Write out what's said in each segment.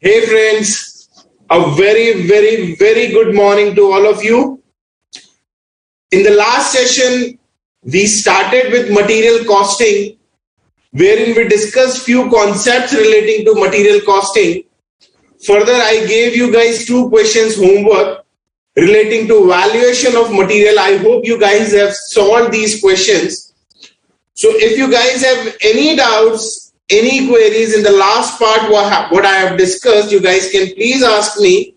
Hey friends, a very good morning to all of you. In the last session, we started with material costing, wherein we discussed few concepts relating to material costing. Further, I gave you guys 2 questions homework relating to valuation of material. I hope you guys have solved these questions. So if you guys have any doubts, any queries in the last part what I have discussed, you guys can please ask me.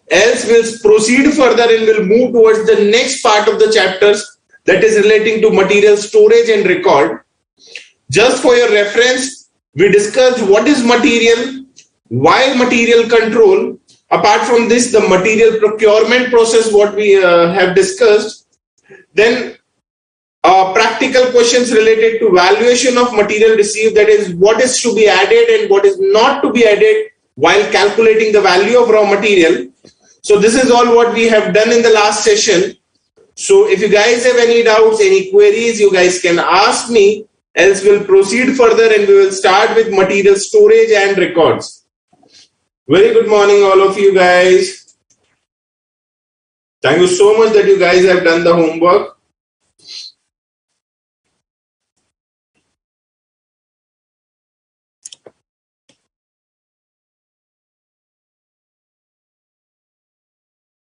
Else we'll proceed further and we'll move towards the next part of the chapters, that is relating to material storage and record. Just for your reference, we discussed what is material, why material control. Apart from this, the material procurement process what we have discussed. Then practical questions related to valuation of material received, that is what is to be added and what is not to be added while calculating the value of raw material. So this is all what we have done in the last session. So if you guys have any doubts, any queries, you guys can ask me. Else we'll proceed further and we will start with material storage and records. Very good morning all of you guys. Thank you so much that you guys have done the homework.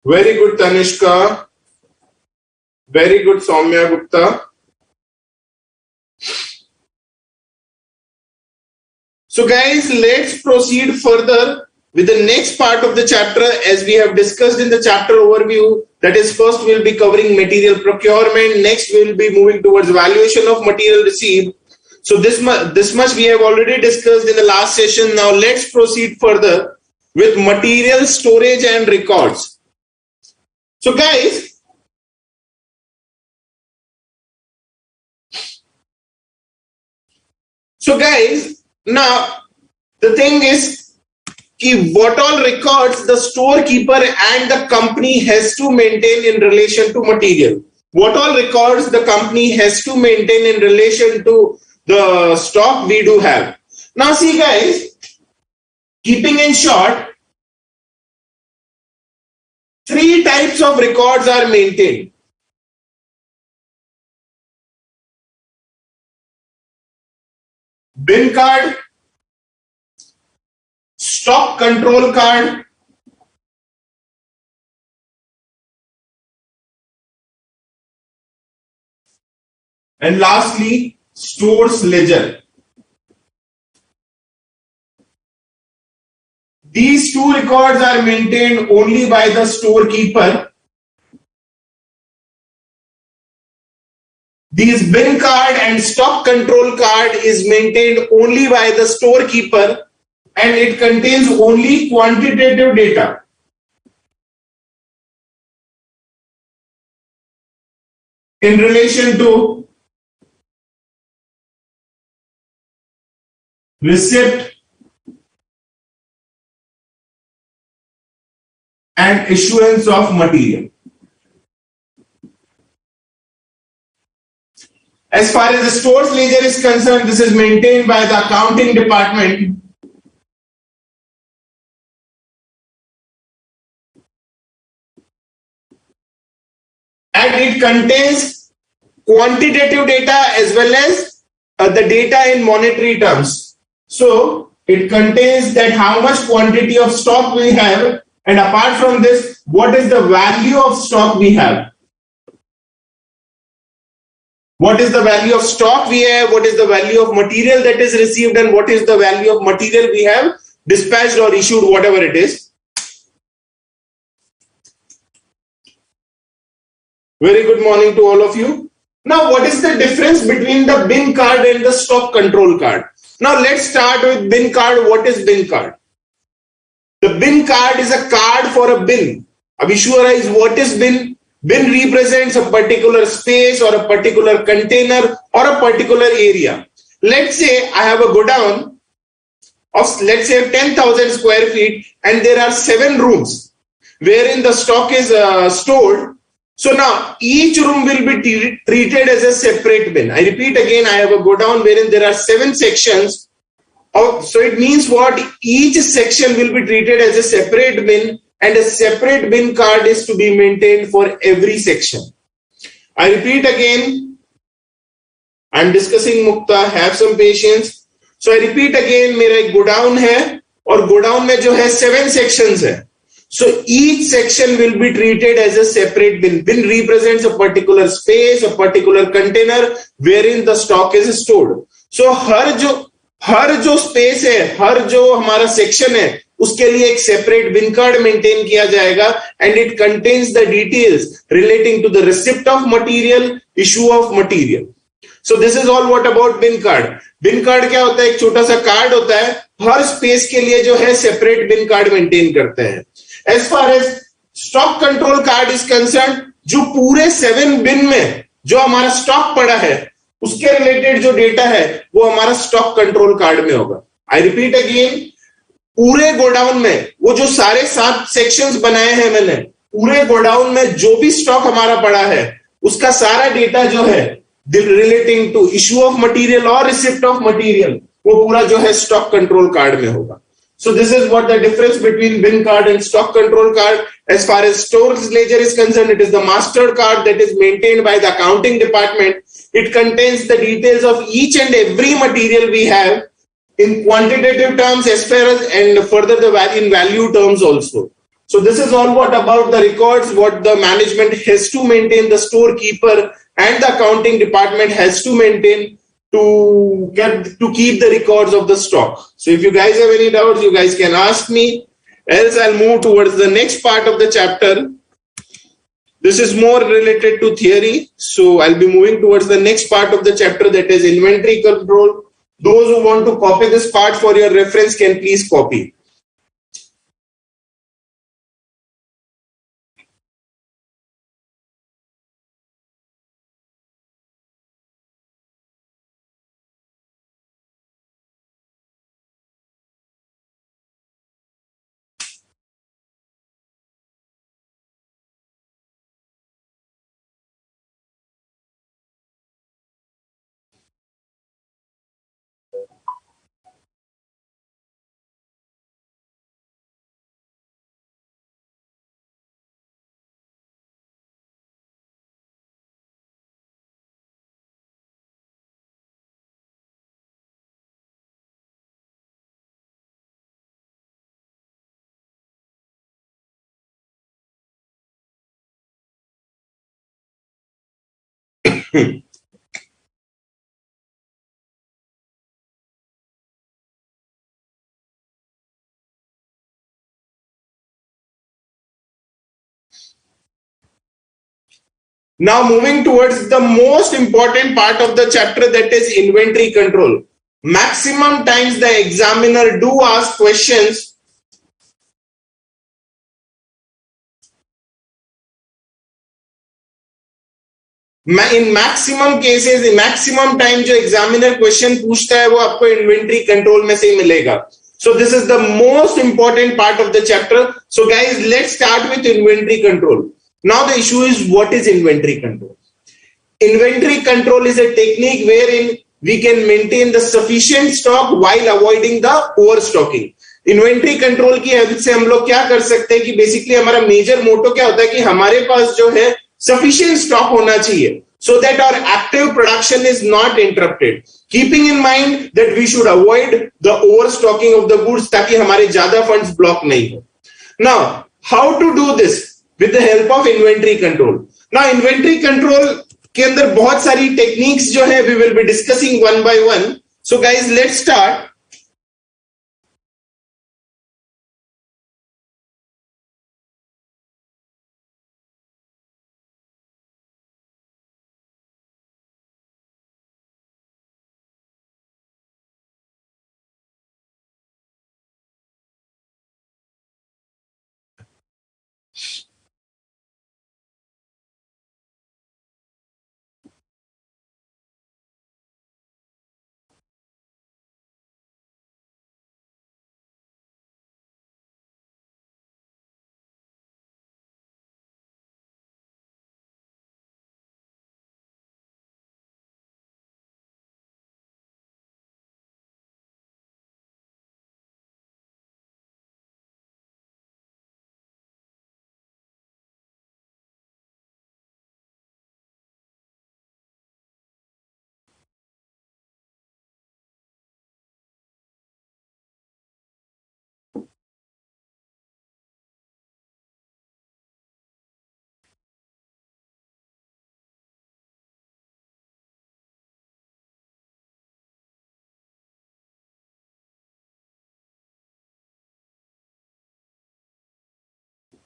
Very good, Tanishka. Very good, Soumya Gupta. So guys, let's proceed further with the next part of the chapter as we have discussed in the chapter overview. That is, first we'll be covering material procurement. Next we'll be moving towards valuation of material received. So this much we have already discussed in the last session. Now let's proceed further with material storage and records. So guys, now the thing is what all records the storekeeper and the company has to maintain in relation to material. What all records the company has to maintain in relation to the stock we do have. Now see guys, keeping in short, 3 types of records are maintained. Bin card, stock control card, and lastly, stores ledger. These 2 records are maintained only by the storekeeper. These bin card and stock control card is maintained only by the storekeeper, and it contains only quantitative data. In relation to receipt and issuance of material. As far as the stores ledger is concerned, this is maintained by the accounting department. And it contains quantitative data as well as the data in monetary terms. So it contains that how much quantity of stock we have, and apart from this, what is the value of stock we have? What is the value of stock we have? What is the value of material that is received? And what is the value of material we have dispatched or issued, whatever it is? Very good morning to all of you. Now, what is the difference between the bin card and the stock control card? Now, let's start with bin card. What is bin card? The bin card is a card for a bin. Visualize what is bin. Bin represents a particular space or a particular container or a particular area. Let's say I have a godown of, let's say, 10,000 square feet, and there are 7 rooms wherein the stock is stored. So now each room will be treated as a separate bin. I repeat again, I have a godown wherein there are 7 sections. Oh, so it means what? Each section will be treated as a separate bin, and a separate bin card is to be maintained for every section. I repeat again, I'm discussing Mukta, have some patience. So I repeat again, मेरा एक godown है और godown में जो है 7 sections है. So each section will be treated as a separate bin. Bin represents a particular space, a particular container wherein the stock is stored. So हर जो space है, हर जो हमारा सेक्शन है, उसके लिए एक सेपरेट बिन कार्ड मेंटेन किया जाएगा and it contains the details relating to the receipt of material, issue of material. So this is all what about bin card. Bin card क्या होता है? एक छोटा सा कार्ड होता है, हर स्पेस के लिए जो है सेपरेट बिन कार्ड मेंटेन करते हैं. As far as stock control card is concern, जो पूरे 7 बिन में जो हमारा स्टॉक पड़ा है उसके रिलेटेड जो डेटा है वो हमारा स्टॉक कंट्रोल कार्ड में होगा. आई रिपीट अगेन, पूरे गोडाउन में वो जो सारे 7 सेक्शंस बनाए हैं मैंने, पूरे गोडाउन में जो भी स्टॉक हमारा पड़ा है उसका सारा डेटा जो है relating to issue of material और रिसिप्ट ऑफ मटेरियल, वो पूरा जो है स्टॉक कंट्रोल कार्ड में होगा. So this is what the difference between bin card and stock control card. As far as stores ledger is concerned, it is the master card that is maintained by the accounting department. It contains the details of each and every material we have in quantitative terms as far as and further the in value terms also. So this is all what about the records, what the management has to maintain, the storekeeper and the accounting department has to maintain to keep the records of the stock. So if you guys have any doubts, you guys can ask me, else I'll move towards the next part of the chapter. This is more related to theory, so I'll be moving towards the next part of the chapter, that is inventory control. Those who want to copy this part for your reference can please copy. Now moving towards the most important part of the chapter, that is inventory control. Maximum times the examiner do ask questions in maximum cases, in maximum time जो examiner question पूछता है वो आपको inventory control में से ही मिलेगा. So this is the most important part of the chapter. So guys, let's start with inventory control. Now the issue is, what is inventory control? Inventory control is a technique wherein we can maintain the sufficient stock while avoiding the overstocking. Inventory control की help से हम लोग क्या कर सकते हैं कि basically हमारा मेजर मोटो क्या होता है कि हमारे पास जो है sufficient stock होना चाहिए, so that our active production is not interrupted, keeping in mind that we should avoid the overstocking of the goods ताकि हमारे ज्यादा funds block नहीं हो. Now how to do this with the help of inventory control? Now inventory control के अंदर बहुत सारी techniques जो है we will be discussing one by one. So guys, let's start.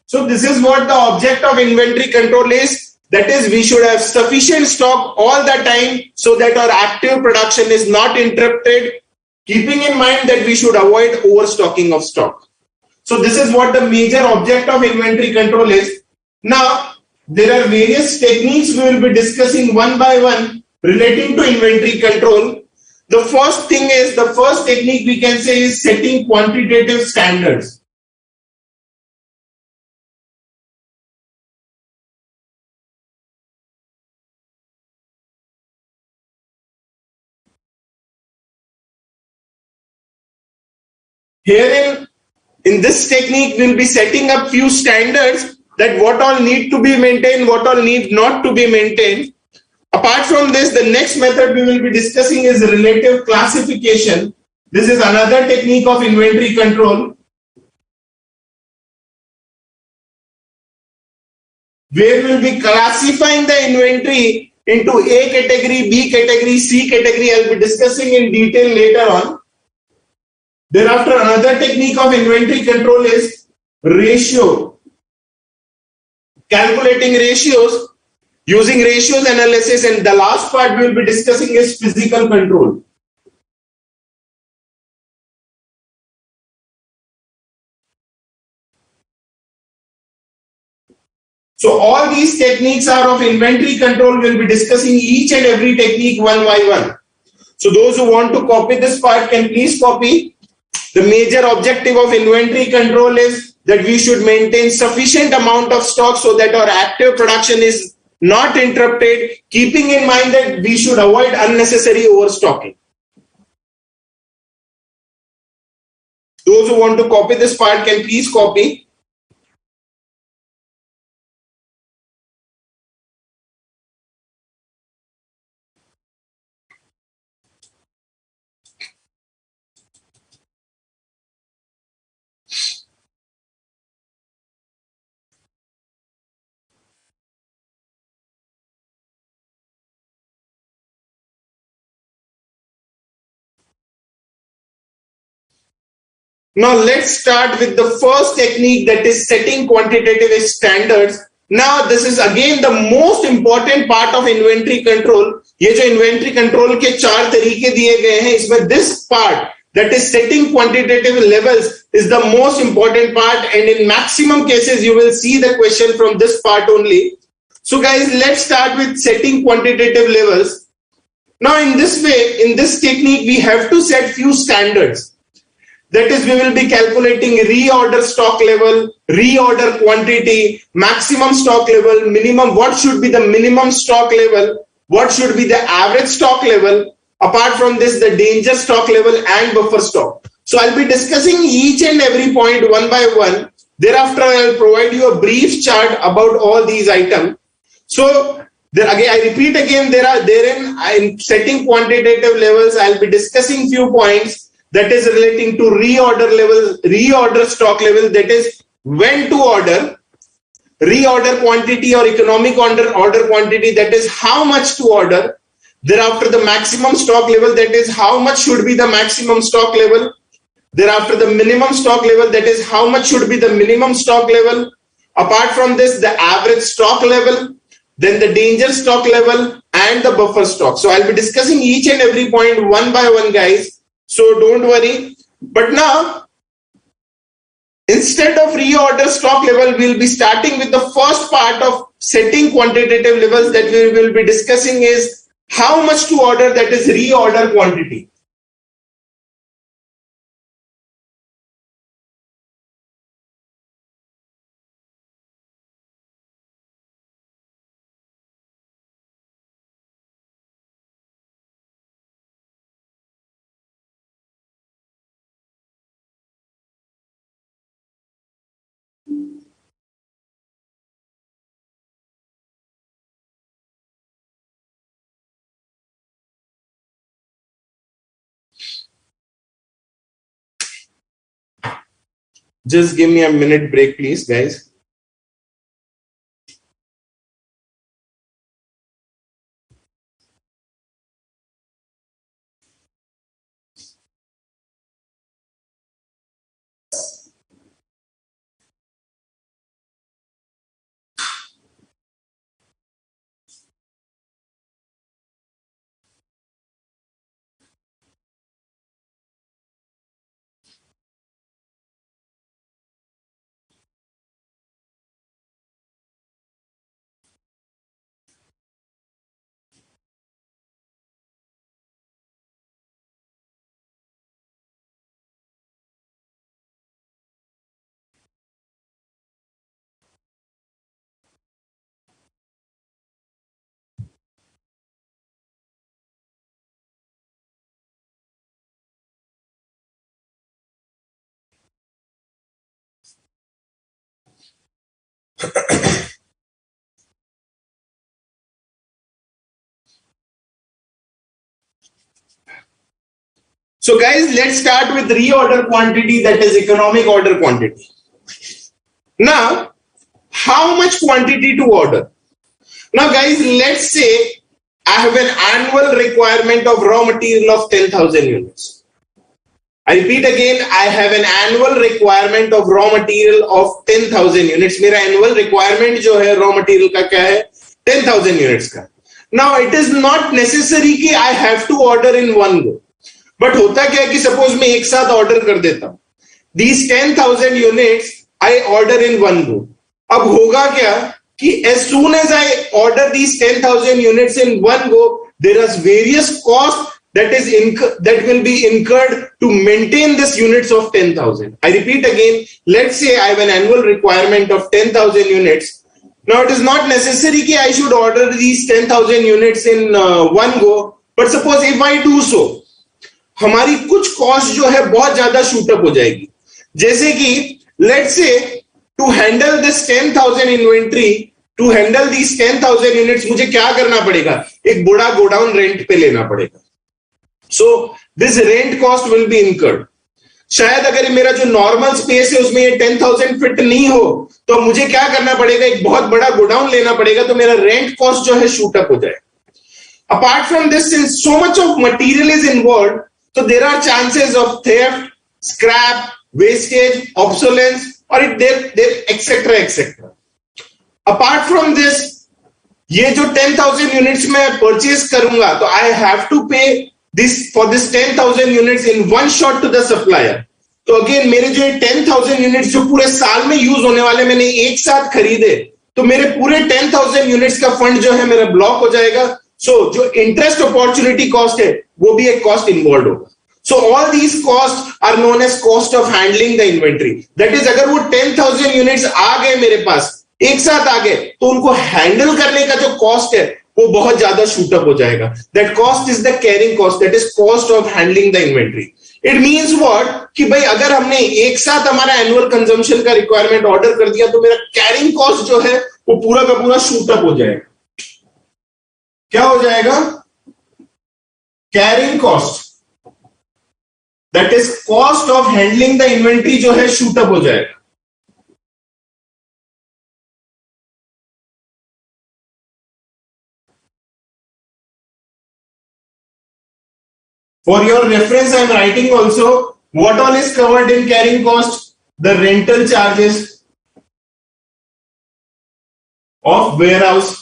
So this is what the object of inventory control is. That is, we should have sufficient stock all the time so that our active production is not interrupted, keeping in mind that we should avoid overstocking of stock. So this is what the major object of inventory control is. Now, there are various techniques we will be discussing one by one relating to inventory control. The first thing is, the first technique we can say is setting quantitative standards. Herein, in this technique, we'll be setting up few standards that what all need to be maintained, what all need not to be maintained. Apart from this, the next method we will be discussing is relative classification. This is another technique of inventory control, where we will be classifying the inventory into A category, B category, C category. I'll be discussing in detail later on. Thereafter, another technique of inventory control is ratio. Calculating ratios, using ratios analysis, and the last part we will be discussing is physical control. So all these techniques are of inventory control. We'll be discussing each and every technique one by one. So those who want to copy this part can please copy. The major objective of inventory control is that we should maintain sufficient amount of stock so that our active production is not interrupted, keeping in mind that we should avoid unnecessary overstocking. Those who want to copy this part can please copy. Now let's start with the first technique, that is setting quantitative standards. Now this is again the most important part of inventory control. ये जो inventory control के चार तरीके दिए गए हैं, इसमें this part, that is setting quantitative levels, is the most important part, and in maximum cases you will see the question from this part only. So guys, let's start with setting quantitative levels. Now in this way, in this technique, we have to set few standards. That is, we will be calculating reorder stock level, reorder quantity, maximum stock level, minimum, what should be the minimum stock level, what should be the average stock level. Apart from this, the danger stock level and buffer stock. So I'll be discussing each and every point one by one. Thereafter, I'll provide you a brief chart about all these items. So there again, I repeat again, therein I'm setting quantitative levels. I'll be discussing few points that is relating to reorder level, reorder stock level, that is when to order, reorder quantity or economic order quantity, that is how much to order. Thereafter, the maximum stock level, that is how much should be the maximum stock level. Thereafter, the minimum stock level, that is how much should be the minimum stock level. Apart from this, the average stock level, then the danger stock level, and the buffer stock. So I'll be discussing each and every point one by one, guys. So don't worry. But now, instead of reorder stock level, we'll be starting with the first part of setting quantitative levels that we will be discussing is how much to order, that is reorder quantity. Just give me a minute break, please, guys. So guys, let's start with reorder quantity, that is economic order quantity. Now, how much quantity to order? Now guys, let's say I have an annual requirement of raw material of 10,000 units. I repeat again, I have an annual requirement of raw material of 10,000 units. मेरा annual requirement जो है raw material का क्या है? 10,000 units का. Now it is not necessary कि I have to order in one go. But होता क्या है कि suppose मैं एक साथ order कर देता हूँ. These 10,000 units I order in one go. अब होगा क्या कि as soon as I order these 10,000 units in one go, there are various costs that will be incurred to maintain this units of 10,000. I repeat again, let's say I have an annual requirement of 10,000 units. Now it is not necessary that I should order these 10,000 units in one go, but suppose if I do so, हमारी कुछ cost जो है बहुत ज्यादा shoot up हो जाएगी. जैसे कि let's say to handle this 10,000 inventory, to handle this 10,000 units, मुझे क्या करना पड़ेगा? एक बड़ा गोडाउन रेंट पे लेना पड़ेगा. So this rent cost will be incurred. शायद अगर मेरा जो नॉर्मल स्पेस है उसमें ये 10,000 फिट नहीं हो तो मुझे क्या करना पड़ेगा? एक बहुत बड़ा गोडाउन लेना पड़ेगा, तो मेरा रेंट कॉस्ट जो है शूटअप हो जाए. Apart from this, since so much of material is involve, so there are chances of theft, scrap, wastage, obsolescence, or etc. etc. Apart from this, ये जो 10,000 units मैं purchase करूंगा, तो I have to pay this for this 10,000 units in one shot to the supplier. तो again मेरे जो 10,000 units जो पूरे साल में यूज होने वाले मैंने एक साथ खरीदे, तो मेरे पूरे 10,000 units का फंड जो है मेरा ब्लॉक हो जाएगा. So जो इंटरेस्ट अपॉर्चुनिटी कॉस्ट है वो भी एक कॉस्ट इन्वॉल्व होगा. So all these costs are known as cost of handling the inventory. That is, अगर वो 10,000 units आ गए मेरे पास, एक साथ आ गए, तो उनको हैंडल करने का जो कॉस्ट है वो बहुत ज्यादा शूटअप हो जाएगा. That cost is the carrying cost. That is cost of handling the inventory. It means what? कि भाई अगर हमने एक साथ हमारा एनुअल कंजम्पशन का रिक्वायरमेंट ऑर्डर कर दिया तो मेरा कैरिंग कॉस्ट जो है वो पूरा का पूरा शूटअप हो जाएगा. क्या हो जाएगा? Carrying cost, that is cost of handling the inventory जो है शूटअप हो जाएगा. For your reference, I am writing also what all is covered in carrying cost. The rental charges of warehouse,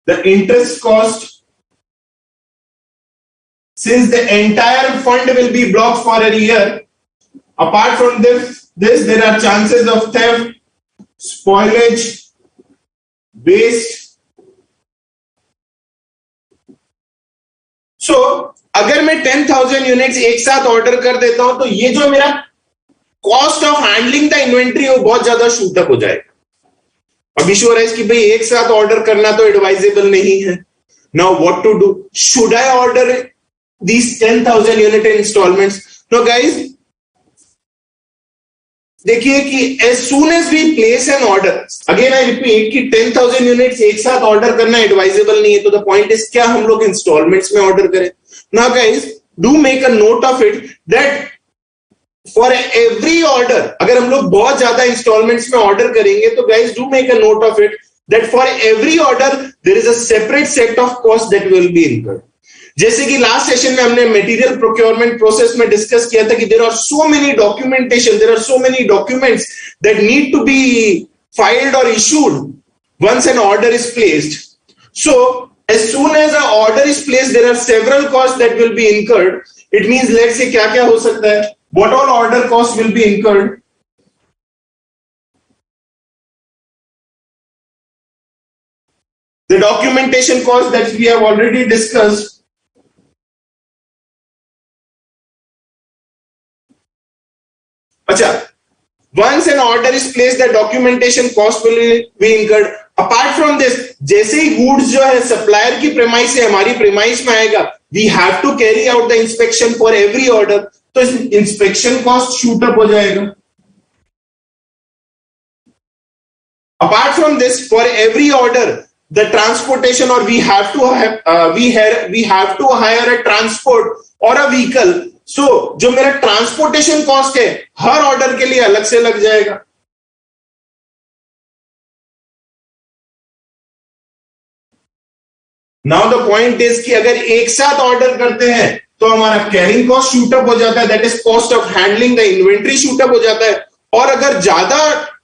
the interest cost, since the entire fund will be blocked for a year. Apart from this there are chances of theft, spoilage, waste. So अगर मैं 10,000 units एक साथ order कर देता हूं तो ये जो मेरा cost of handling the inventory वो बहुत ज्यादा शूटअप हो जाएगा. अब इशू है कि भाई एक साथ ऑर्डर करना तो एडवाइजेबल नहीं है. Now what to do? Should I order these 10,000 unit installments? No guys, देखिए कि as soon as we place an order, again I repeat कि 10,000 यूनिट्स एक साथ ऑर्डर करना एडवाइजेबल नहीं है. तो द पॉइंट इज क्या हम लोग इंस्टॉलमेंट्स में ऑर्डर करें? Now guys, do make a note of it that for every order, अगर हम लोग बहुत ज्यादा इंस्टॉलमेंट्स में ऑर्डर करेंगे तो guys do make a note of it that for every order there is a separate set of cost that will be incurred. जैसे कि लास्ट सेशन में हमने मटेरियल प्रोक्योरमेंट प्रोसेस में डिस्कस किया था कि there are so many documentation, there are so many documents that need to be filed और issued once an order is placed. So as soon as an order is placed there are several costs that will be incurred. It means let's say क्या क्या हो सकता है? What all order costs will be incurred? The documentation cost that we have already discussed. Acha, once an order is placed, the documentation cost will be incurred. Apart from this, जैसे ही goods जो है supplier की premise से हमारी premise में आएगा, we have to carry out the inspection for every order. तो inspection cost shoot up हो जाएगा. Apart from this, for every order, the transportation, or we have to hire a transport or a vehicle. So जो मेरा transportation cost है हर order के लिए अलग से लग जाएगा. Now the point is कि अगर एक साथ ऑर्डर करते हैं तो हमारा कैरिंग कॉस्ट शूट अप हो जाता है, that is cost of handling the inventory shoot up हो जाता है. और अगर ज्यादा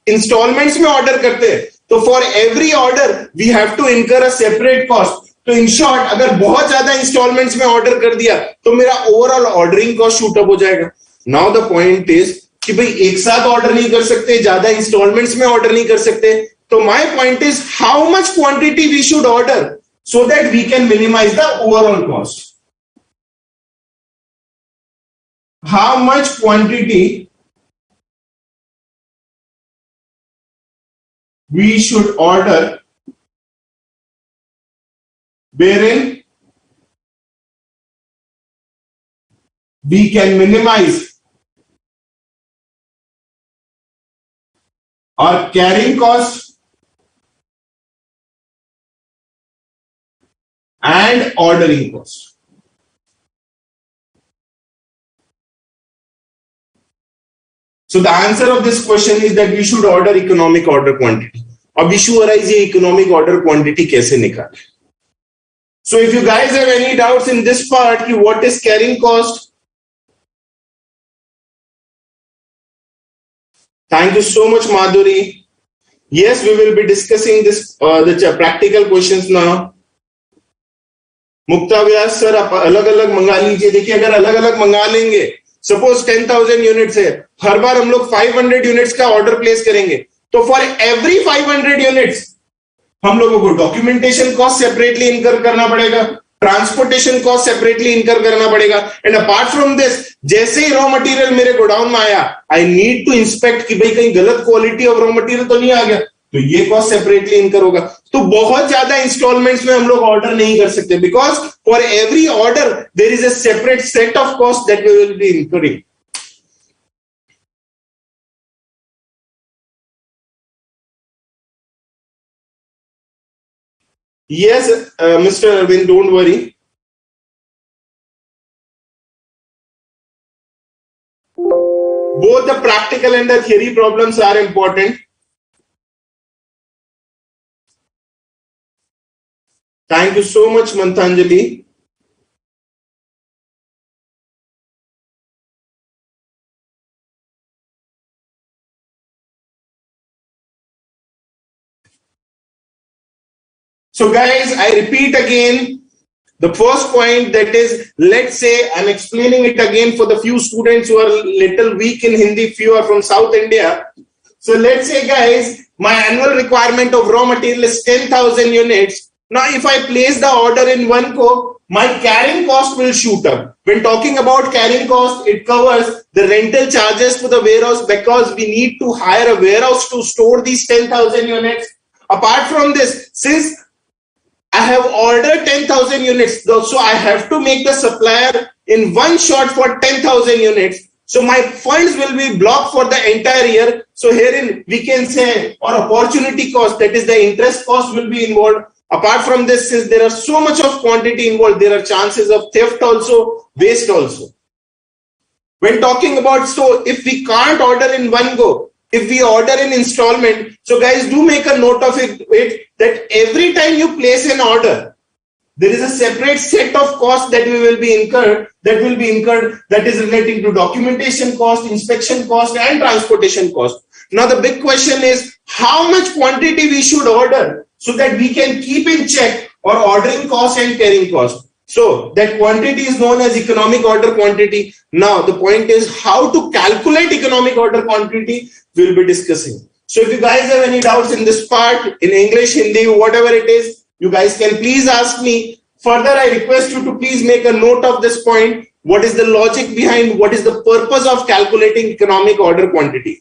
इंस्टॉलमेंट्स में ऑर्डर करते हैं तो for every order we have to incur a separate cost. तो इन शॉर्ट अगर बहुत ज्यादा इंस्टॉलमेंट्स में ऑर्डर कर दिया तो मेरा overall ordering cost shoot up हो जाएगा. नाउ द पॉइंट इज कि भाई एक साथ ऑर्डर नहीं कर सकते, ज्यादा इंस्टॉलमेंट्स में ऑर्डर नहीं कर सकते. तो my point is how much quantity we should order so that we can minimize the overall cost. How much quantity we should order wherein we can minimize our carrying cost and ordering cost. So the answer of this question is that we should order economic order quantity. अब issue arise ये economic order quantity कैसे निकाले. So if you guys have any doubts in this part कि what is carrying cost, thank you so much Madhuri. Yes, we will be discussing this the practical questions now. Mukta Vyas sir आप अलग अलग मंगा लीजिए. देखिए अगर अलग अलग मंगा लेंगे, सपोज 10,000 यूनिट्स है, हर बार हम लोग 500 यूनिट्स का ऑर्डर प्लेस करेंगे तो फॉर एवरी 500 यूनिट्स हम लोगों को डॉक्यूमेंटेशन कॉस्ट सेपरेटली इनकर करना पड़ेगा, ट्रांसपोर्टेशन कॉस्ट सेपरेटली इनकर करना पड़ेगा. एंड अपार्ट फ्रॉम दिस जैसे ही रॉ मटेरियल मेरे गोडाउन में आया आई नीड टू इंस्पेक्ट कि भाई कहीं गलत क्वालिटी ऑफ रॉ मटेरियल तो नहीं आ गया, तो ये कॉस्ट सेपरेटली इनकर होगा. तो बहुत ज्यादा इंस्टॉलमेंट्स में हम लोग ऑर्डर नहीं कर सकते because for every order there is a separate set of cost that we will be incurring. Yes, Mr. Arvind, don't worry. Both the practical and the theory problems are important. Thank you so much, Manthanjali. So guys, I repeat again, the first point, that is, let's say I'm explaining it again for the few students who are little weak in Hindi, few are from South India. So let's say guys, my annual requirement of raw material is 10,000 units. Now if I place the order in one go, my carrying cost will shoot up. When talking about carrying cost, it covers the rental charges to the warehouse because we need to hire a warehouse to store these 10,000 units. Apart from this, since I have ordered 10,000 units, so I have to make the supplier in one shot for 10,000 units. So my funds will be blocked for the entire year. So herein we can say, or opportunity cost, that is the interest cost will be involved. Apart from this, since there are so much of quantity involved, there are chances of theft also, waste also. When talking about, so if we can't order in one go, if we order in installment, so guys do make a note of it that every time you place an order, there is a separate set of costs that will be incurred, that is relating to documentation cost, inspection cost, and transportation cost. Now the big question is how much quantity we should order so that we can keep in check our ordering cost and carrying cost. So that quantity is known as economic order quantity. Now the point is how to calculate economic order quantity we'll be discussing. So if you guys have any doubts in this part, in English, Hindi, whatever it is, you guys can please ask me. Further, I request you to please make a note of this point. What is the logic behind, what is the purpose of calculating economic order quantity?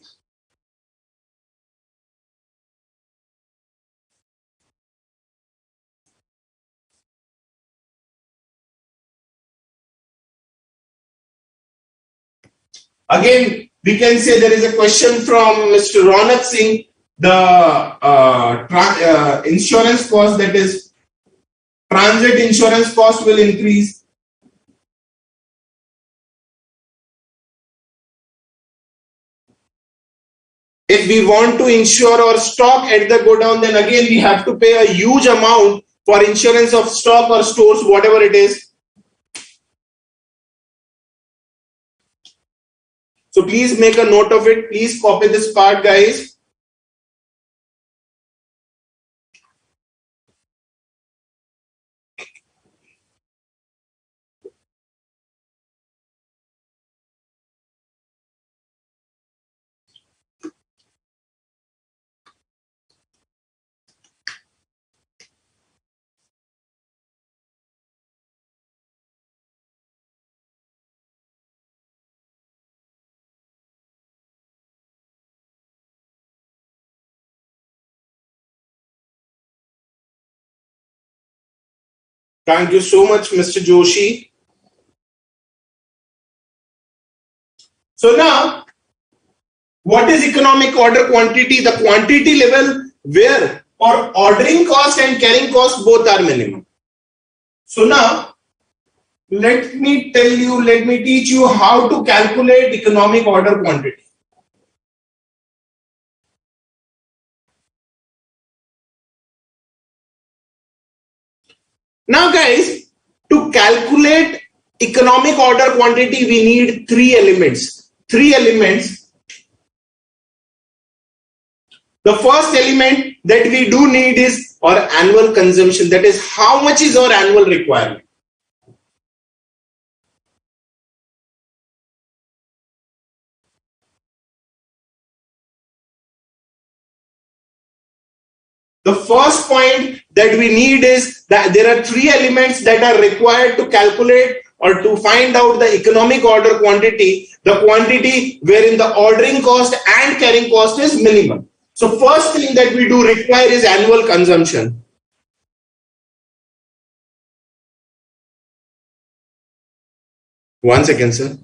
Again, we can say there is a question from Mr. Ronak Singh. the insurance cost, that is transit insurance cost, will increase. If we want to insure our stock at the go down, then again we have to pay a huge amount for insurance of stock or stores, whatever it is. So please make a note of it. Please copy this part, guys. Thank you so much, Mr. Joshi. So now, what is economic order quantity? The quantity level where or ordering cost and carrying cost both are minimum. So now, let me teach you how to calculate economic order quantity. Now guys, to calculate economic order quantity, we need three elements. The first element that we do need is our annual consumption. That is, how much is our annual requirement. The first point that we need is that there are three elements that are required to calculate or to find out the economic order quantity, the quantity wherein the ordering cost and carrying cost is minimum. So first thing that we do require is annual consumption. One second, sir.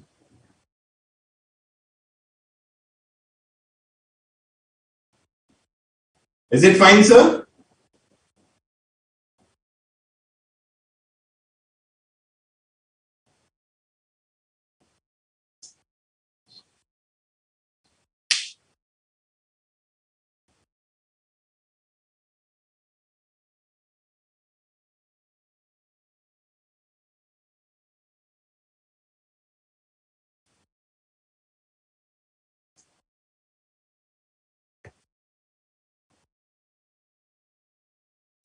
Is it fine, sir?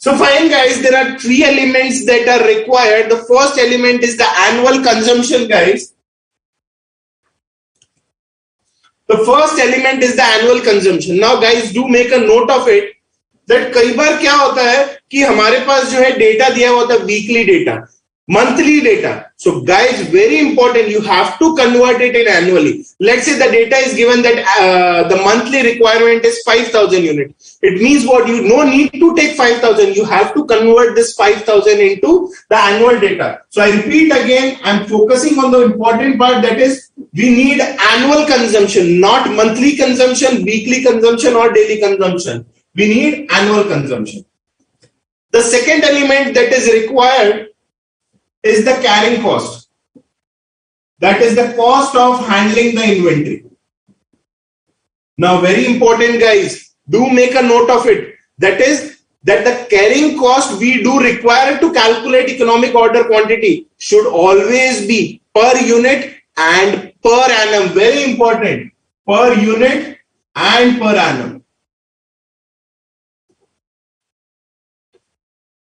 So fine guys, there are three elements that are required. The first element is the annual consumption, guys. The first element is the annual consumption. Now guys, do make a note of it that कई बार क्या होता है कि हमारे पास जो है data दिया हुआ होता है weekly data, monthly data. So guys, very important, you have to convert it in annually. Let's say the data is given that the monthly requirement is 5,000 units. It means what? You no need to take 5,000. You have to convert this 5,000 into the annual data. So I repeat again, I'm focusing on the important part, that is we need annual consumption, not monthly consumption, weekly consumption or daily consumption. We need annual consumption. The second element that is required is the carrying cost. That is the cost of handling the inventory. Now very important guys, do make a note of it. That is that the carrying cost we do require to calculate economic order quantity should always be per unit and per annum. Very important, per unit and per annum.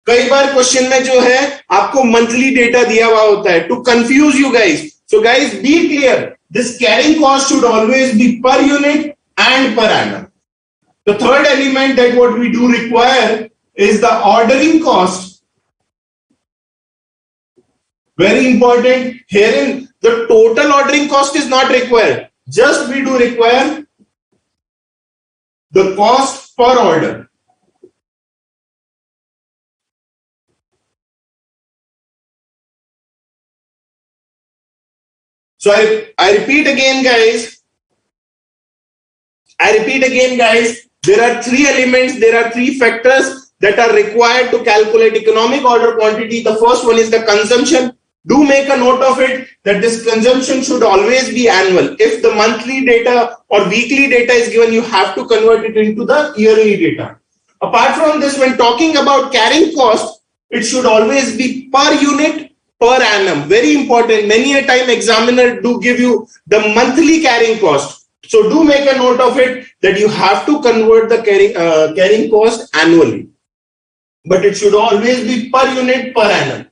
कई बार question में जो है आपको monthly data दिया हुआ होता है to confuse you guys. So guys be clear, this carrying cost should always be per unit and per annum. The third element that what we do require is the ordering cost. Very important. Herein the total ordering cost is not required. Just we do require the cost per order. So I repeat again guys, there are three elements, there are three factors that are required to calculate economic order quantity. The first one is the consumption. Do make a note of it that this consumption should always be annual. If the monthly data or weekly data is given, you have to convert it into the yearly data. Apart from this, when talking about carrying cost, it should always be per unit per annum. Very important. Many a time examiner do give you the monthly carrying cost. So do make a note of it that you have to convert the carrying cost annually. But it should always be per unit per annum.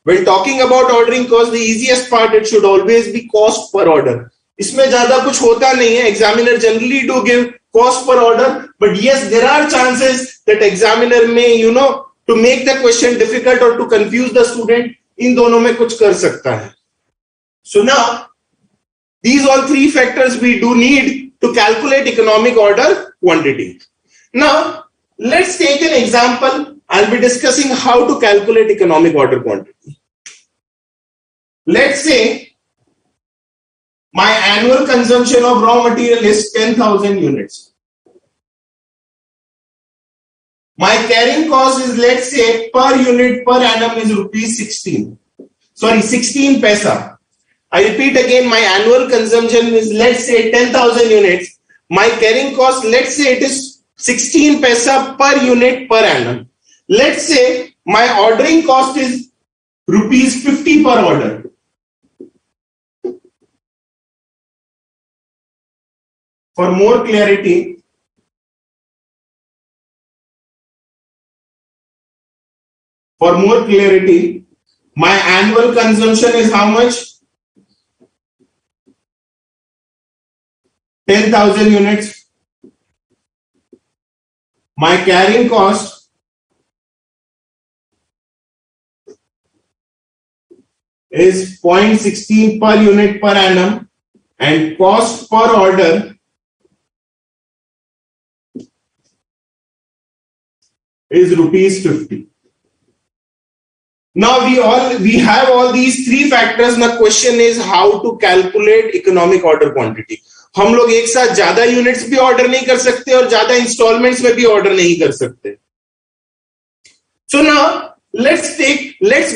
When talking about ordering cost, the easiest part, it should always be cost per order. इसमें ज़्यादा कुछ होता नहीं है. Examiner generally do give cost per order, but yes, there are chances that examiner may, to make the question difficult or to confuse the student, इन दोनों में कुछ कर सकता है. So now, these all three factors we do need to calculate economic order quantity. Now, let's take an example. I'll be discussing how to calculate economic order quantity. Let's say my annual consumption of raw material is 10,000 units. My carrying cost is, let's say, per unit per annum is rupees 16 paisa. I repeat again, my annual consumption is, let's say, 10,000 units. My carrying cost, let's say it is 16 paisa per unit per annum. Let's say my ordering cost is rupees 50 per order. For more clarity, my annual consumption is how much? 10,000 units. My carrying cost is 0.16 per unit per annum, and cost per order is rupees 50. Now we have all these three factors. The question is how to calculate economic order quantity. हम लोग एक साथ ज्यादा units भी order नहीं कर सकते और ज्यादा इंस्टॉलमेंट्स में भी ऑर्डर नहीं कर सकते. So now let's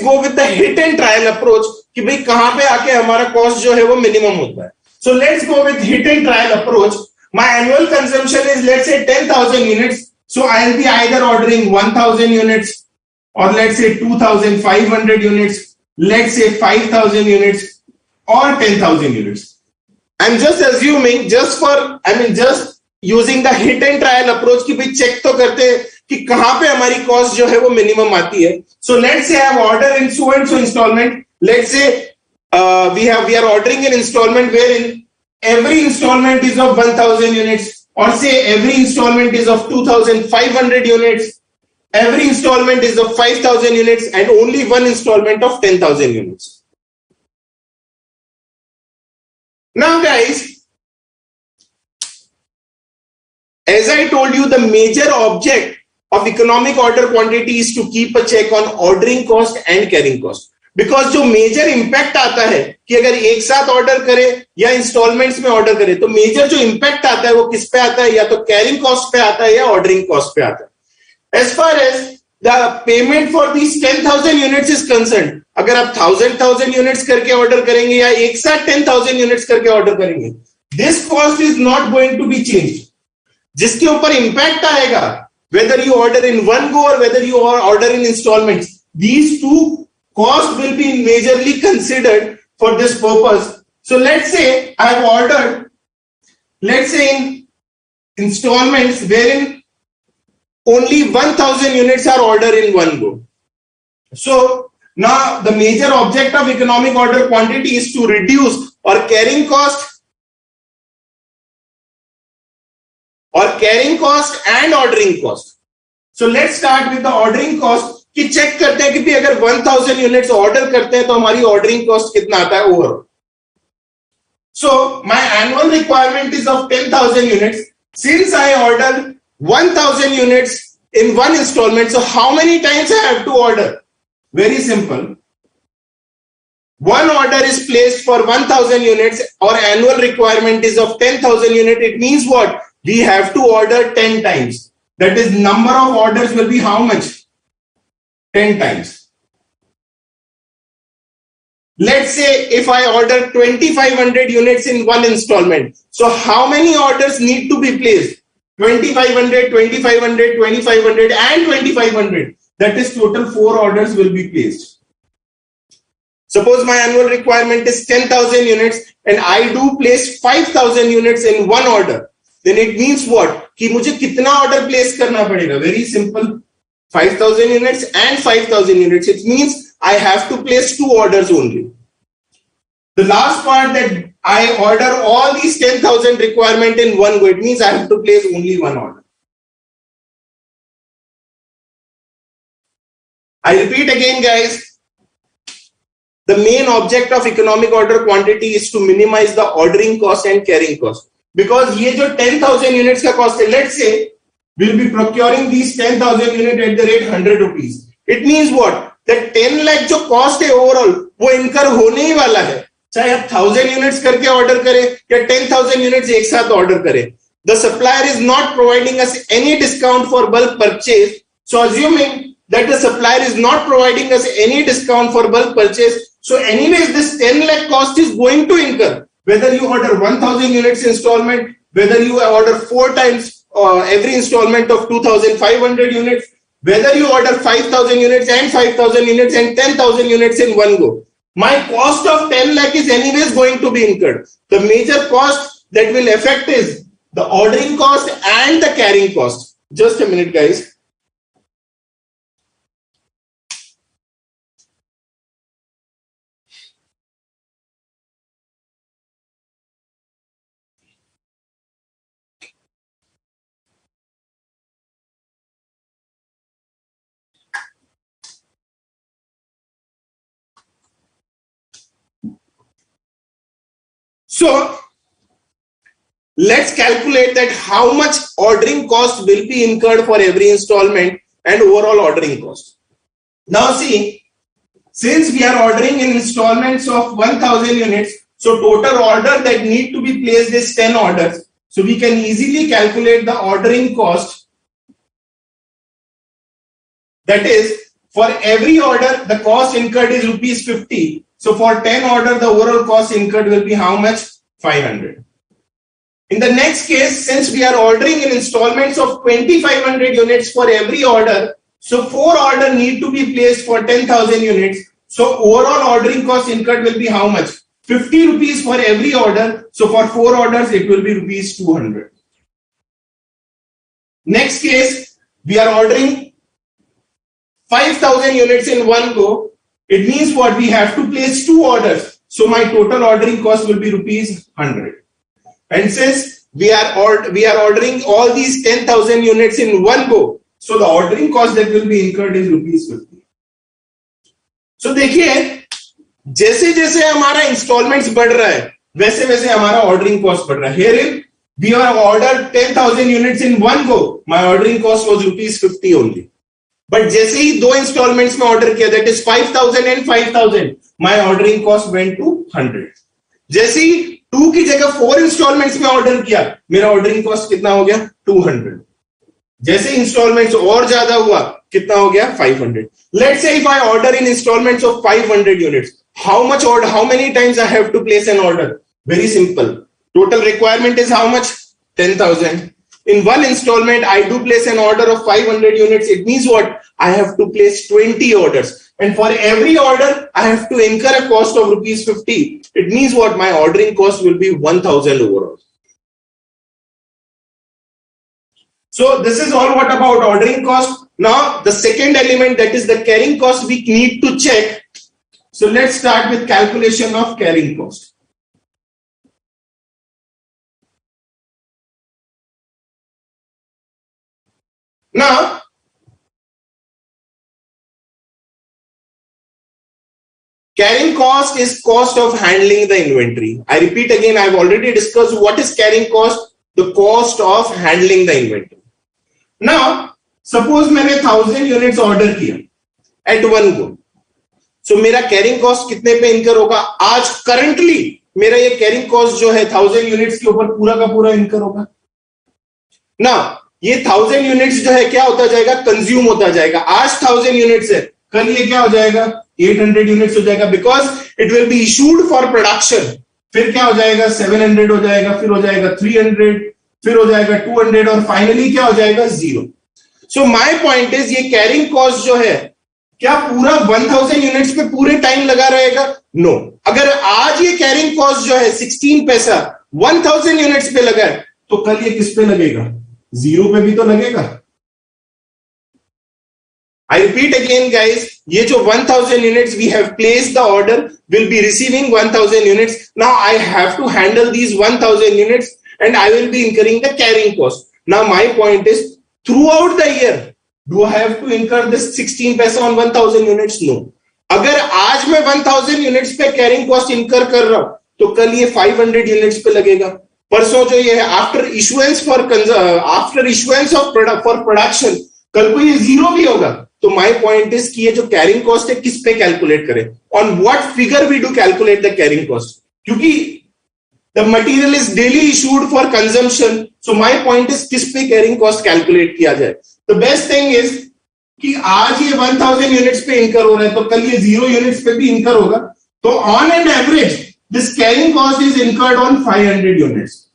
go with the hit and trial approach कि भाई कहां पे आके हमारा कॉस्ट जो है वो मिनिमम होता है. So let's go with hit and trial approach. My annual consumption is, let's say, 10,000 units. So I'll be either ordering 1,000 units, or let's say 2,500 units, let's say 5,000 units, or 10,000 units. I'm just assuming, just using the hit and trial approach कि भाई check तो करते हैं कि कहां पे हमारी cost जो है वो मिनिमम आती है. So let's say I have ordered in so and so installment. Let's say we are ordering an installment wherein every installment is of 1,000 units, or say every installment is of 2,500 units, every installment is of 5,000 units, and only one installment of 10,000 units. Now guys, as I told you, the major object of economic order quantity is to keep a check on ordering cost and carrying cost. Because जो major impact आता है कि अगर एक साथ order करे या installments में ऑर्डर करे, तो मेजर जो इम्पैक्ट आता है वो किस पे आता है? या तो कैरिंग कॉस्ट पे आता है या ऑर्डरिंग कॉस्ट पे आता है. As far as the payment for these 10,000 units is concern, अगर आप 1,000 यूनिट्स करके ऑर्डर करेंगे या एक साथ 10,000 यूनिट्स करके ऑर्डर करेंगे, this cost is not going to be change. जिसके ऊपर इम्पैक्ट आएगा, whether you order in one go or whether you order in installments, these two costs will be majorly considered for this purpose. So let's say I have ordered, let's say in installments wherein only 1,000 units are ordered in one go. So now the major object of economic order quantity is to reduce or carrying cost and ordering cost. So let's start with the ordering cost. कि check करते हैं कि भी अगर 1,000 units order करते हैं तो हमारी ऑर्डरिंग कॉस्ट कितना आता है overall. So my annual requirement is of 10,000 units. Since I order 1,000 units in one installment, so how many times I have to order? Very simple. One order is placed for 1,000 units or annual requirement is of 10,000 unit. It means what? we have to order 10 times. That is, number of orders will be how much? 10 times. Let's say if I order 2500 units in one installment. So how many orders need to be placed? 2500, 2500, 2500 and 2500. That is total 4 orders will be placed. Suppose my annual requirement is 10,000 units and I do place 5,000 units in one order. Then it means what? कि मुझे कितना order place करना पड़ेगा? Very simple. 5,000 units and 5,000 units. It means I have to place 2 orders only. The last part, that I order all these 10,000 requirement in one go. It means I have to place only one order. I repeat again, guys. The main object of economic order quantity is to minimize the ordering cost and carrying cost. Because ये जो 10,000 units का cost है, let's say we'll be procuring these 10,000 units at the rate 100 rupees. It means what? That 10 lakh जो cost है overall, वो incur होने ही वाला है. चाहे आप 1000 units करके order करें या 10,000 units एक साथ order करें. The supplier is not providing us any discount for bulk purchase. So assuming that the supplier is not providing us any discount for bulk purchase, so anyways this 10 lakh cost is going to incur. Whether you order 1000 units installment, whether you order 4 times every installment of 2500 units, whether you order 5,000 units and 5,000 units and 10,000 units in one go, my cost of 10 lakh is anyways going to be incurred. The major cost that will affect is the ordering cost and the carrying cost. Just a minute, guys. So let's calculate that how much ordering cost will be incurred for every installment and overall ordering cost. Now see, since we are ordering in installments of 1000 units, so total order that need to be placed is 10 orders. So we can easily calculate the ordering cost. That is, for every order, the cost incurred is rupees 50. So for 10 order, the overall cost incurred will be how much? 500. In the next case, since we are ordering in installments of 2500 units for every order, so 4 orders need to be placed for 10,000 units. So overall ordering cost incurred will be how much? 50 rupees for every order. So for 4 orders, it will be rupees 200. Next case, we are ordering 5,000 units in one go. It means what? We have to place 2 orders. So my total ordering cost will be rupees 100. And since we are ordering all these 10,000 units in one go, so the ordering cost that will be incurred is rupees 50. So देखिए, जैसे जैसे हमारा installments बढ़ रहा है, वैसे वैसे हमारा ordering cost बढ़ रहा है. Herein, we have ordered 10,000 units in one go. My ordering cost was rupees 50 only. But जैसे ही 2 installments में order किया, that is 5,000 and 5,000, my ordering cost went to 100. जैसे ही 2 की जगह 4 installments में order किया, मेरा ordering cost कितना हो गया? 200. जैसे installments और ज्यादा हुआ, कितना हो गया? 500. Let's say if I order in installments of 500 units, how many times I have to place an order? Very simple. Total requirement is how much? 10,000. In one installment, I do place an order of 500 units. It means what? I have to place 20 orders. And for every order, I have to incur a cost of rupees 50. It means what? My ordering cost will be 1,000 overall. So this is all what about ordering cost. Now, the second element, that is the carrying cost, we need to check. So let's start with calculation of carrying cost. Now, carrying cost is cost of handling the inventory. I repeat again, I've already discussed what is carrying cost, the cost of handling the inventory. Now, suppose मैंने 1000 units order किया at one go. So मेरा carrying cost कितने पे incur होगा? आज currently मेरा ये carrying cost जो है 1000 units के ऊपर पूरा का पूरा incur होगा. ना ये 1000 यूनिट्स जो है क्या होता जाएगा, कंज्यूम होता जाएगा. आज 1000 यूनिट्स है, कल ये क्या हो जाएगा, 800 यूनिट्स हो जाएगा, because it will be issued for production. फिर क्या हो जाएगा, 700 हो जाएगा, फिर हो जाएगा 300, फिर हो जाएगा 200 और फाइनली क्या हो जाएगा, 0. सो माय पॉइंट इज ये कैरिंग कॉस्ट जो है क्या पूरा 1000 यूनिट्स पे पूरे टाइम लगा रहेगा, नो. अगर आज ये कैरिंग कॉस्ट जो है 16 पैसा 1000 यूनिट्स पे लगा है, तो कल ये किस पे लगेगा, 0 पे भी तो लगेगा. I repeat again guys, ये जो 1000 units we have placed the order will be receiving 1000 units. Now I have to handle these 1000 units and I will be incurring the carrying cost. Now my point is throughout the year do I have to incur this 16 paisa on 1000 units? No. अगर आज मैं 1000 units पे carrying cost incur कर रहा हूं तो कल ये 500 units पे लगेगा. परसों जो ये है after issuance of product for production कल को ये 0 भी होगा. तो माय पॉइंट इज कि ये जो कैरिंग कॉस्ट है किस पे कैलकुलेट करें, on what figure we do calculate the carrying cost, क्योंकि the material is daily issued for consumption. So my point is किस पे कैरिंग कॉस्ट कैलकुलेट किया जाए. द बेस्ट थिंग इज कि आज ये 1000 यूनिट्स पे इनकर हो रहा है तो कल ये 0 यूनिट्स पे भी इनकर होगा. तो on an average this carrying cost is incurred on 500 units.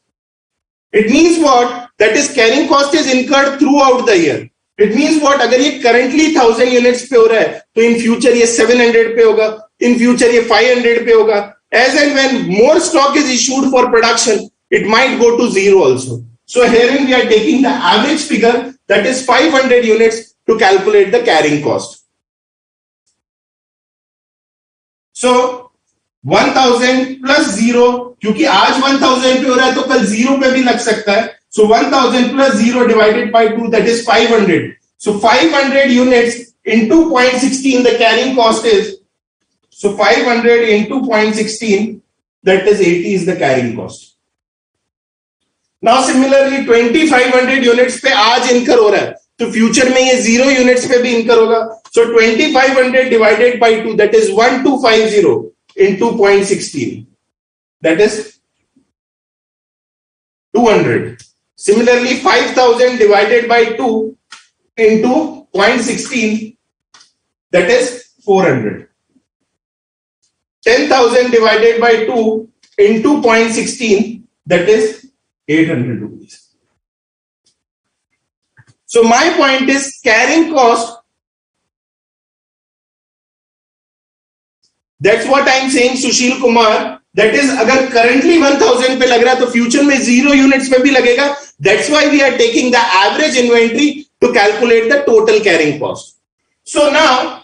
It means what, that is carrying cost is incurred through out the year. It means what, अगर ये करंटली 1000 यूनिट्स पे हो रहा है तो इन फ्यूचर ये 700 पे होगा, इन फ्यूचर ये 500 पे होगा. As and when more stock is issued for production it might go to 0 also. So herein we are taking the average figure that is 500 units to calculate the carrying cost. So 1000 plus 0, क्योंकि आज 1000 पे हो रहा है तो कल 0 पे भी लग सकता है. So 1000 plus 0 divided by 2, that is 500. So 500 units into 0.16, the carrying cost is, so 500 into 0.16, that is 80 is the carrying cost. Now similarly 2500 units पे आज incur हो रहा है तो future में ये 0 units पे भी incur होगा. So 2500 divided by 2, that is 1250 into 0.16, that is 200. Similarly, 5000 divided by 2 into 0.16, that is 400. 10,000 divided by 2 into 0.16, that is 800 rupees. So my point is carrying cost. That's what I'm saying, Sushil Kumar. That is, अगर currently 1000 पे लग रहा है तो future में 0 units पे भी लगेगा. That's why we are taking the average inventory to calculate the total carrying cost. So now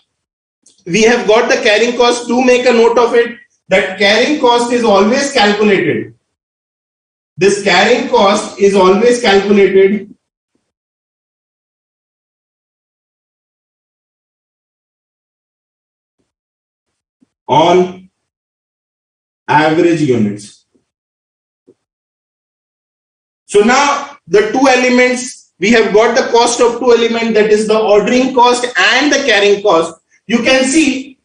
we have got the carrying cost. Do make a note of it that carrying cost is always calculated. This carrying cost is always calculated on average units. So now the two elements, we have got the cost of two elements, that is the ordering cost and the carrying cost. You can see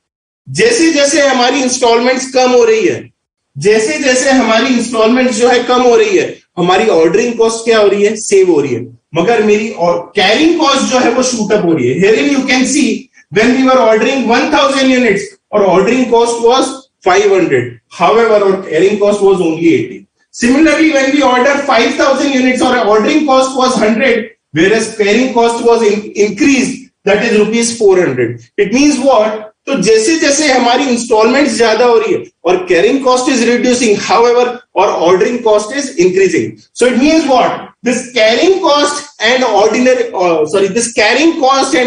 जैसे जैसे हमारी installments कम हो रही है, जैसे जैसे हमारी installments जो है कम हो रही है, हमारी ऑर्डरिंग कॉस्ट क्या हो रही है, सेव हो रही है, मगर मेरी कैरिंग कॉस्ट जो है वो शूट अप हो रही है. Herein you can see when we were ordering 1000 units, our ordering cost was 500. However, our carrying cost was only 80. Similarly, when we order 5000 units, our ordering cost was 100, whereas carrying cost was increased, that is rupees 400. It means what? तो जैसे जैसे हमारी installments ज्यादा हो रही है और carrying cost is reducing, however और ordering cost is increasing. So it means what, this carrying cost and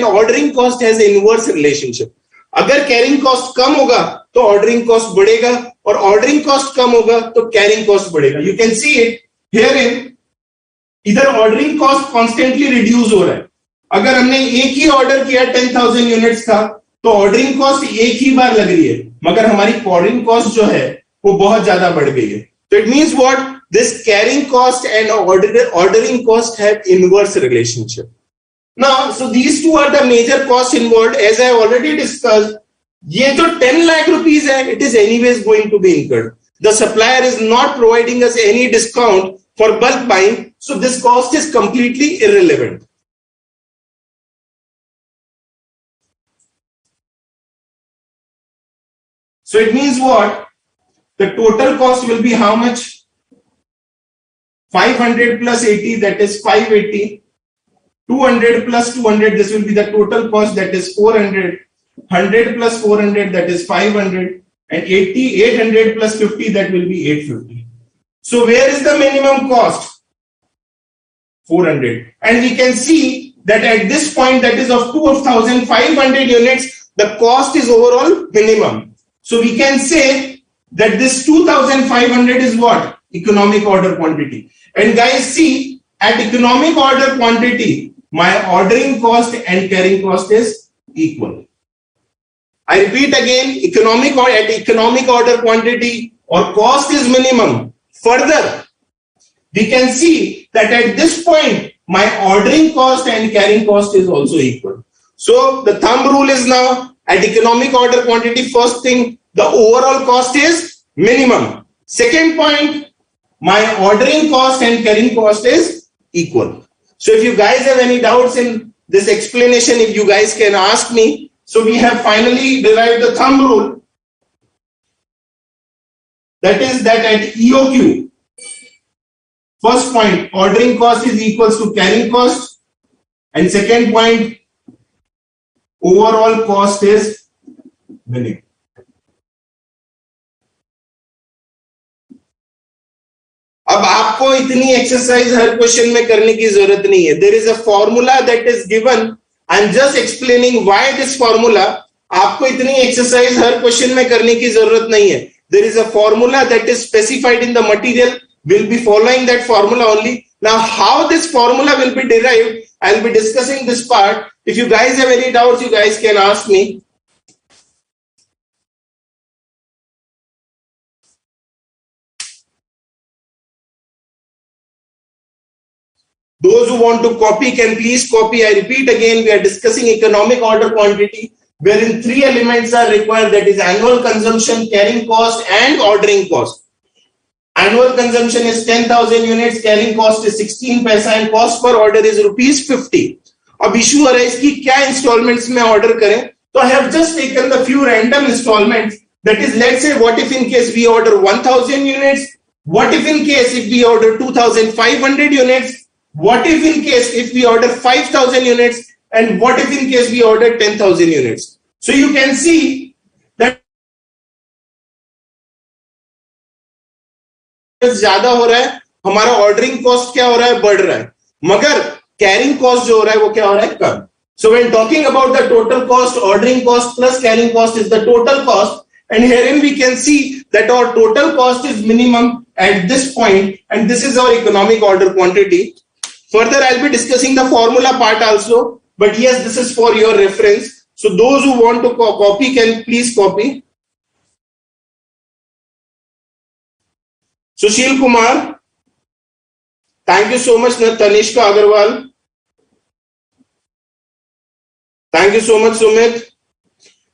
ordering cost has inverse relationship. अगर कैरिंग कॉस्ट कम होगा तो ऑर्डरिंग कॉस्ट बढ़ेगा और ऑर्डरिंग कॉस्ट कम होगा तो कैरिंग कॉस्ट बढ़ेगा. You can see it here in, इधर ordering cost constantly reduce हो रहा है. अगर हमने एक ही ऑर्डर किया 10,000 यूनिट्स का तो ऑर्डरिंग कॉस्ट एक ही बार लग रही है, मगर हमारी ऑर्डरिंग कॉस्ट जो है वो बहुत ज्यादा बढ़ गई है. तो it means what, this carrying cost and ordering cost have inverse relationship. Now, so these two are the major costs involved. As I already discussed, ये जो 10 lakh rupees है, it is anyways going to be incurred. The supplier is not providing us any discount for bulk buying, So this cost is completely irrelevant. So it means what? The total cost will be how much? 500 plus 80, that is 580. 200 plus 200, this will be the total cost, that is 400. 100 plus 400, that is 500. And 800 plus 50, that will be 850. So where is the minimum cost? 400. And we can see that at this point, that is of 2,500 units, the cost is overall minimum. So we can say that this 2,500 is what? Economic order quantity. And guys, see, at economic order quantity, my ordering cost and carrying cost is equal. I repeat again, at economic order quantity or cost is minimum. Further, we can see that at this point, my ordering cost and carrying cost is also equal. So the thumb rule is now at economic order quantity, first thing, the overall cost is minimum. Second point, my ordering cost and carrying cost is equal. So if you guys have any doubts in this explanation, if you guys can ask me. So we have finally derived the thumb rule. That is that at EOQ, first point, ordering cost is equals to carrying cost. And second point, overall cost is minimum. अब आपको इतनी exercise हर question में करने की जरूरत नहीं है. There is a formula that is given. I am just explaining why this formula. आपको इतनी एक्सरसाइज हर क्वेश्चन में करने की जरूरत नहीं है. There is a formula that is specified in the material. Will be following that formula only. Now how this formula will be derived, I will be discussing this part. If you guys have any doubts, you guys can ask me. Those who want to copy can please copy. I repeat again, we are discussing economic order quantity, wherein three elements are required, that is annual consumption, carrying cost and ordering cost. Annual consumption is 10,000 units, carrying cost is 16 paisa and cost per order is ₹50. अब issue arise कि क्या installments में order करें. So I have just taken the few random installments. That is, let's say, what if in case we order 1,000 units? What if in case if we order 2,500 units? What if in case if we order 5,000 units? And what if in case we order 10,000 units? So you can see that ज्यादा हो रहा है, हमारा ordering cost क्या हो रहा है, बढ़ रहा है, मगर कैरिंग कॉस्ट जो हो रहा है वो क्या हो रहा है, कम. So when talking about the total cost, ordering cost plus carrying cost is the total cost, and herein we can see that our total cost is minimum at this point, and this is our economic order quantity. Further, I'll be discussing the formula part also, but yes, this is for your reference. So those who want to copy can please copy. Sushil Kumar, thank you so much. Tanishka Agarwal, thank you so much. Sumit.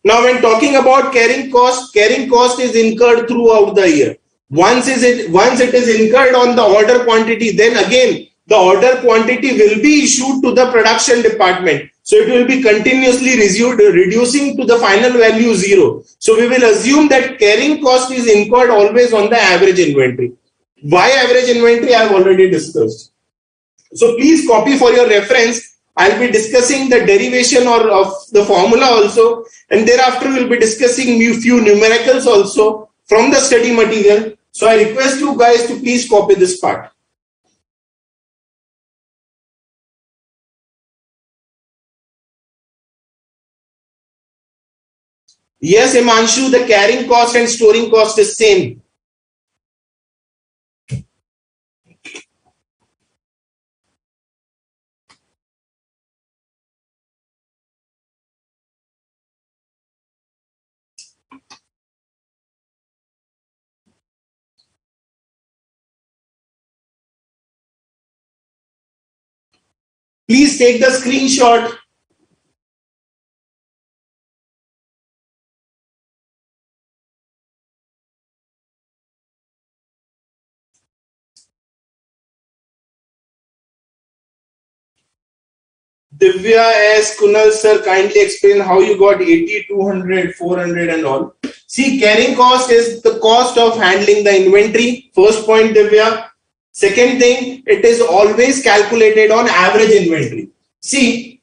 Now when talking about carrying cost is incurred throughout the year. Once it is incurred on the order quantity, then again the order quantity will be issued to the production department. So it will be continuously reducing to the final value 0. So we will assume that carrying cost is incurred always on the average inventory. Why average inventory? I have already discussed. So please copy for your reference. I'll be discussing the derivation of the formula also, and thereafter we'll be discussing few numericals also from the study material. So I request you guys to please copy this part. Yes, Himanshu, the carrying cost and storing cost is same. Please take the screenshot. Divya as Kunal sir, kindly explain how you got 80, 200, 400 and all. See, carrying cost is the cost of handling the inventory. First point, Divya. Second thing, it is always calculated on average inventory. See,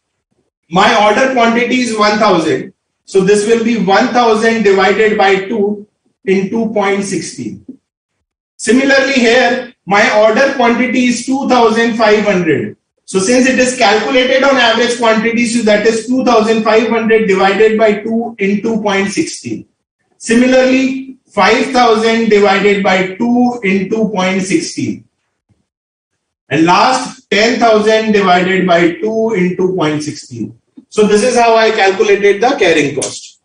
my order quantity is 1000. So this will be 1000 divided by 2 in 2.16. Similarly here, my order quantity is 2500. So since it is calculated on average quantity, so that is 2500 divided by 2 in 2.16. Similarly, 5000 divided by 2 in 2.16. And last, 10,000 divided by 2 in 2.16. So this is how I calculated the carrying cost.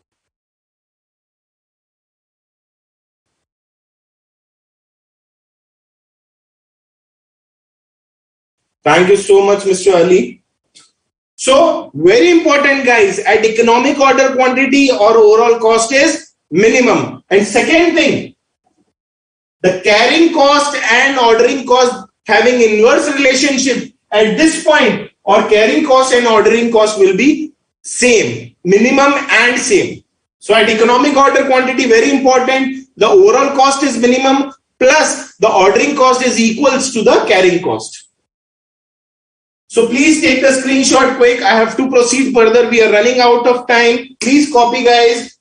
Thank you so much, Mr. Ali. So very important, guys, at economic order quantity or overall cost is minimum. And second thing, the carrying cost and ordering cost having inverse relationship at this point, or carrying cost and ordering cost will be same, minimum and same. So at economic order quantity, very important, the overall cost is minimum plus the ordering cost is equals to the carrying cost. So please take the screenshot quick. I have to proceed further. We are running out of time. Please copy, guys.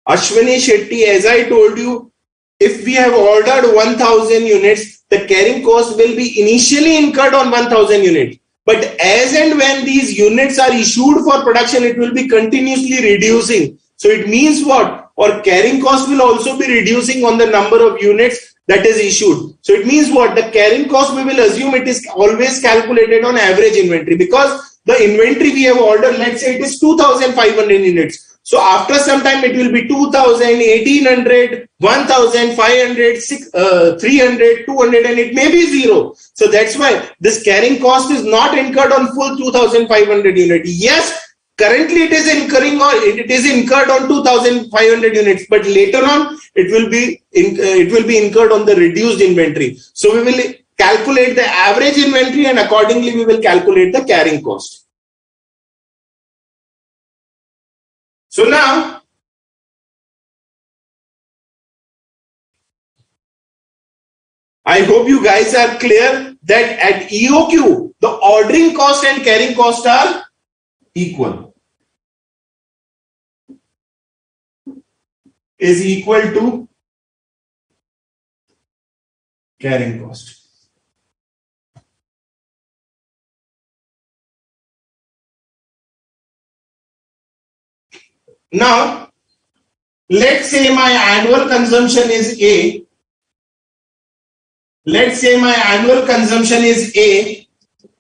Ashwini Shetty, as I told you, if we have ordered 1000 units, the carrying cost will be initially incurred on 1000 units. But as and when these units are issued for production, it will be continuously reducing. So it means what? Or carrying cost will also be reducing on the number of units that is issued. So it means what? The carrying cost, we will assume it is always calculated on average inventory, because the inventory we have ordered, let's say it is 2500 units. So after some time it will be 2000, 1800, 1500, 300, 200 and it may be zero. So that's why this carrying cost is not incurred on full 2500 unit. Yes, currently it is incurring or it is incurred on 2500 units, but later on it will be incurred on the reduced inventory. So we will calculate the average inventory and accordingly we will calculate the carrying cost. So now, I hope you guys are clear that at EOQ, the ordering cost and carrying cost are equal. Is equal to carrying cost. Now, let's say my annual consumption is A. Let's say my annual consumption is A,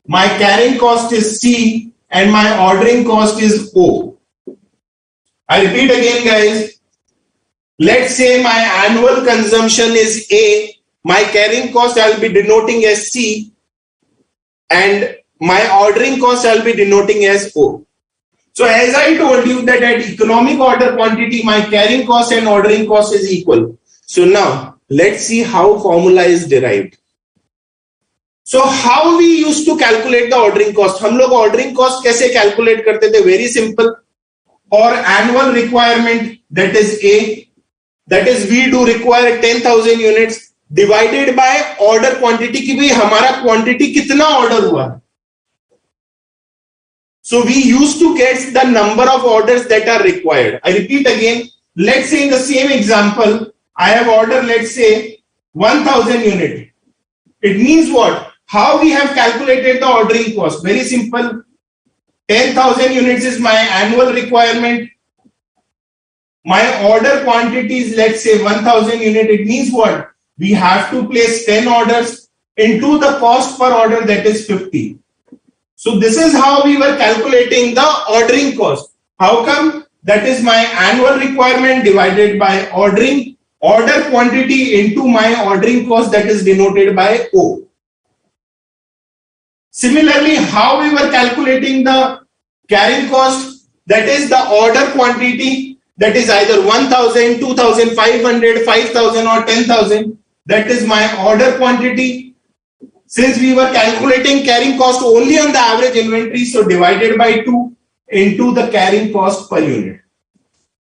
my carrying cost is C, and my ordering cost is O. I repeat again, guys. Let's say my annual consumption is A, my carrying cost I'll be denoting as C, and my ordering cost I'll be denoting as O. So as I told you that at economic order quantity, my carrying cost and ordering cost is equal. So now let's see how formula is derived. So how we used to calculate the ordering cost? हम लोग ordering cost कैसे calculate करते थे? Very simple. Or annual requirement, that is A, that is we do require 10,000 units divided by order quantity कि भाई हमारा quantity कितना order हुआ. So we used to get the number of orders that are required. I repeat again, let's say in the same example, I have ordered, let's say 1000 unit. It means what? How we have calculated the ordering cost? Very simple. 10,000 units is my annual requirement. My order quantity is, let's say 1000 unit. It means what? We have to place 10 orders into the cost per order, that is 50. So this is how we were calculating the ordering cost. How come? That is my annual requirement divided by ordering order quantity into my ordering cost, that is denoted by O. Similarly, how we were calculating the carrying cost, that is the order quantity, that is either 1000, 2500, 5000 or 10,000. That is my order quantity. Since we were calculating carrying cost only on the average inventory, so divided by 2 into the carrying cost per unit.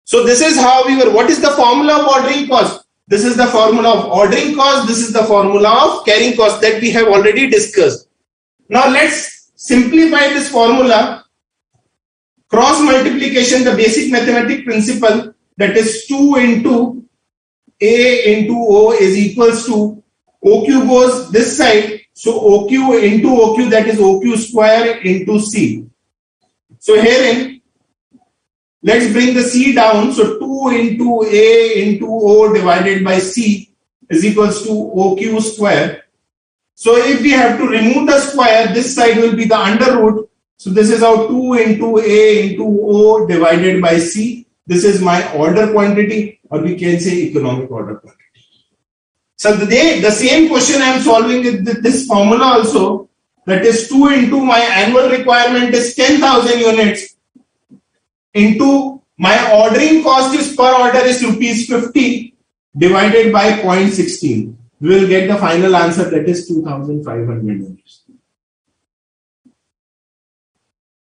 So this is how we were. What is the formula of ordering cost? This is the formula of ordering cost. This is the formula of carrying cost that we have already discussed. Now let's simplify this formula. Cross multiplication, the basic mathematical principle, that is 2 into A into O is equals to OQ goes this side. So OQ into OQ, that is OQ square into C. So herein, let's bring the C down. So 2 into A into O divided by C is equals to OQ square. So if we have to remove the square, this side will be the under root. So this is how 2 into A into O divided by C. This is my order quantity, or we can say economic order quantity. So the same question I am solving with this formula also. That is 2 into my annual requirement is 10,000 units into my ordering cost is per order is rupees 50 divided by 0.16. We will get the final answer, that is 2,500 units.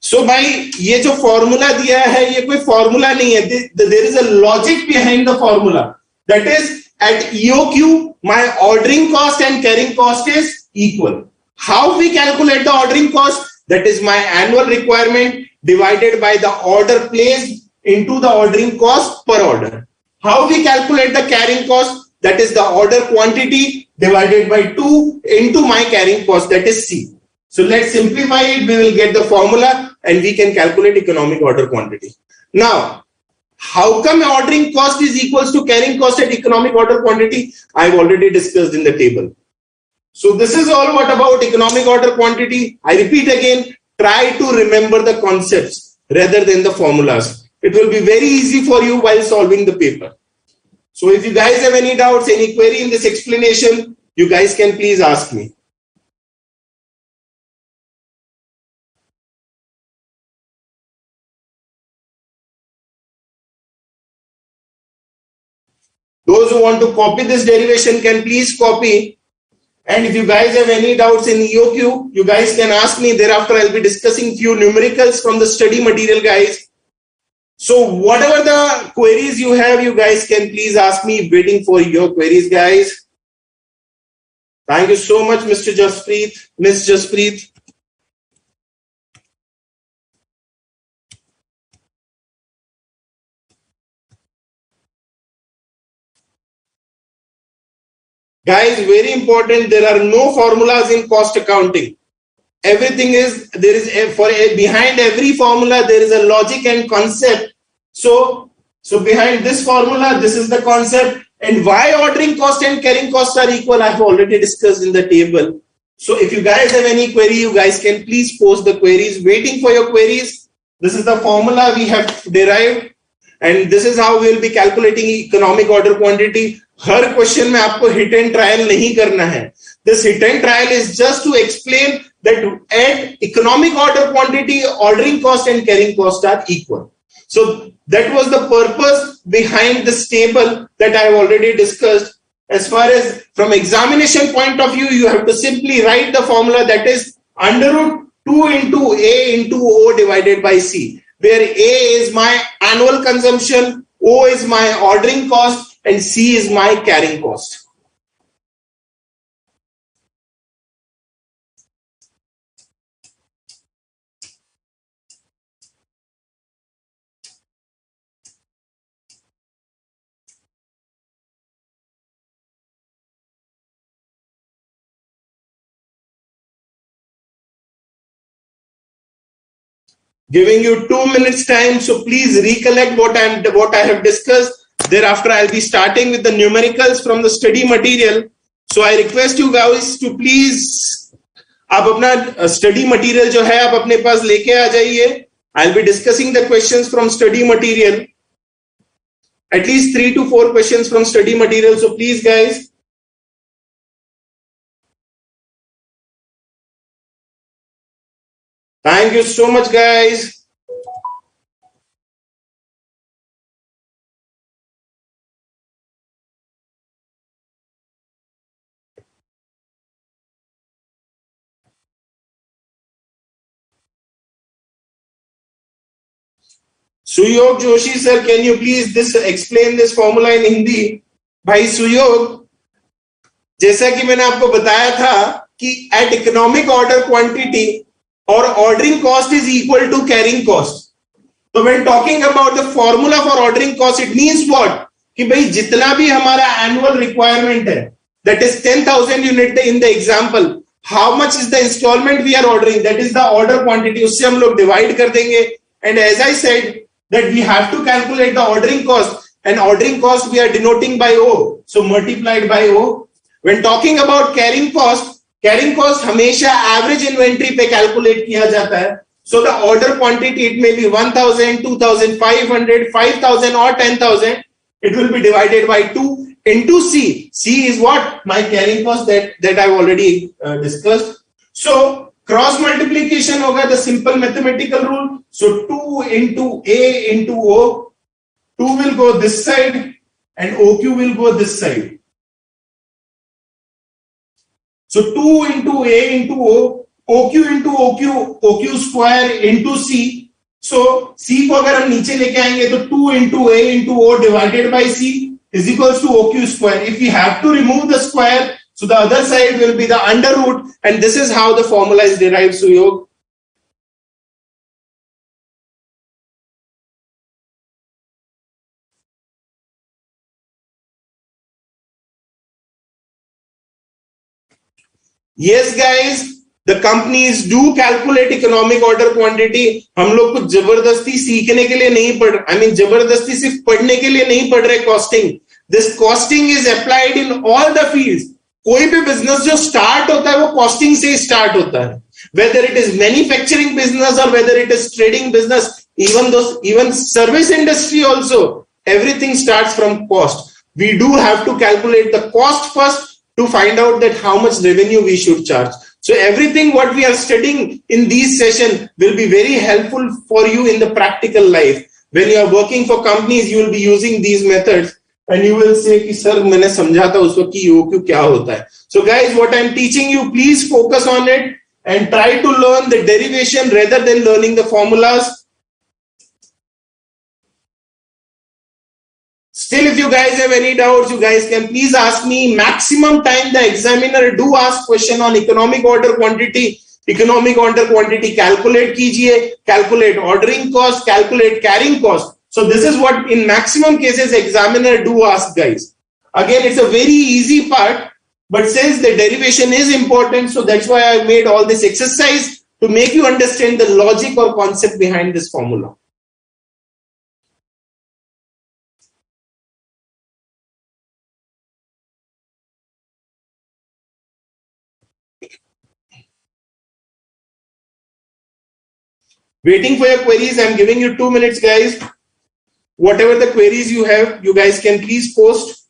So भाई ये जो formula दिया है ये कोई formula नहीं है. There is a logic behind the formula. That is at EOQ my ordering cost and carrying cost is equal. How we calculate the ordering cost? That is my annual requirement divided by the order placed into the ordering cost per order. How we calculate the carrying cost? That is the order quantity divided by 2 into my carrying cost, that is C. So let's simplify it. We will get the formula and we can calculate economic order quantity. Now, how come ordering cost is equals to carrying cost at economic order quantity? I've already discussed in the table. So this is all what about economic order quantity. I repeat again, try to remember the concepts rather than the formulas. It will be very easy for you while solving the paper. So if you guys have any doubts, any query in this explanation, you guys can please ask me. Those who want to copy this derivation can please copy. And if you guys have any doubts in EOQ, you guys can ask me. Thereafter, I'll be discussing few numericals from the study material, guys. So whatever the queries you have, you guys can please ask me. Waiting for your queries, guys. Thank you so much, Mr. Jaspreet, Miss Jaspreet. Guys, very important, there are no formulas in cost accounting. Everything is, there is behind every formula, there is a logic and concept. So behind this formula, this is the concept. And why ordering cost and carrying cost are equal, I have already discussed in the table. So if you guys have any query, you guys can please post the queries. Waiting for your queries. This is the formula we have derived. And this is how we will be calculating economic order quantity. हर question में आपको hit and trial नहीं करना है. This hit and trial is just to explain that at economic order quantity ordering cost and carrying cost are equal. So that was the purpose behind this table that I have already discussed. As far as from examination point of view, you have to simply write the formula, that is under root 2 into A into O divided by C, where A is my annual consumption, O is my ordering cost, and C is my carrying cost. Giving you 2 minutes time, so please recollect what I have discussed. Thereafter, I'll be starting with the numericals from the study material. So I request you guys to please, आप अपना study material जो है आप अपने पास लेके आ जाइए. I'll be discussing the questions from study material. at least 3 to 4 questions from study material. So please guys, thank you so much guys. Suyog Joshi sir, can you please explain this formula in Hindi? भाई सुयोग, जैसा कि मैंने आपको बताया था कि at economic order quantity और ordering cost is equal to carrying cost. तो when talking about the formula for ordering cost, it means what कि भाई जितना भी हमारा एनुअल रिक्वायरमेंट है, that is 10,000 unit in the example, how much is the instalment we are ordering, that is the order quantity. उससे हम लोग divide कर देंगे. And as I said that we have to calculate the ordering cost, and ordering cost we are denoting by O, so multiplied by O. When talking about carrying cost हमेशा average inventory पे calculate किया जाता है. So the order quantity, it may be 1,000, 2,500, 5,000 or 10,000. It will be divided by 2 into C. C is what? My carrying cost that I've already discussed. So cross multiplication होगा, the simple mathematical rule. So 2 into A into O. 2 will go this side and OQ will go this side. So 2 into A into O, OQ into OQ, OQ square into C. So C को अगर हम नीचे लेके आएंगे तो 2 into A into O divided by C is equals to OQ square. If we have to remove the square, so the other side will be the under root, and this is how the formula is derived, Suyog. Yes guys, the companies do calculate economic order quantity. हम लोग कुछ जबरदस्ती सीखने के लिए नहीं पढ़, I mean जबरदस्ती सिर्फ पढ़ने के लिए नहीं पढ़ रहे costing. This costing is applied in all the fields. कोई भी बिजनेस जो स्टार्ट होता है वो कॉस्टिंग से स्टार्ट होता है, whether it is manufacturing business or whether it is trading business, even service industry also, everything starts from cost. We do have to calculate the cost first to find out that how much revenue we should charge. So everything what we are studying in these sessions will be very helpful for you in the practical life. When you are working for companies, you will be using these methods and you will say कि sir मैंने समझा था उस वक्त कि OQ क्या होता है. So guys, what I am teaching you, please focus on it and try to learn the derivation rather than learning the formulas. Still, if you guys have any doubts, you guys can please ask me. Maximum time the examiner do ask question on economic order quantity. Economic order quantity calculate कीजिए, calculate ordering cost, calculate carrying cost. So this is what in maximum cases examiner do ask guys. Again, it's a very easy part, but since the derivation is important, so that's why I made all this exercise to make you understand the logic or concept behind this formula. Waiting for your queries. I'm giving you 2 minutes, guys. Whatever the queries you have, you guys can please post.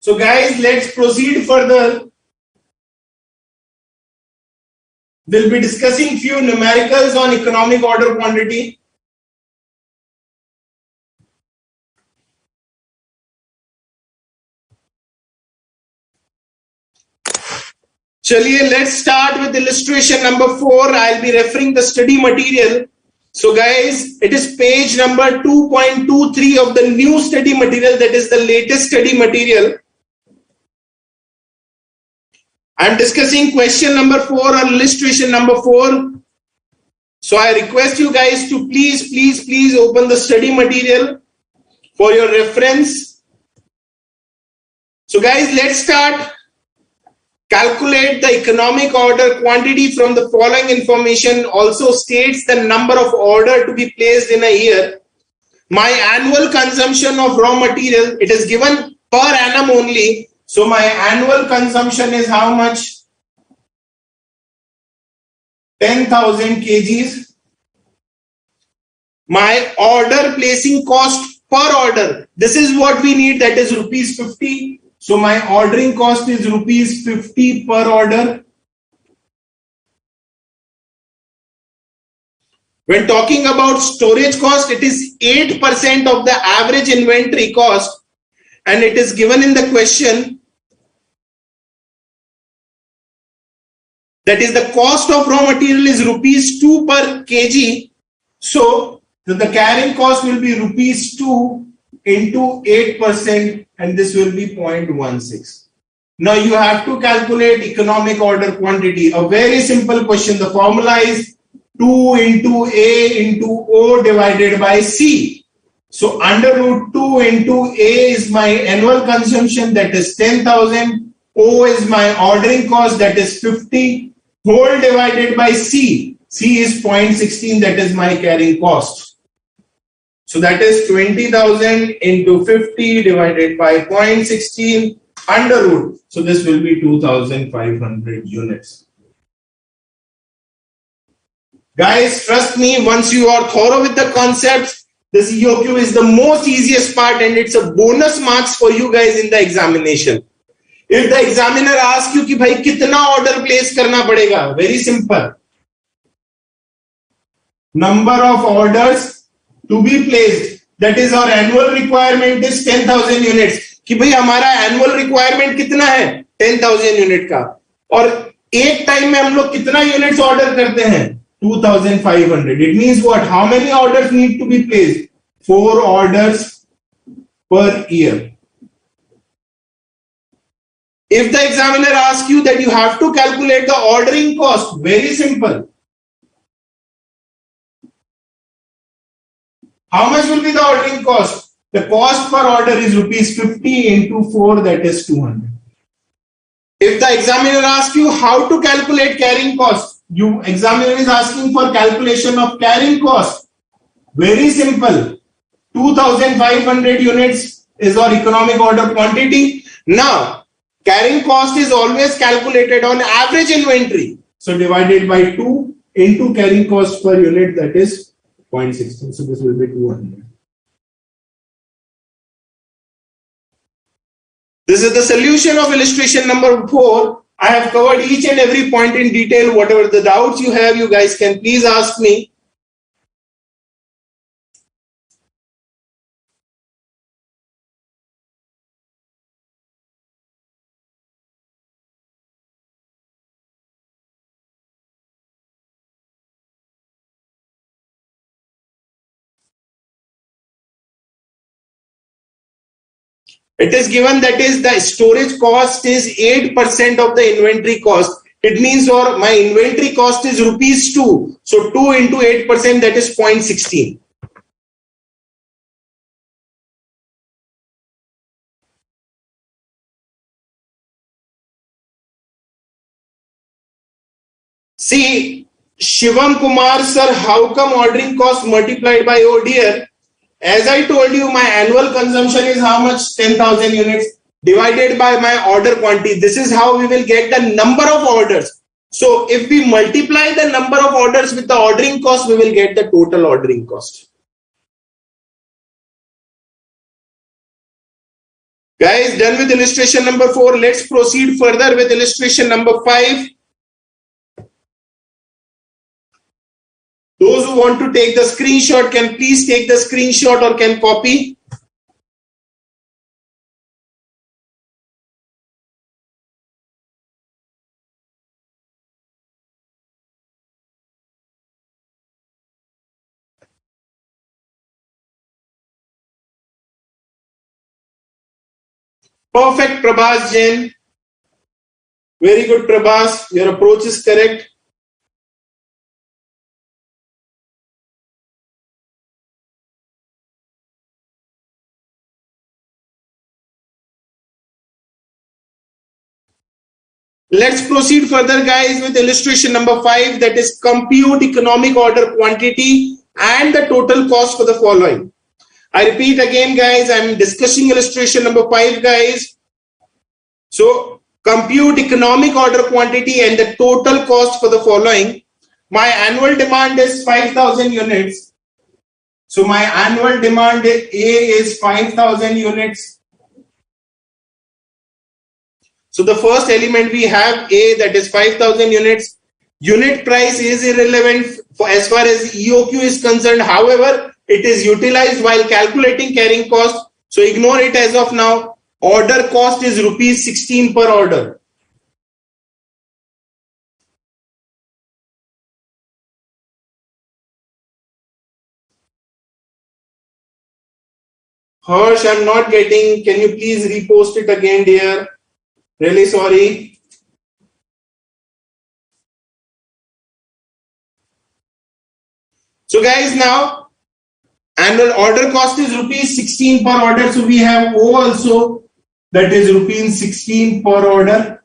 So guys, let's proceed further. We'll be discussing few numericals on economic order quantity. Chaliye, let's start with illustration number 4. I'll be referring the study material. So guys, it is page number 2.23 of the new study material, that is the latest study material. I'm discussing question number 4 or illustration number 4. So I request you guys to please open the study material for your reference. So guys, let's start. Calculate the economic order quantity from the following information. Also states the number of order to be placed in a year. My annual consumption of raw material, it is given per annum only. So my annual consumption is how much? 10,000 kgs. My order placing cost per order, this is what we need, that is rupees 50. So my ordering cost is rupees 50 per order. When talking about storage cost, it is 8% of the average inventory cost, and it is given in the question. That is, the cost of raw material is rupees 2 per kg. So the carrying cost will be rupees 2 into 8%, and this will be 0.16. Now you have to calculate economic order quantity. A very simple question. The formula is 2 into A into O divided by C. So under root 2 into A is my annual consumption, that is 10,000. O is my ordering cost, that is 50. Whole divided by C. C is 0.16, that is my carrying cost. So that is 20,000 into 50 divided by 0.16 under root. So this will be 2,500 units. Guys, trust me, once you are thorough with the concepts, this EOQ is the most easiest part, and it's a bonus marks for you guys in the examination. If the examiner asks you कि भाई कितना order place करना पड़ेगा, very simple. Number of orders to be placed, that is our annual requirement is 10,000 units. कि भाई हमारा annual requirement कितना है? 10,000 यूनिट का, और एक टाइम में हम लोग कितना यूनिट्स ऑर्डर करते हैं? 2,500. It means what? How many orders need to be placed? 4 orders per year. If the examiner asks you that you have to calculate the ordering cost, very simple. How much will be the ordering cost? The cost per order is rupees 50 into 4, that is 200. If the examiner asks you how to calculate carrying cost, examiner is asking for calculation of carrying cost. Very simple. 2,500 units is our economic order quantity. Now, carrying cost is always calculated on average inventory. So divided by 2 into carrying cost per unit, that is 0.16. So this will be 200. This is the solution of illustration number 4. I have covered each and every point in detail. Whatever the doubts you have, you guys can please ask me. It is given that is the storage cost is 8% of the inventory cost. It means or my inventory cost is rupees 2. So 2 into 8%, that is 0.16. See, Shivam Kumar sir, how come ordering cost multiplied by O dear? As I told you, my annual consumption is how much? 10,000 units divided by my order quantity. This is how we will get the number of orders. So if we multiply the number of orders with the ordering cost, we will get the total ordering cost. Guys, done with illustration number 4. Let's proceed further with illustration number 5. Those who want to take the screenshot can please take the screenshot or can copy. Perfect, Prabhas Jain. Very good, Prabhas. Your approach is correct. Let's proceed further, guys, with illustration number 5, that is compute economic order quantity and the total cost for the following. I repeat again, guys, I'm discussing illustration number 5, guys. So compute economic order quantity and the total cost for the following. My annual demand is 5,000 units. So my annual demand A is 5,000 units. So the first element we have A, that is 5,000 units. Unit price is irrelevant for as far as EOQ is concerned. However, it is utilized while calculating carrying cost. So ignore it as of now. Order cost is rupees 16 per order. Harsh, I'm not getting. Can you please repost it again, dear? Really sorry. So guys, now annual order cost is rupees 16 per order. So we have O also, that is rupees 16 per order.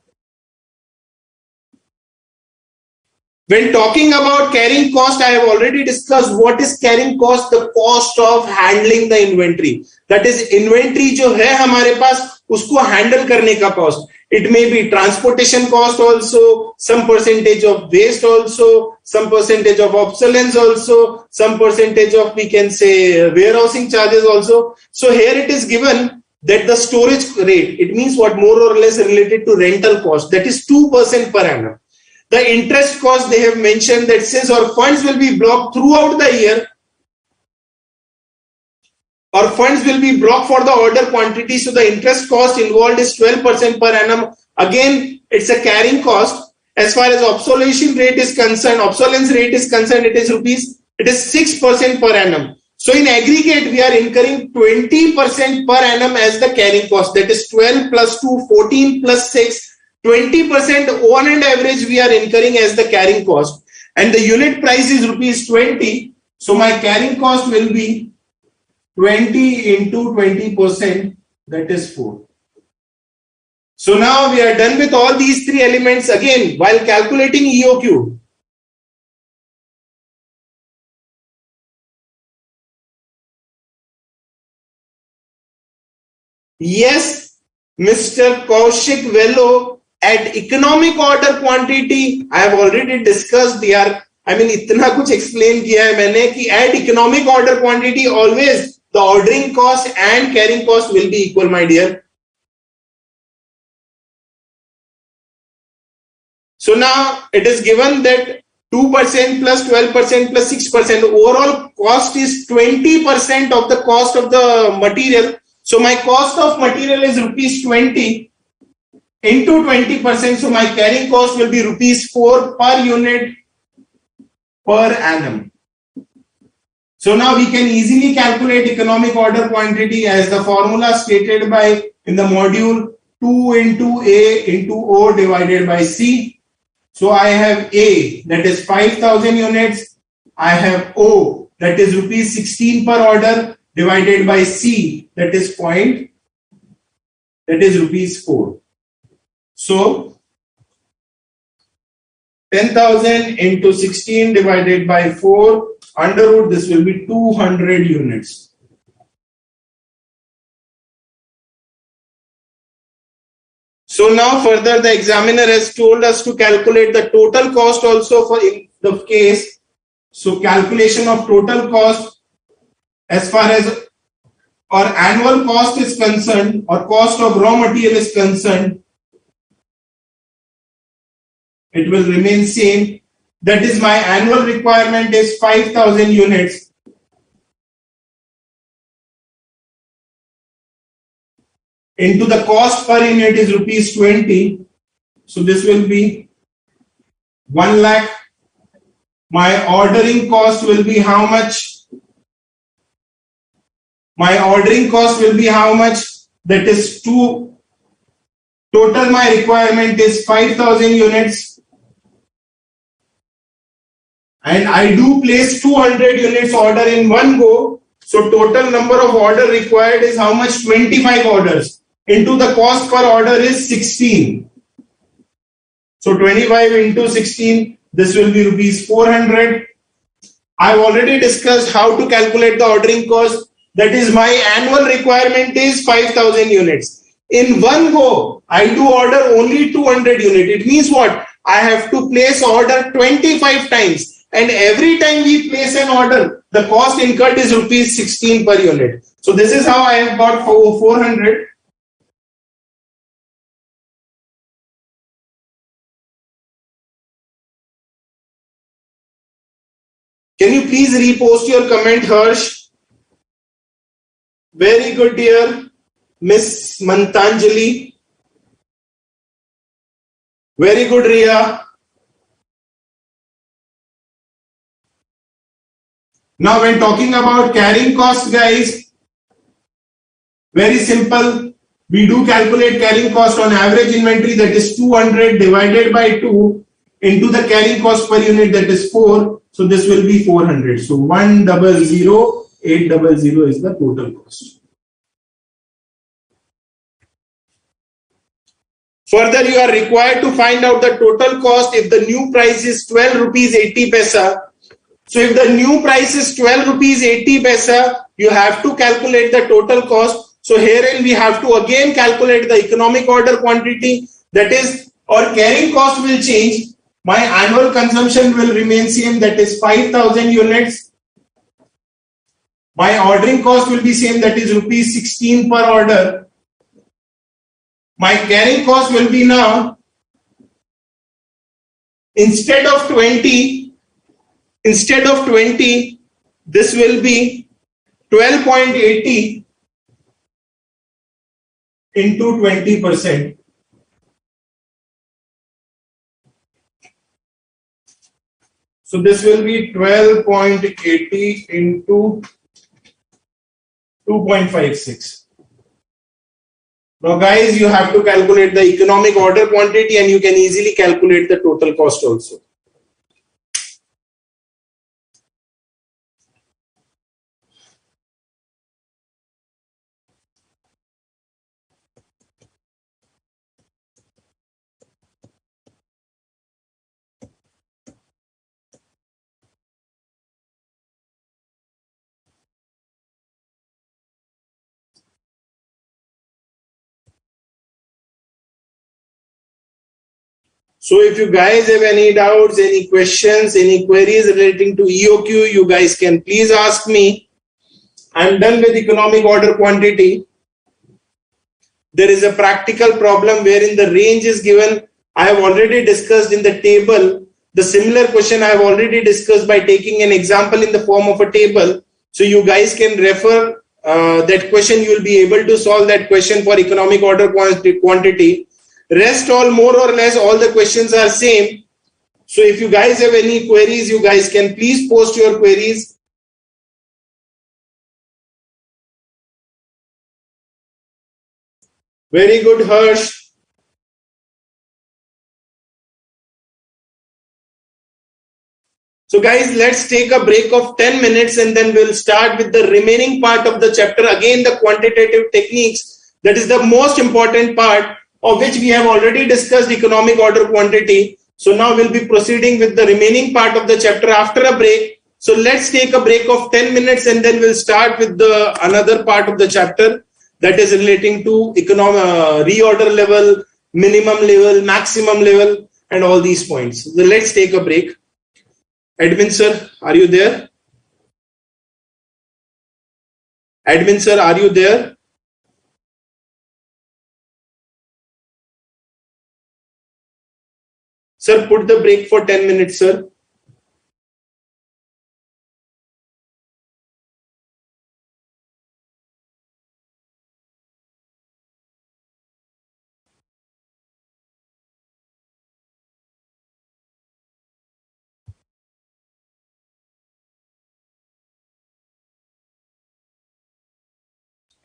When talking about carrying cost, I have already discussed what is carrying cost, the cost of handling the inventory. That is inventory जो है हमारे पास उसको handle करने का cost. It may be transportation cost also, some percentage of waste also, some percentage of obsolescence also, some percentage of, we can say, warehousing charges also. So here it is given that the storage rate, it means what, more or less related to rental cost, that is 2% per annum. The interest cost, they have mentioned that since our funds will be blocked throughout the year, our funds will be blocked for the order quantity, so the interest cost involved is 12% per annum. Again, it's a carrying cost. As far as obsolescence rate is concerned, it is 6% per annum. So in aggregate, we are incurring 20% per annum as the carrying cost. That is 12 plus 2, 14 plus 6. 20% on an average we are incurring as the carrying cost, and the unit price is rupees 20. So my carrying cost will be 20 into 20%, that is 4. So now we are done with all these three elements. Again, while calculating EOQ, yes, Mr. Kaushik Velo, at economic order quantity, I have already discussed यार, I mean इतना कुछ explain किया है मैंने कि at economic order quantity always the ordering cost and carrying cost will be equal, my dear. So now it is given that 2% plus 12% plus 6%, overall cost is 20% of the cost of the material. So my cost of material is rupees 20 into 20%. So my carrying cost will be rupees 4 per unit per annum. So now we can easily calculate economic order quantity as the formula stated by in the module 2 into A into O divided by C. So I have A, that is 5,000 units. I have O, that is rupees 16 per order, divided by C, that is rupees 4. So 10,000 into 16 divided by 4 under root, this will be 200 units. So now further the examiner has told us to calculate the total cost also for in the case. So calculation of total cost as far as our annual cost is concerned or cost of raw material is concerned, it will remain same. That is my annual requirement is 5,000 units. Into the cost per unit is rupees 20. So this will be 1 lakh. My ordering cost will be how much? My ordering cost will be how much? That is 2 Total my requirement is 5,000 units, and I do place 200 units order in one go. So total number of order required is how much? 25 orders into the cost per order is 16. So 25 into 16, this will be rupees 400. I've already discussed how to calculate the ordering cost. That is, my annual requirement is 5,000 units. In one go, I do order only 200 units. It means what? I have to place order 25 times. And every time we place an order, the cost incurred is rupees 16 per unit. So this is how I have got 400. Can you please repost your comment, Harsh? Very good, dear Miss Mantanjali. Very good, Ria. Now, when talking about carrying cost, guys, very simple. We do calculate carrying cost on average inventory, that is 200 divided by 2 into the carrying cost per unit, that is 4. So this will be 400. So 100,800 is the total cost. Further, you are required to find out the total cost if the new price is 12 rupees 80 paisa. So if the new price is 12 rupees 80 paisa, you have to calculate the total cost. So herein we have to again calculate the economic order quantity, that is, our carrying cost will change. My annual consumption will remain same, that is 5,000 units. My ordering cost will be same, that is rupees 16 per order. My carrying cost will be now, instead of 20, this will be 12.80 into 20%. So this will be 12.80 into 2.56. Now guys, you have to calculate the economic order quantity, and you can easily calculate the total cost also. So if you guys have any doubts, any questions, any queries relating to EOQ, you guys can please ask me. I'm done with economic order quantity. There is a practical problem wherein the range is given. I have already discussed in the table. The similar question I have already discussed by taking an example in the form of a table. So you guys can refer that question. You will be able to solve that question for economic order quantity. Rest all, more or less, all the questions are same. So if you guys have any queries, you guys can please post your queries. Very good, Harsh. So guys, let's take a break of 10 minutes and then we'll start with the remaining part of the chapter. Again, the quantitative techniques. That is the most important part, of which we have already discussed economic order quantity. So now we'll be proceeding with the remaining part of the chapter after a break. So let's take a break of 10 minutes and then we'll start with the another part of the chapter, that is relating to reorder level, minimum level, maximum level, and all these points. So let's take a break. Admin sir, are you there? Admin sir, are you there? Sir, put the break for 10 minutes, sir.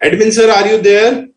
Admin sir, are you there?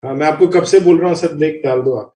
हाँ, मैं आपको कब से बोल रहा हूँ sir, break डाल दो आप।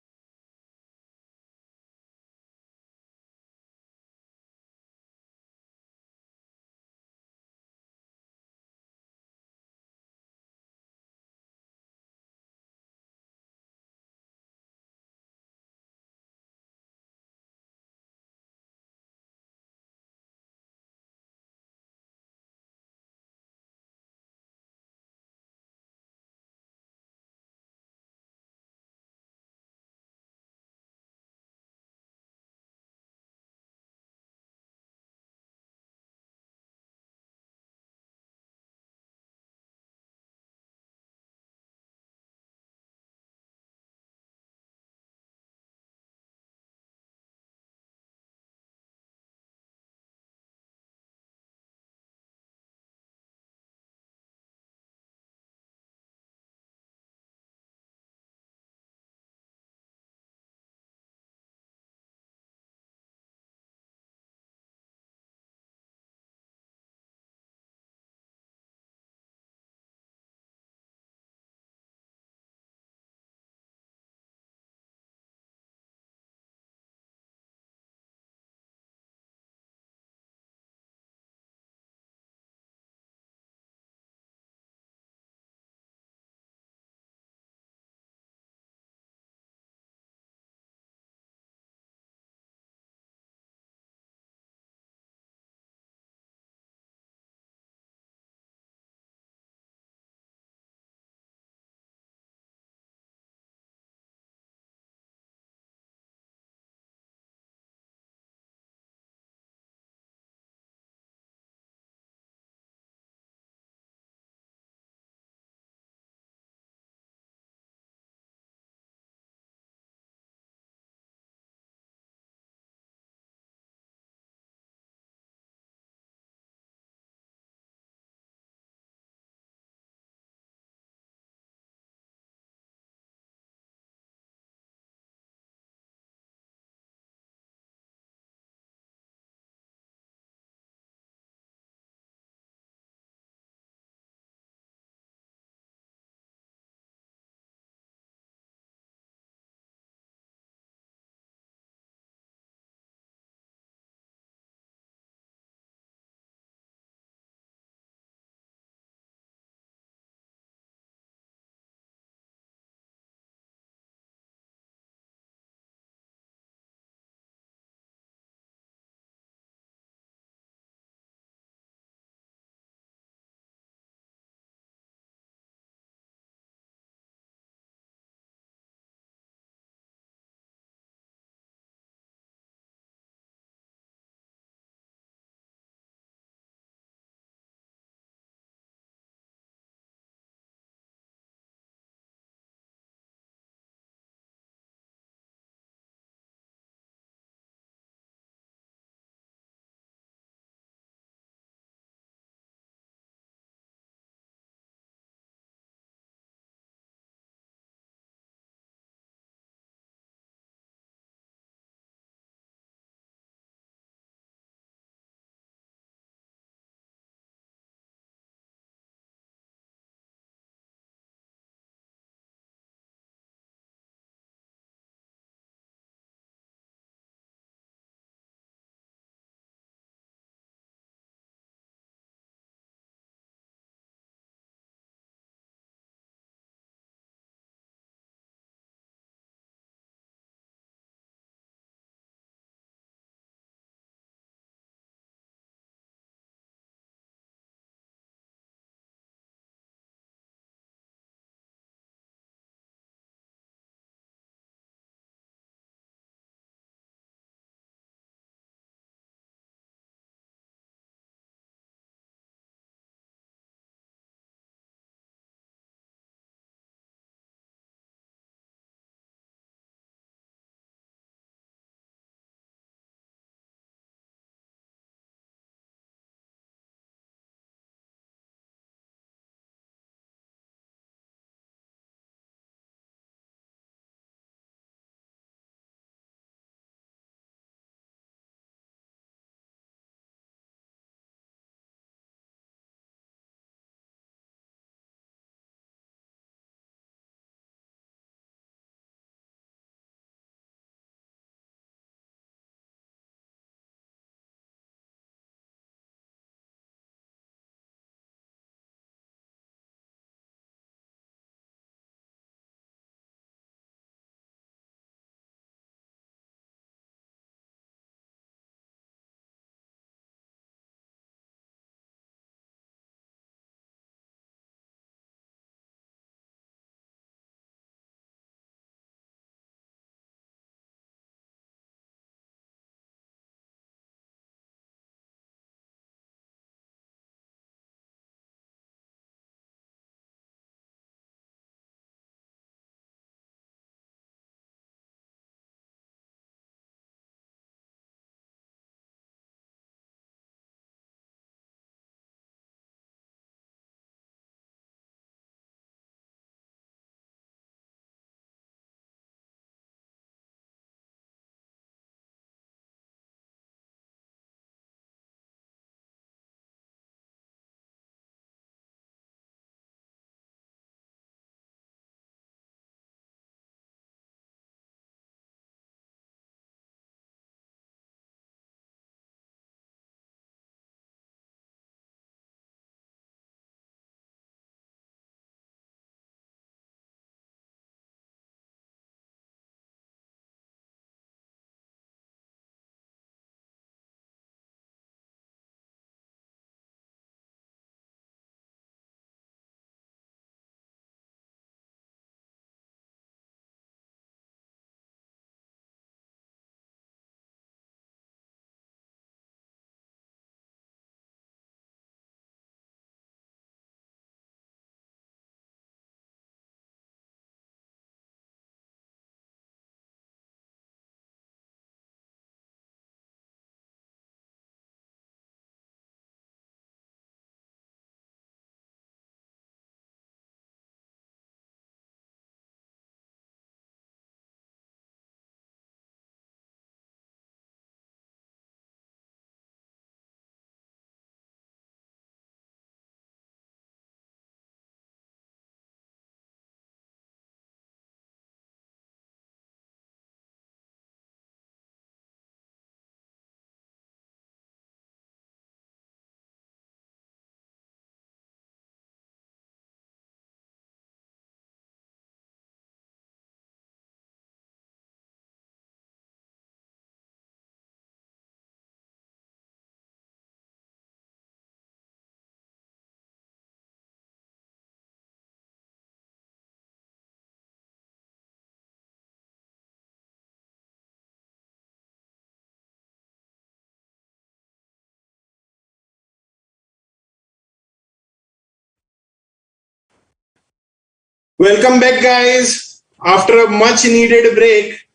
Welcome back, guys, after a much needed break.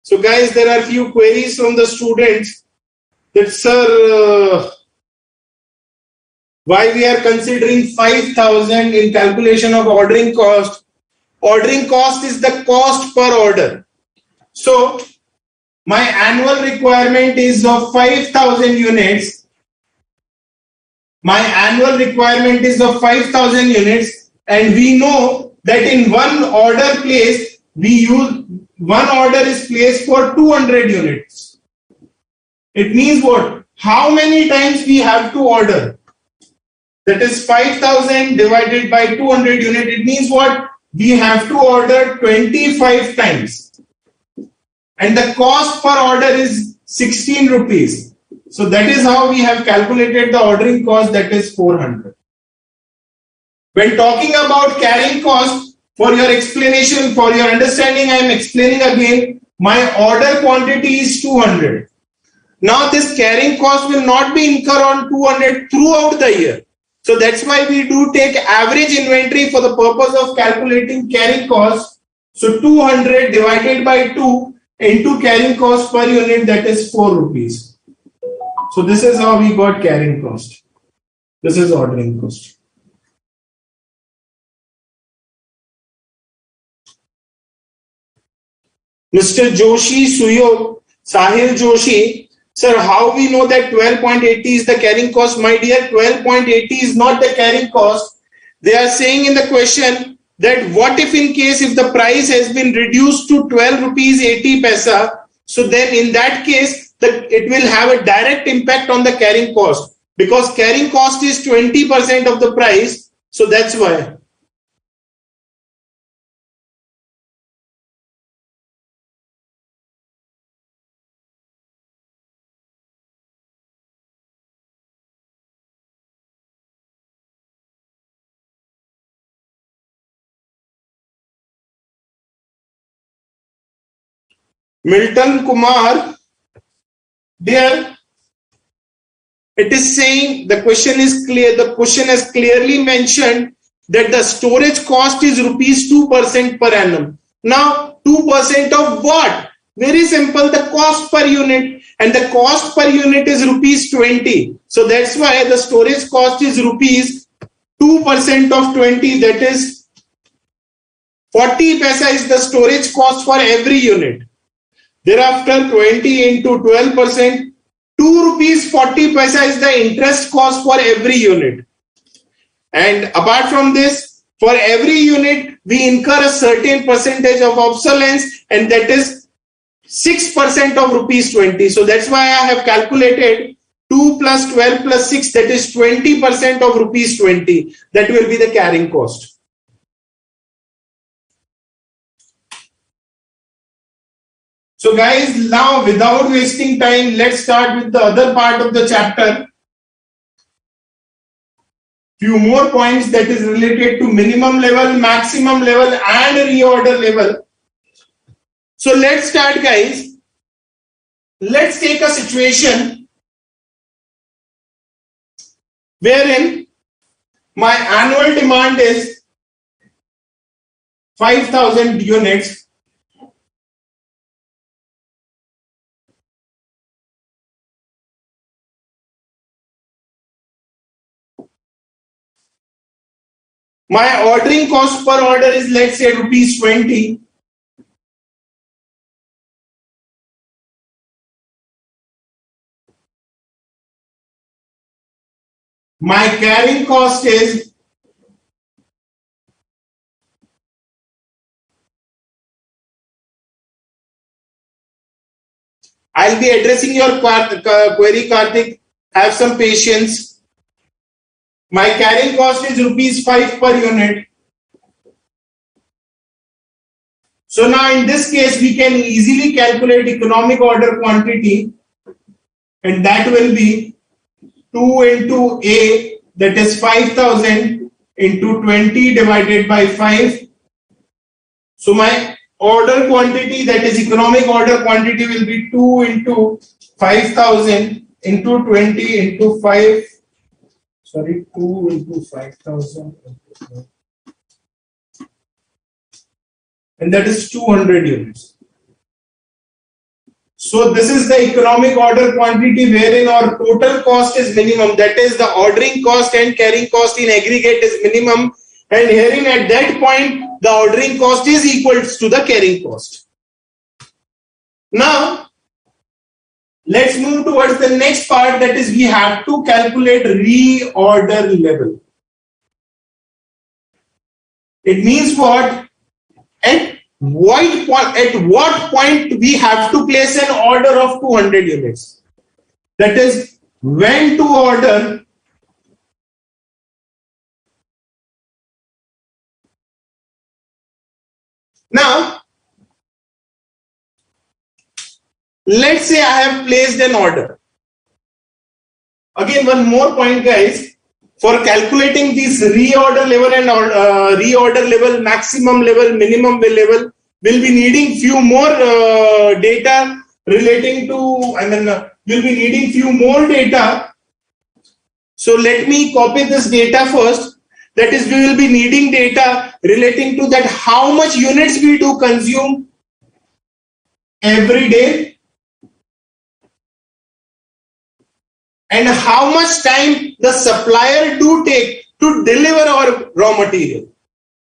So guys, there are few queries from the students that, sir, why we are considering 5,000 in calculation of ordering cost. Ordering cost is the cost per order. So my annual requirement is of 5,000 units. My annual requirement is of 5,000 units, and we know that in one order placed, one order is placed for 200 units. It means what? How many times we have to order? That is 5,000 divided by 200 unit. It means what? We have to order 25 times. And the cost per order is 16 rupees. So that is how we have calculated the ordering cost, that is 400. When talking about carrying cost, for your explanation, for your understanding, I am explaining again, my order quantity is 200. Now this carrying cost will not be incurred on 200 throughout the year. So that's why we do take average inventory for the purpose of calculating carrying cost. So 200 divided by 2 into carrying cost per unit, that is 4 rupees. So this is how we got carrying cost. This is ordering cost. Mr. Joshi Suyog, Sahil Joshi, sir, how we know that 12.80 is the carrying cost? My dear, 12.80 is not the carrying cost. They are saying in the question that what if in case if the price has been reduced to 12 rupees 80 paisa, so then in that case, it will have a direct impact on the carrying cost, because carrying cost is 20% of the price. So that's why. Milton Kumar, dear, it is saying the question is clear. The question has clearly mentioned that the storage cost is rupees 2% per annum. Now 2% of what? Very simple, the cost per unit, and the cost per unit is rupees 20. So that's why the storage cost is rupees 2% of 20, that is 40 paisa is the storage cost for every unit. Thereafter 20 into 12%, 2 rupees 40 paisa is the interest cost for every unit. And apart from this, for every unit, we incur a certain percentage of obsolescence, and that is 6% of rupees 20. So that's why I have calculated 2 plus 12 plus 6, that is 20% of rupees 20. That will be the carrying cost. So guys, now without wasting time, let's start with the other part of the chapter. Few more points that is related to minimum level, maximum level and reorder level. So let's start, guys. Let's take a situation wherein my annual demand is 5,000 units. My ordering cost per order is, let's say, rupees 20. My carrying cost is I'll be addressing your query, Karthik. Have some patience. My carrying cost is rupees 5 per unit. So now in this case, we can easily calculate economic order quantity, and that will be 2 into A, that is 5,000 into 20 divided by 5. So my order quantity, that is economic order quantity, will be 2 into 5,000 into 20 into 5. Sorry, 2 into 5,000. and that is 200 units. So this is the economic order quantity wherein our total cost is minimum, that is the ordering cost and carrying cost in aggregate is minimum, and herein at that point the ordering cost is equal to the carrying cost. Now let's move towards the next part, that is we have to calculate reorder level. It means what? At what point we have to place an order of 200 units. That is when to order now. Let's say I have placed an order. Again, one more point, guys. For calculating this reorder level and reorder level, maximum level, minimum level, we'll be needing few more data relating to, we'll be needing few more data. So let me copy this data first. That is, we will be needing data relating to that how much units we do consume every day, and how much time the supplier do take to deliver our raw material.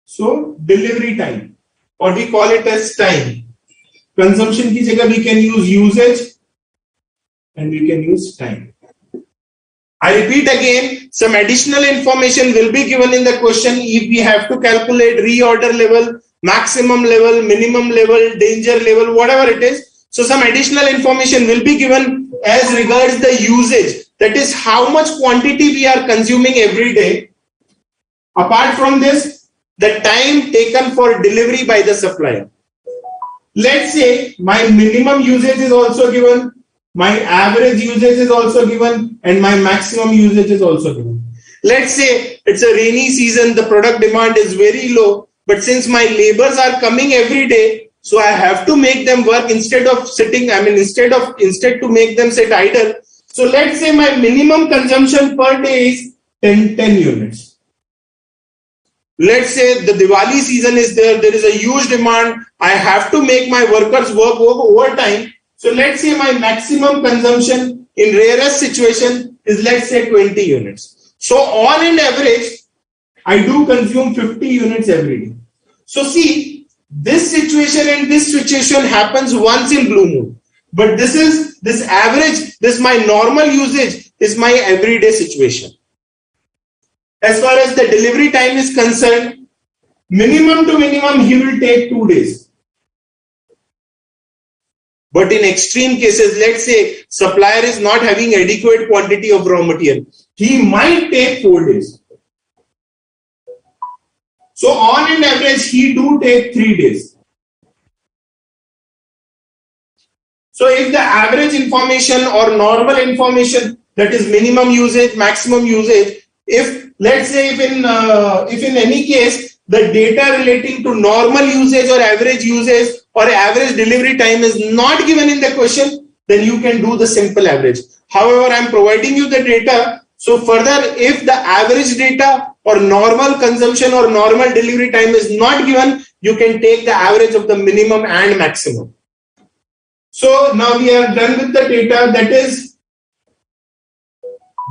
So delivery time, or we call it as time. Consumption ki jagah we can use usage and we can use time. I repeat again, some additional information will be given in the question if we have to calculate reorder level, maximum level, minimum level, danger level, whatever it is. So some additional information will be given as regards the usage. That is how much quantity we are consuming every day. Apart from this, the time taken for delivery by the supplier. Let's say my minimum usage is also given, my average usage is also given, and my maximum usage is also given. Let's say it's a rainy season, the product demand is very low, but since my labors are coming every day, so I have to make them work instead of sitting, instead to make them sit idle. So let's say my minimum consumption per day is 10 units. Let's say the Diwali season is there is a huge demand, I have to make my workers work overtime. So let's say my maximum consumption in rarest situation is, let's say, 20 units. So on an average, I do consume 50 units every day. So see, this situation and this situation happens once in blue moon. But this average, this my normal usage is my everyday situation. As far as the delivery time is concerned, minimum to minimum, he will take 2 days. But in extreme cases, let's say supplier is not having adequate quantity of raw material, he might take 4 days. So on an average, he do take 3 days. So if the average information or normal information, that is minimum usage, maximum usage, if let's say if in any case the data relating to normal usage or average usage or average delivery time is not given in the question, then you can do the simple average. However, I am providing you the data. So further, if the average data or normal consumption or normal delivery time is not given, you can take the average of the minimum and maximum. So now we are done with the data, that is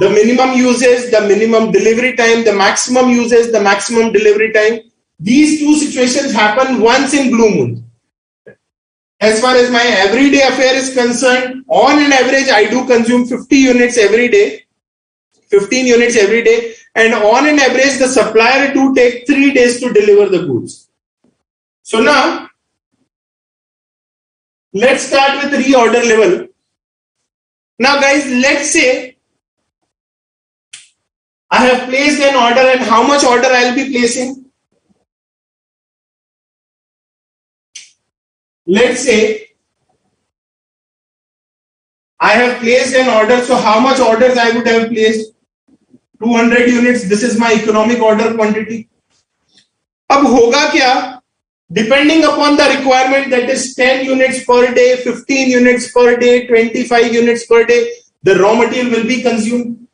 the minimum usage, the minimum delivery time, the maximum usage, the maximum delivery time. These two situations happen once in blue moon. As far as my everyday affair is concerned, on an average, I do consume 50 units every day, 15 units every day, and on an average, the supplier do take 3 days to deliver the goods. So now, let's start with reorder level. Now guys, let's say I have placed an order, and how much order I will be placing? Let's say I have placed an order, so how much orders I would have placed? 200 units, this is my economic order quantity. अब होगा क्या? Depending upon the requirement, that is 10 units per day, 15 units per day, 25 units per day, the raw material will be consumed.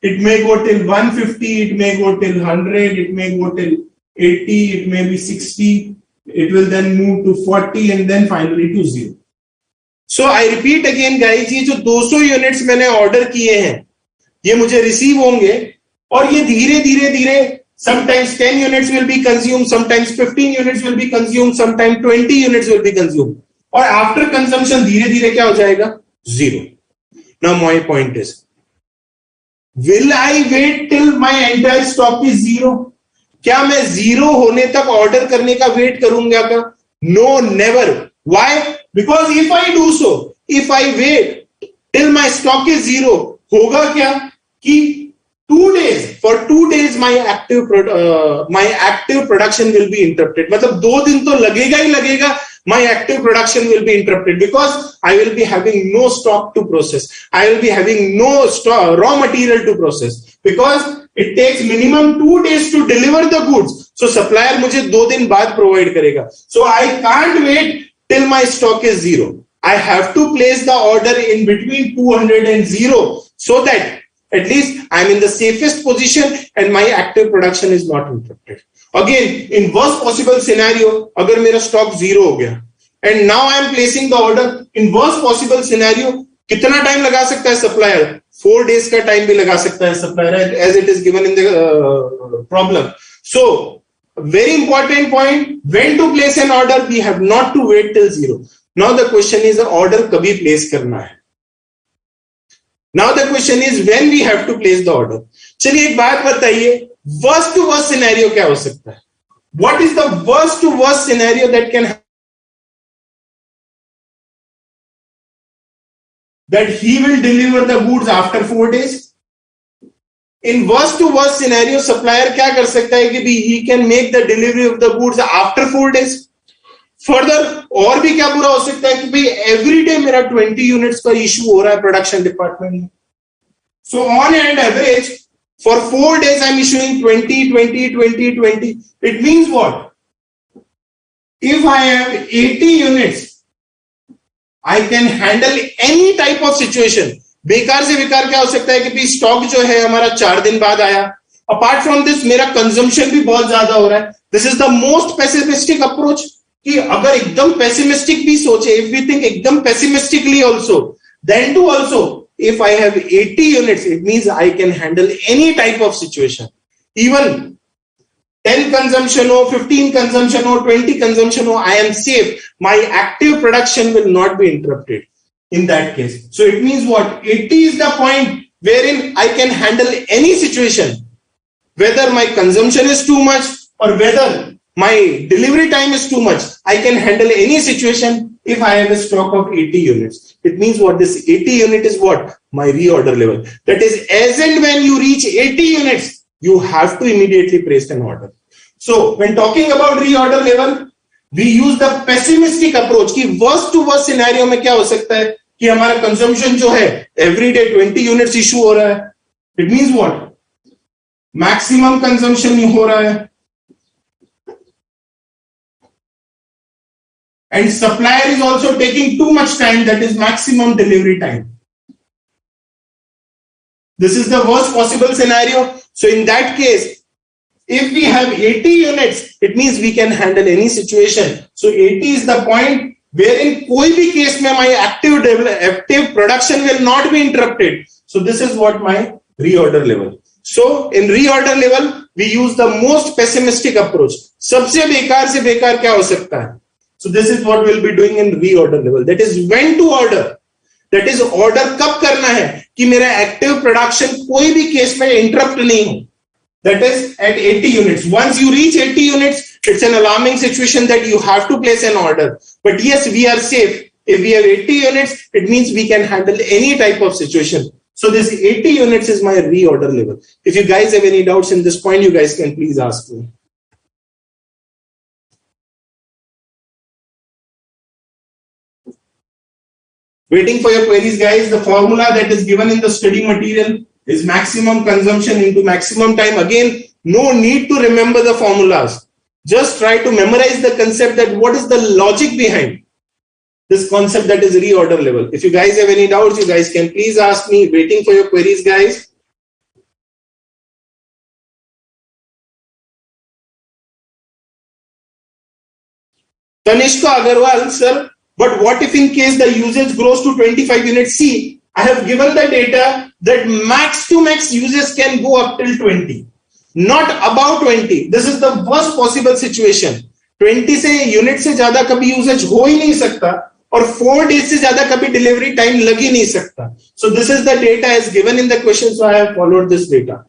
It may go till 150, it may go till 100, it may go till 80, it may be 60. it will then move to 40 and then finally to 0. So I repeat again guys, ये जो 200 units मैंने order किए हैं ये मुझे receive होंगे और ये धीरे धीरे धीरे sometimes 10 units will be consumed, sometimes 15 units will be consumed, sometimes 20 units will be consumed. और after consumption धीरे धीरे क्या हो जाएगा? 0. Now my point is, will I wait till my entire stock is 0? क्या मैं 0 होने तक ऑर्डर करने का वेट करूंगा क्या? No, never. Why? Because if I do so, if I wait till my stock is 0, होगा क्या कि 2 days, for 2 days my active production will be interrupted. मतलब 2 दिन तो लगेगा ही लगेगा, my active production will be interrupted because I will be having no stock to process. I will be having no raw material to process because it takes minimum 2 days to deliver the goods. So supplier मुझे 2 दिन बाद provide करेगा. So I can't wait till my stock is 0. I have to place the order in between 200 and 0 so that at least I'm in the safest position and my active production is not interrupted. Again, in worst possible scenario, अगर मेरा stock 0 हो गया and now I am placing the order, in worst possible scenario, कितना time लगा सकता है supplier? 4 days का time भी लगा सकता है supplier as it is given in the problem. So, very important point, when to place an order, we have not to wait till 0. Now the question is the order कभी place करना है. Now the question is when we have to place the order. चलिए एक बात बताइए, worst to worst scenario क्या हो सकता है? What is the worst to worst scenario that can happen? That he will deliver the goods after 4 days? In worst to worst scenario, supplier क्या कर सकता है कि he can make the delivery of the goods after 4 days? Further, और भी क्या बुरा हो सकता है कि भाई every day मेरा 20 units का issue हो रहा है production department में. So on an average, for 4 days I'm issuing 20, 20, 20, 20. It means what? If I have 80 units, I can handle any type of situation. बेकार से बेकार क्या हो सकता है कि भाई स्टॉक जो है हमारा 4 दिन बाद आया. अपार्ट फ्रॉम दिस मेरा कंजम्पशन भी बहुत ज्यादा हो रहा है. This is the most pessimistic approach कि अगर एकदम पेसिमिस्टिक भी सोचे, इफ वी थिंक एकदम pessimistically also, then too also if I have 80 units, it means I can handle any type of situation. Even 10 consumption or 15 consumption or 20 consumption or I am safe. My active production will not be interrupted in that case. So it means what? 80 is the point wherein I can handle any situation, whether my consumption is too much or whether my delivery time is too much. I can handle any situation if I have a stock of 80 units. It means what? This 80 unit is what? My reorder level. That is, as and when you reach 80 units, you have to immediately place an order. So when talking about reorder level, we use the pessimistic approach कि worst to worst scenario में क्या हो सकता है कि हमारा consumption जो है every day 20 units issue हो रहा है. It means what? Maximum consumption हो रहा है. And supplier is also taking too much time, that is maximum delivery time. This is the worst possible scenario. So in that case, if we have 80 units, it means we can handle any situation. So 80 is the point wherein कोई भी case में my active production will not be interrupted. So this is what my reorder level. So in reorder level, we use the most pessimistic approach. सबसे बेकार से बेकार क्या हो सकता है? So this is what we'll be doing in reorder level. That is when to order. That is order कब करना है कि मेरा active production कोई भी केस में interrupt नहीं हो. That is at 80 units. Once you reach 80 units, it's an alarming situation that you have to place an order. But yes, we are safe. If we have 80 units, it means we can handle any type of situation. So this 80 units is my reorder level. If you guys have any doubts in this point, you guys can please ask me. Waiting for your queries, guys. The formula that is given in the study material is maximum consumption into maximum time. Again, no need to remember the formulas. Just try to memorize the concept that what is the logic behind this concept that is reorder level. If you guys have any doubts, you guys can please ask me. Waiting for your queries, guys. Tanishka Agarwal, sir, but what if in case the usage grows to 25 units? See, I have given the data that max to max usage can go up till 20, not above 20. This is the worst possible situation. 20 से unit से ज्यादा कभी usage हो ही नहीं सकता और 4 days से ज्यादा कभी डिलीवरी टाइम लग ही नहीं सकता. So this is the data as given in the question, so I have followed this data.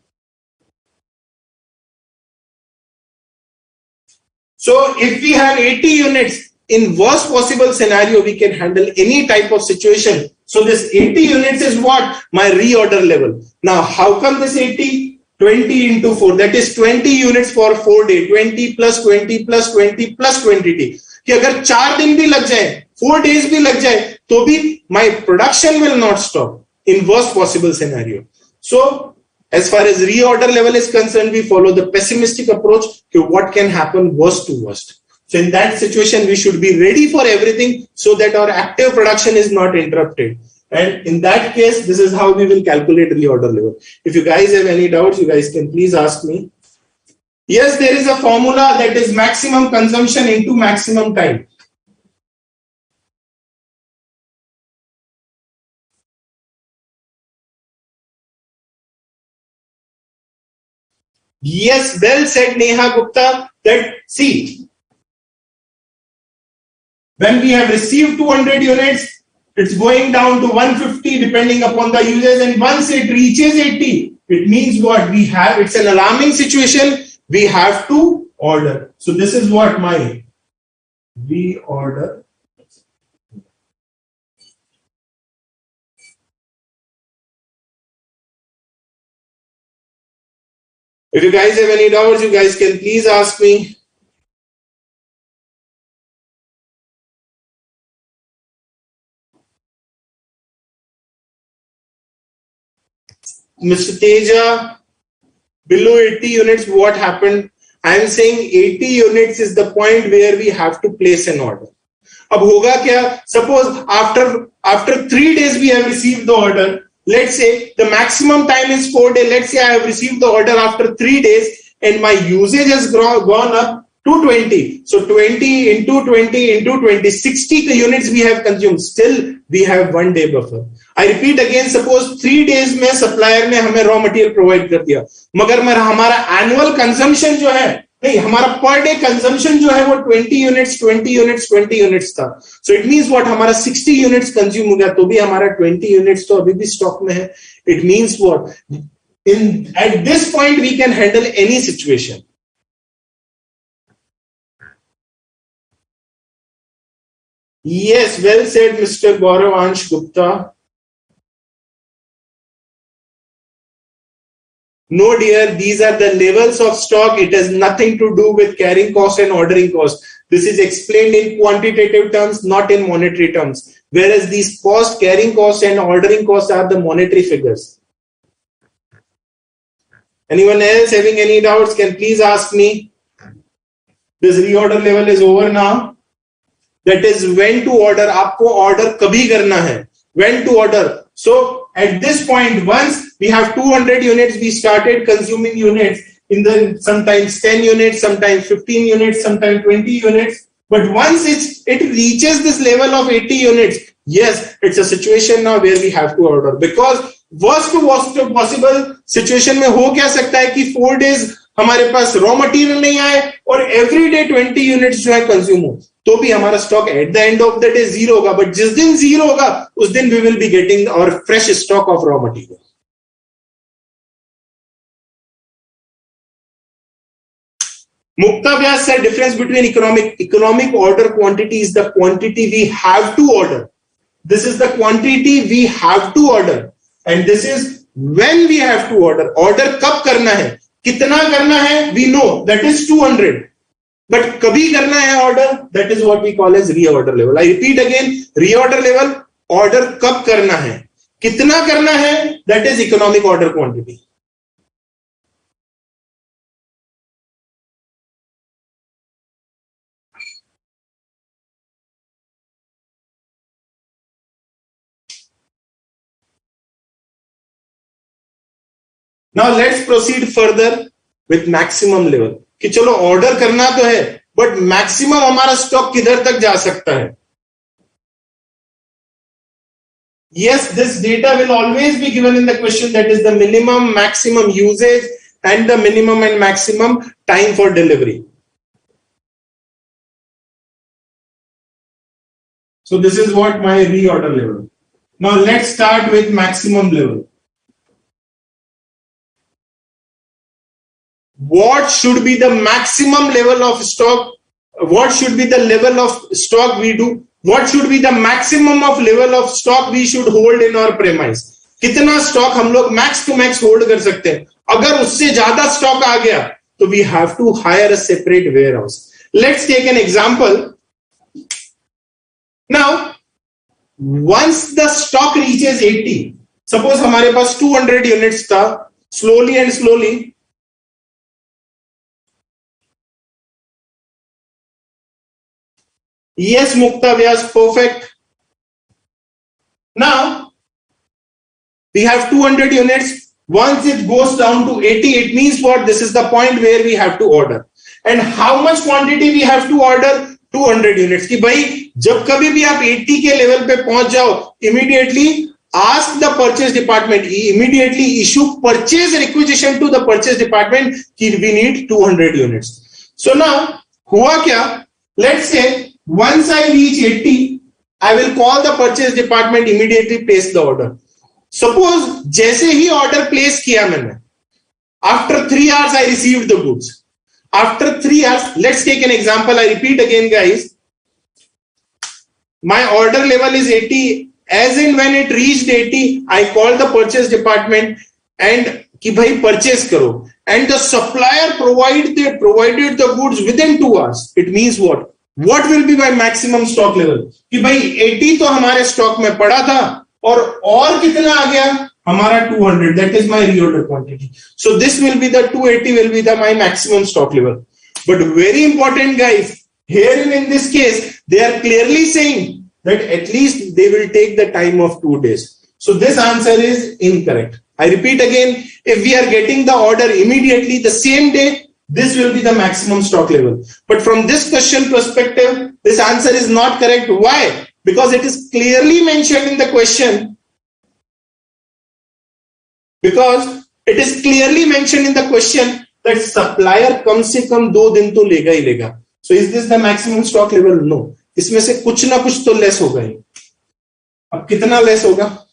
So if we have 80 units, in worst possible scenario, we can handle any type of situation. So this 80 units is what? My reorder level. Now, how come this 80? 20 into 4, that is 20 units for 4 days. 20 plus 20 plus 20 plus 20 कि अगर 4 दिन भी लग जाए, 4 days भी लग जाए, तो भी my production will not stop in worst possible scenario. So as far as reorder level is concerned, we follow the pessimistic approach to what can happen worst to worst. So in that situation, we should be ready for everything so that our active production is not interrupted. And in that case, this is how we will calculate reorder level. If you guys have any doubts, you guys can please ask me. Yes, there is a formula that is maximum consumption into maximum time. Yes, well said, Neha Gupta, that see, when we have received 200 units, it's going down to 150 depending upon the usage, and once it reaches 80, it means what we have, it's an alarming situation, we have to order. So this is what my reorder. If you guys have any doubts, you guys can please ask me. Mr. Teja, below 80 units, what happened? I am saying 80 units is the point where we have to place an order. अब होगा क्या? Suppose after 3 days we have received the order. Let's say the maximum time is 4 days. Let's say I have received the order after 3 days and my usage has gone up to 20. So 20 into 20 into 20, 60 units we have consumed. Still we have 1 day buffer. I repeat again, suppose 3 days में supplier ने हमें raw material provide कर दिया, मगर हमारा annual consumption जो है, नहीं, हमारा per day consumption जो है वो 20 units, 20 units, 20 units था. So it means what? हमारा 60 units consume हो गया, तो भी हमारा 20 units तो अभी भी stock में है. It means what? At this point we can handle any situation. Yes, well said, Mr. Gaurav Gupta. No, dear, these are the levels of stock. It has nothing to do with carrying cost and ordering cost. This is explained in quantitative terms, not in monetary terms. Whereas these cost, carrying cost and ordering costs are the monetary figures. Anyone else having any doubts can please ask me. This reorder level is over now. That is when to order. आपको order कभी करना है. When to order. So at this point, once we have 200 units, we started consuming units in the sometimes 10 units, sometimes 15 units, sometimes 20 units. But once it reaches this level of 80 units, yes, it's a situation now where we have to order. Because worst to worst possible situation में हो क्या सकता है कि 4 days हमारे पास raw material नहीं आए और एवरी डे 20 यूनिट्स जो है कंज्यूम हो, तो भी हमारा stock at the end of the day zero होगा. बट जिस दिन जीरो होगा उस दिन we will be getting our fresh stock of raw material. Mukta Vyas said difference between economic order quantity is the quantity we have to order. This is the quantity we have to order and this is when we have to order. Order कब करना है, कितना करना है, we know that is 200. But कभी करना है order, that is what we call as reorder level. I repeat again, reorder level, order कब करना है, कितना करना है, that is economic order quantity. Now let's proceed further with maximum level. कि चलो ऑर्डर करना तो है, बट मैक्सिमम हमारा स्टॉक किधर तक जा सकता है? Yes, this data will always be given in the question, that is the minimum, maximum usage and the minimum and maximum time for delivery. So this is what my reorder level. Now let's start with maximum level. What should be the maximum level of stock? What should be the level of stock we do? What should be the maximum of level of stock we should hold in our premise? कितना stock हम लोग max to max hold कर सकते हैं? अगर उससे ज्यादा stock आ गया तो we have to hire a separate warehouse. Let's take an example. Now, once the stock reaches 80, suppose हमारे पास 200 units था, slowly and slowly yes, Mukta Vyas, perfect. Now, we have 200 units. Once it goes down to 80, it means what? This is the point where we have to order. And how much quantity we have to order? 200 units. कि भाई जब कभी भी आप 80 के level पे पहुंच जाओ, immediately ask the purchase department, immediately issue purchase requisition to the purchase department कि we need 200 units. So now, हुआ क्या? Let's say once I reach 80, I will call the purchase department, immediately place the order. Suppose जैसे ही order place किया मैंने, after 3 hours I received the goods. After 3 hours, let's take an example. I repeat again, guys. My order level is 80. As in when it reached 80, I called the purchase department and कि भाई purchase करो. And the supplier provided the goods within 2 hours. It means what? What will be my maximum stock level? कि भाई 80 तो हमारे stock में पड़ा था और कितना आ गया? हमारा 200. That is my reorder quantity. So this will be the 280 will be the my maximum stock level. But very important, guys, here in this case, they are clearly saying that at least they will take the time of 2 days. So this answer is incorrect. I repeat again, if we are getting the order immediately the same day, this will be the maximum stock level. But from this question perspective, this answer is not correct. Why? Because it is clearly mentioned in the question. Because it is clearly mentioned in the question that supplier कम से कम 2 दिन तो लेगा ही लेगा. So is this the maximum stock level? No. इसमें से कुछ ना कुछ तो लेस होगा ही. अब कितना लेस होगा?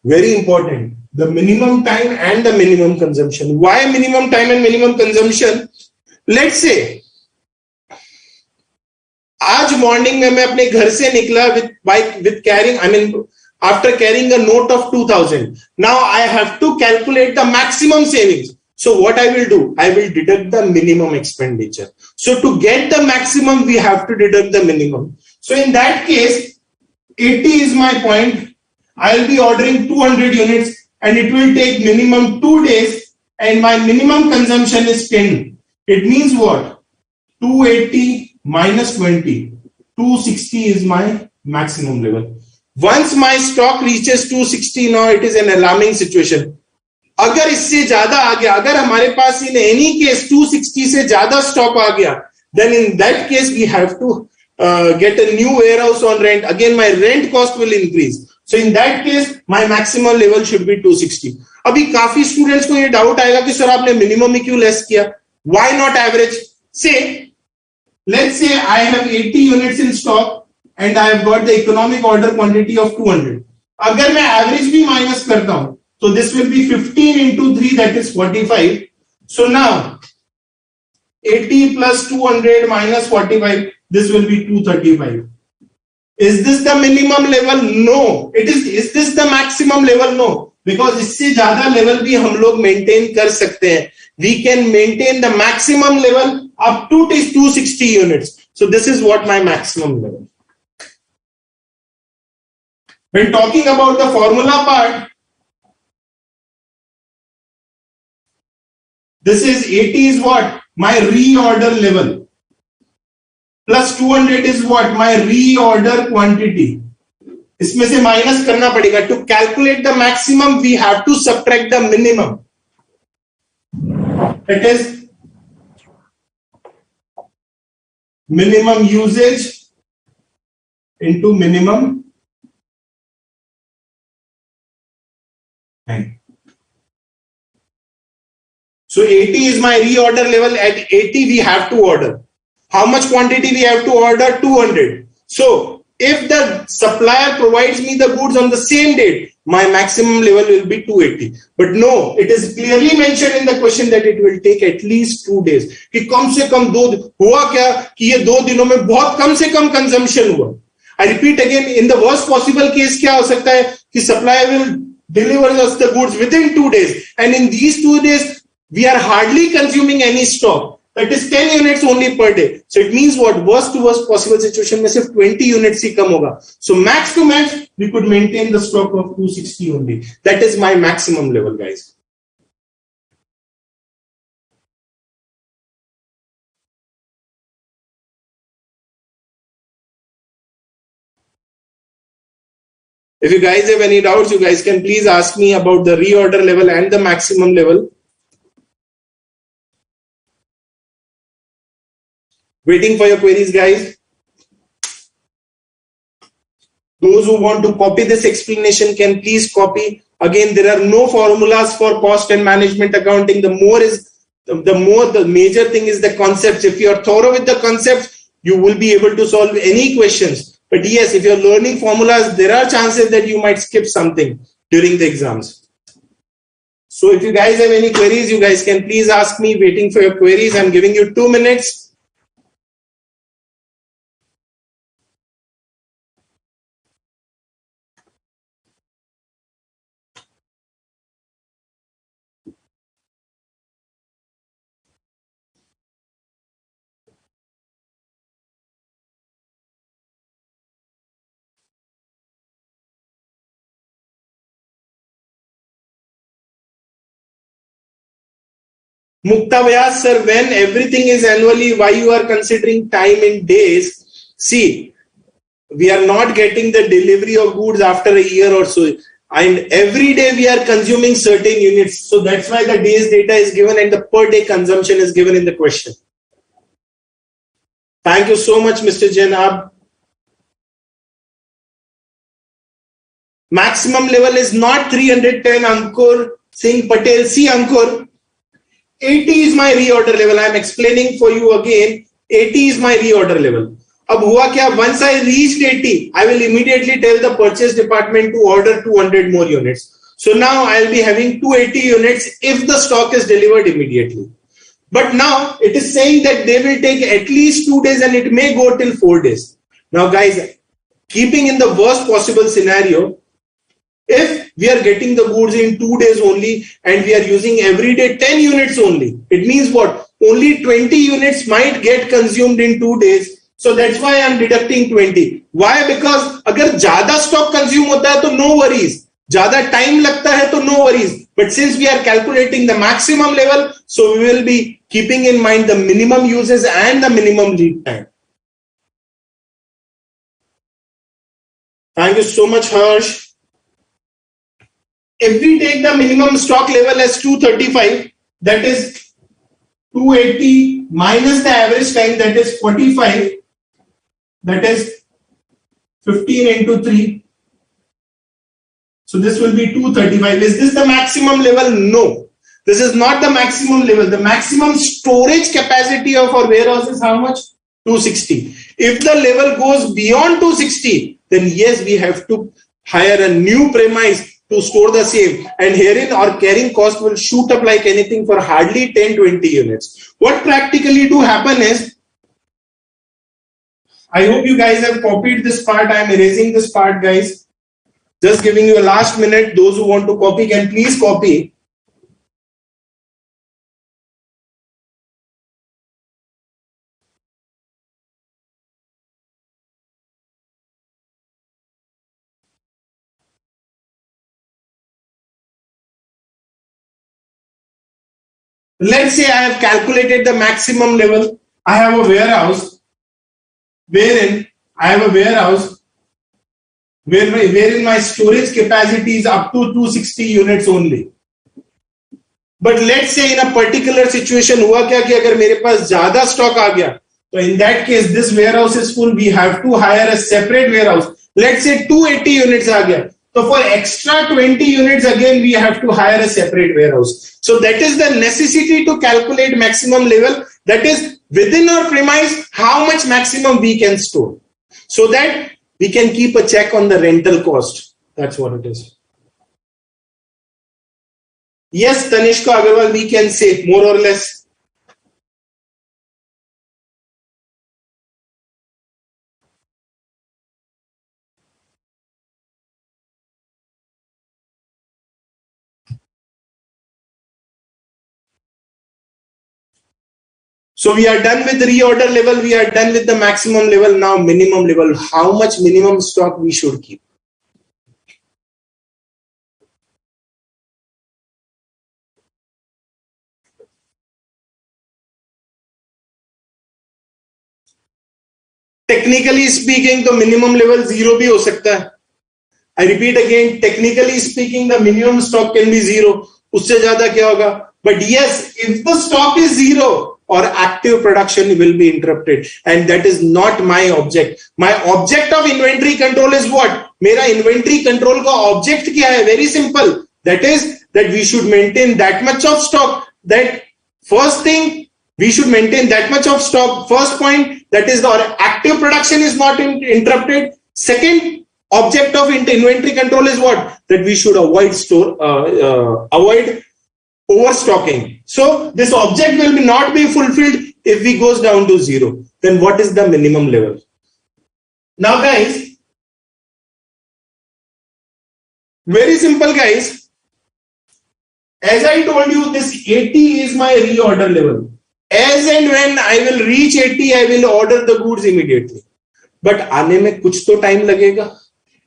Very important. The minimum time and the minimum consumption. Why minimum time and minimum consumption? Let's say आज मॉर्निंग में मैं अपने घर से निकला with carrying, after carrying a note of 2000. Now I have to calculate the maximum savings. So what I will do? I will deduct the minimum expenditure. So to get the maximum, we have to deduct the minimum. So in that case, 80 is my point. I will be ordering 200 units and it will take minimum 2 days and my minimum consumption is 10. It means what? 280 minus 20. 260 is my maximum level. Once my stock reaches 260, now it is an alarming situation. अगर इससे ज्यादा आ गया, अगर हमारे पास in any case 260 से ज्यादा stock आ गया, then in that case we have to get a new warehouse on rent. Again, my rent cost will increase. So in that case, my maximum level should be 260. अभी काफी students को ये doubt आएगा कि sir आपने minimum ही क्यों less किया? Why not average? Say, let's say I have 80 units in stock and I have got the economic order quantity of 200. अगर मैं average भी minus करता हूं, so this will be 15 into 3, that is 45. So now 80 plus 200 minus 45, this will be 235. Is this the minimum level? No. Is this the maximum level? No. Because इससे ज्यादा level भी हम लोग maintain कर सकते हैं. We can maintain the maximum level up to 260 units. So this is what my maximum level. When talking about the formula part, this is 80 is what? My reorder level. Plus 200 is what? My reorder quantity. इसमें से minus करना पड़ेगा. To calculate the maximum, we have to subtract the minimum. It is minimum usage into minimum time. So 80 is my reorder level. At 80 we have to order. How much quantity we have to order? 200. So if the supplier provides me the goods on the same date, my maximum level will be 280. But no, it is clearly mentioned in the question that it will take at least 2 days. कि कम से कम 2 हुआ क्या कि ये 2 दिनों में बहुत कम से कम कंजम्पशन हुआ. I repeat again, in the worst possible case क्या हो सकता है कि supplier will deliver us the goods within 2 days, and in these 2 days we are hardly consuming any stock. That is 10 units only per day. So it means what? Worst to worst possible situation में सिर्फ 20 units ही कम होगा. So max to max we could maintain the stock of 260 only. That is my maximum level, guys. If you guys have any doubts, you guys can please ask me about the reorder level and the maximum level. Waiting for your queries, guys. Those who want to copy this explanation can please copy. Again, there are no formulas for cost and management accounting. The major thing is the concepts. If you are thorough with the concepts, you will be able to solve any questions. But yes, if you're learning formulas, there are chances that you might skip something during the exams. So if you guys have any queries, you guys can please ask me. Waiting for your queries. I'm giving you 2 minutes. Mukta Vyas, sir, when everything is annually, why you are considering time in days? See, we are not getting the delivery of goods after a year or so. And every day we are consuming certain units. So that's why the days data is given and the per day consumption is given in the question. Thank you so much, Mr. Janab. Maximum level is not 310, Ankur Singh Patel. See, Ankur, 80 is my reorder level. I am explaining for you again. 80 is my reorder level. अब हुआ क्या? Once I reached 80, I will immediately tell the purchase department to order 200 more units. So now I will be having 280 units if the stock is delivered immediately. But now it is saying that they will take at least 2 days and it may go till 4 days. Now guys, keeping in the worst possible scenario, if we are getting the goods in 2 days only and we are using every day 10 units only, it means what? Only 20 units might get consumed in 2 days. So that's why I am deducting 20. Why? Because अगर ज़्यादा stock consume होता है तो no worries. ज़्यादा time लगता है तो no worries. But since we are calculating the maximum level, so we will be keeping in mind the minimum uses and the minimum lead time. Thank you so much, Harsh. If we take the minimum stock level as 235, that is 280 minus the average time, that is 45, that is 15 into 3. So this will be 235. Is this the maximum level? No. This is not the maximum level. The maximum storage capacity of our warehouse is how much? 260. If the level goes beyond 260, then yes, we have to hire a new premise to store the same, and herein our carrying cost will shoot up like anything for hardly 10-20 units. What practically do happen is, I hope you guys have copied this part. I am erasing this part, guys. Just giving you a last minute. Those who want to copy can please copy. Let's say I have calculated the maximum level. I have a warehouse wherein my storage capacity is up to 260 units only. But let's say in a particular situation हुआ क्या कि अगर मेरे पास ज्यादा stock आ गया, So in that case, this warehouse is full. We have to hire a separate warehouse. Let's say 280 units are there. So for extra 20 units, again, we have to hire a separate warehouse. So that is the necessity to calculate maximum level. That is within our premise, how much maximum we can store. So that we can keep a check on the rental cost. That's what it is. Yes, Tanishka Agarwal, we can say more or less. So we are done with the reorder level. We are done with the maximum level. Now minimum level. How much minimum stock we should keep? Technically speaking, the minimum level 0 भी हो सकता है. I repeat again, technically speaking, the minimum stock can be 0. उससे ज़्यादा क्या होगा? But yes, if the stock is 0, or active production will be interrupted, and that is not my object. My object of inventory control is what? मेरा inventory control का object क्या है? Very simple. That is that we should maintain that much of stock. That first thing, we should maintain that much of stock. First point, that is the active production is not interrupted. Second object of inventory control is what? That we should avoid avoid overstocking. So this object will not be fulfilled if we goes down to 0. Then what is the minimum level? Now guys, very simple guys. As I told you, this 80 is my reorder level. As and when I will reach 80, I will order the goods immediately. But आने में कुछ तो time लगेगा.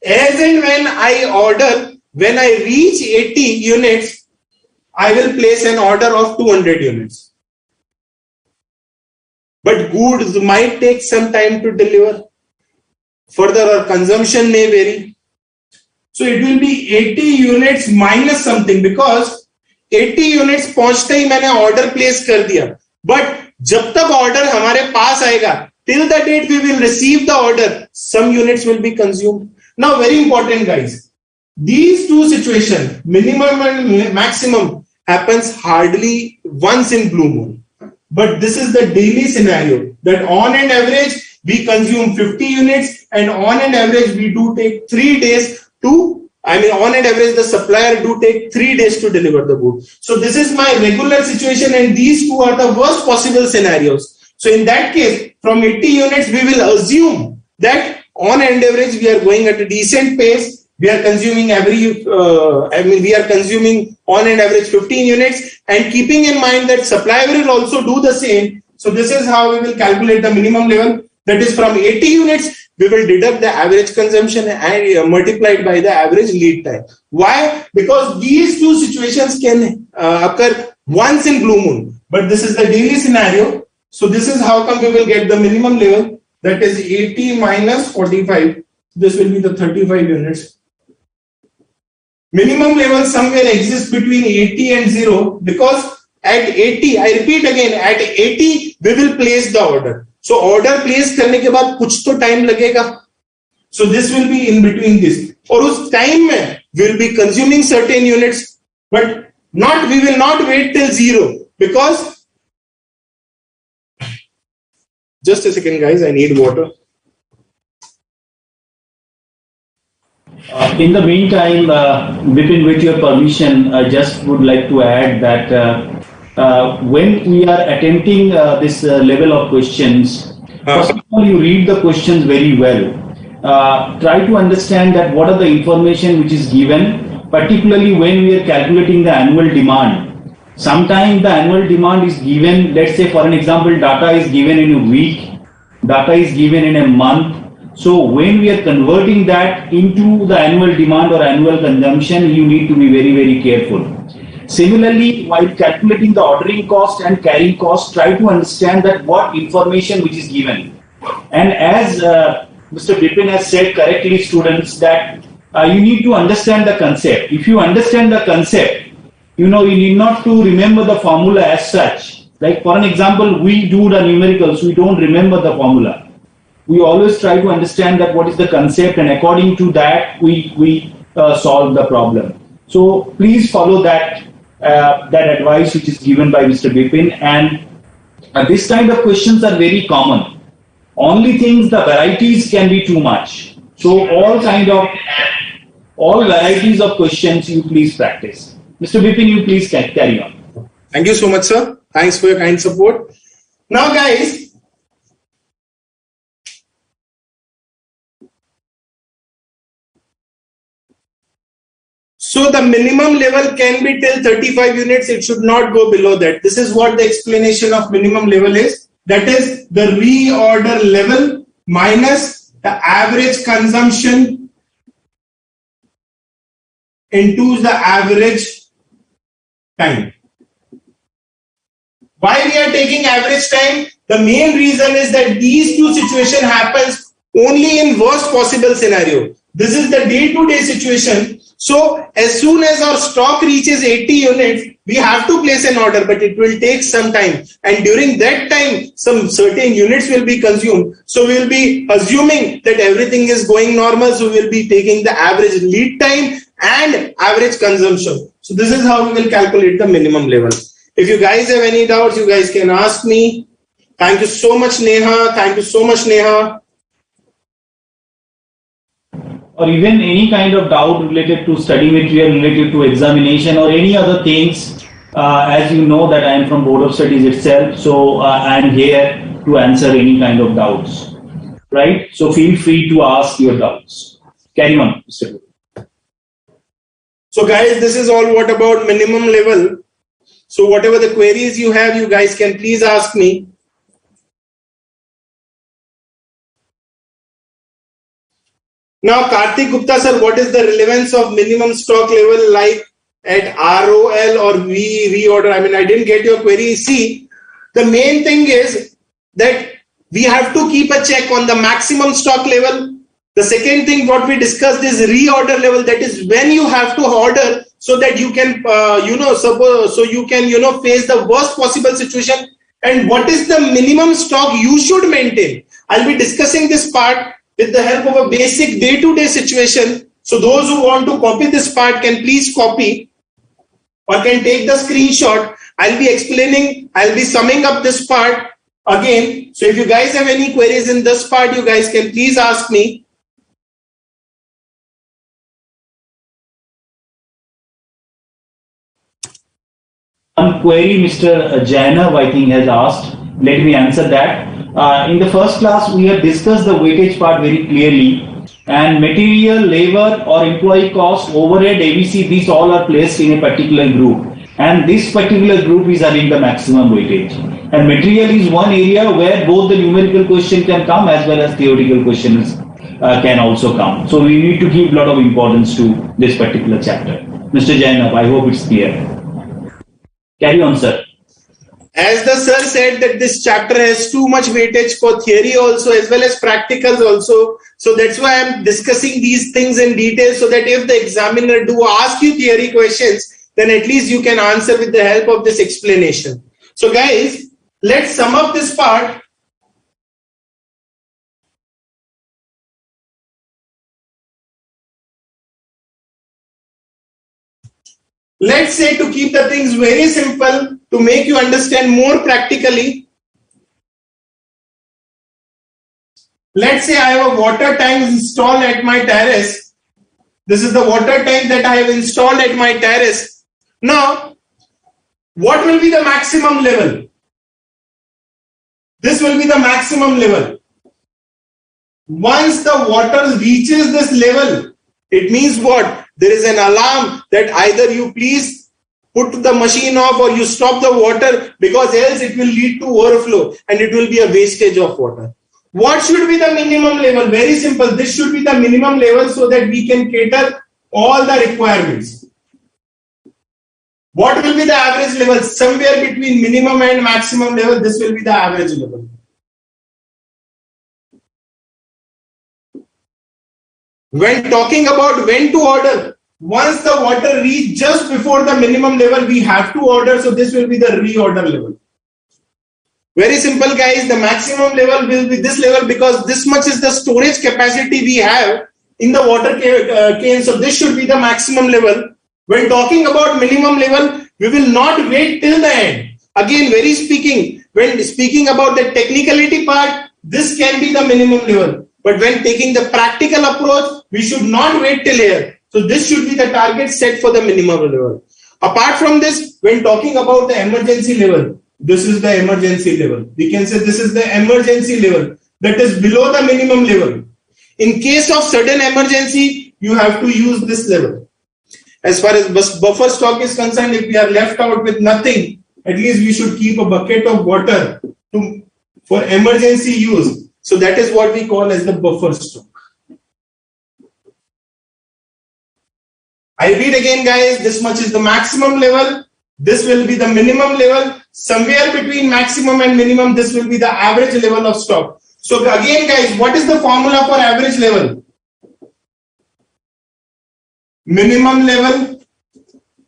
As and when I order, when I reach 80 units, I will place an order of 200 units. But goods might take some time to deliver. Further, our consumption may vary. So it will be 80 units minus something, because 80 units पहुंचते ही मैंने order place कर दिया. But जब तक order हमारे पास आएगा, till the date we will receive the order, some units will be consumed. Now, very important guys, these two situations, minimum and maximum, happens hardly once in blue moon. But this is the daily scenario, that on an average we consume 50 units, and on an average we do take 3 days to, on an average the supplier do take 3 days to deliver the good. So this is my regular situation, and these two are the worst possible scenarios. So in that case, from 80 units we will assume that on an average we are going at a decent pace. We are consuming we are consuming on an average 15 units, and keeping in mind that supplier will also do the same. So this is how we will calculate the minimum level. That is, from 80 units, we will deduct the average consumption and multiply it by the average lead time. Why? Because these two situations can occur once in blue moon, but this is the daily scenario. So this is how come we will get the minimum level. That is 80 minus 45. This will be the 35 units. Minimum level somewhere exists between 80 and 0, because at 80, I repeat again, at 80 we will place the order. So order place करने के बाद कुछ तो time लगेगा. So this will be in between this. और उस time में we will be consuming certain units, but we will not wait till 0, because just a second guys, I need water. In the meantime, Vipin, with your permission, I just would like to add that when we are attempting this level of questions, first of all, you read the questions very well. Try to understand that what are the information which is given, particularly when we are calculating the annual demand. Sometimes the annual demand is given, let's say for an example, data is given in a week, data is given in a month. So when we are converting that into the annual demand or annual consumption, you need to be very, very careful. Similarly, while calculating the ordering cost and carrying cost, try to understand that what information which is given. And as Mr. Vipin has said correctly, students, that you need to understand the concept. If you understand the concept, you need not to remember the formula as such. Like for an example, we do the numericals, we don't remember the formula. We always try to understand that what is the concept, and according to that we solve the problem. So please follow that advice which is given by Mr. Bipin, and this kind of questions are very common. Only things, the varieties can be too much. So all varieties of questions you please practice. Mr. Bipin, you please carry on. Thank you so much, sir. Thanks for your kind support. Now, guys, so the minimum level can be till 35 units. It should not go below that. This is what the explanation of minimum level is. That is the reorder level minus the average consumption into the average time. Why we are taking average time? The main reason is that these two situations happens only in worst possible scenario. This is the day-to-day situation. So as soon as our stock reaches 80 units, we have to place an order, but it will take some time. And during that time, some certain units will be consumed. So we will be assuming that everything is going normal. So we will be taking the average lead time and average consumption. So this is how we will calculate the minimum level. If you guys have any doubts, you guys can ask me. Thank you so much, Neha. Thank you so much, Neha. Or even any kind of doubt related to study material, related to examination or any other things, as you know that I am from Board of Studies itself, so I am here to answer any kind of doubts, right? So feel free to ask your doubts. Carry on, Mr. So guys, this is all what about minimum level. So whatever the queries you have, you guys can please ask me. Now, Karthik Gupta sir, what is the relevance of minimum stock level like at ROL or reorder? I mean, I didn't get your query. See, the main thing is that we have to keep a check on the maximum stock level. The second thing what we discussed is reorder level. That is when you have to order so that you can, face the worst possible situation. And what is the minimum stock you should maintain? I'll be discussing this part with the help of a basic day-to-day situation. So those who want to copy this part can please copy or can take the screenshot. I'll be explaining, I'll be summing up this part again. So if you guys have any queries in this part, you guys can please ask me. One query Mr. Jainav, I think, has asked. Let me answer that. In the first class, we have discussed the weightage part very clearly, and material, labor or employee cost, overhead, ABC, these all are placed in a particular group, and this particular group is having the maximum weightage. And material is one area where both the numerical question can come as well as theoretical questions can also come. So we need to give a lot of importance to this particular chapter. Mr. Jainav, I hope it's clear. Carry on, sir. As the sir said that this chapter has too much weightage for theory also as well as practicals also. So that's why I'm discussing these things in detail so that if the examiner do ask you theory questions, then at least you can answer with the help of this explanation. So guys, let's sum up this part. Let's say, to keep the things very simple, to make you understand more practically, let's say I have a water tank installed at my terrace. This is the water tank that I have installed at my terrace. Now, what will be the maximum level? This will be the maximum level. Once the water reaches this level, it means what? There is an alarm that either you please put the machine off or you stop the water, because else it will lead to overflow and it will be a wastage of water. What should be the minimum level? Very simple. This should be the minimum level so that we can cater all the requirements. What will be the average level? Somewhere between minimum and maximum level, this will be the average level. When talking about when to order, once the water reaches just before the minimum level, we have to order. So this will be the reorder level. Very simple, guys. The maximum level will be this level because this much is the storage capacity we have in the water cane. So this should be the maximum level. When talking about minimum level, we will not wait till the end. Again, when speaking about the technicality part, this can be the minimum level. But when taking the practical approach, we should not wait till here. So this should be the target set for the minimum level. Apart from this, when talking about the emergency level, this is the emergency level. We can say this is the emergency level that is below the minimum level. In case of sudden emergency, you have to use this level. As far as buffer stock is concerned, if we are left out with nothing, at least we should keep a bucket of water for emergency use. So that is what we call as the buffer stock. I read again, guys, this much is the maximum level. This will be the minimum level. Somewhere between maximum and minimum, this will be the average level of stock. So again, guys, what is the formula for average level? Minimum level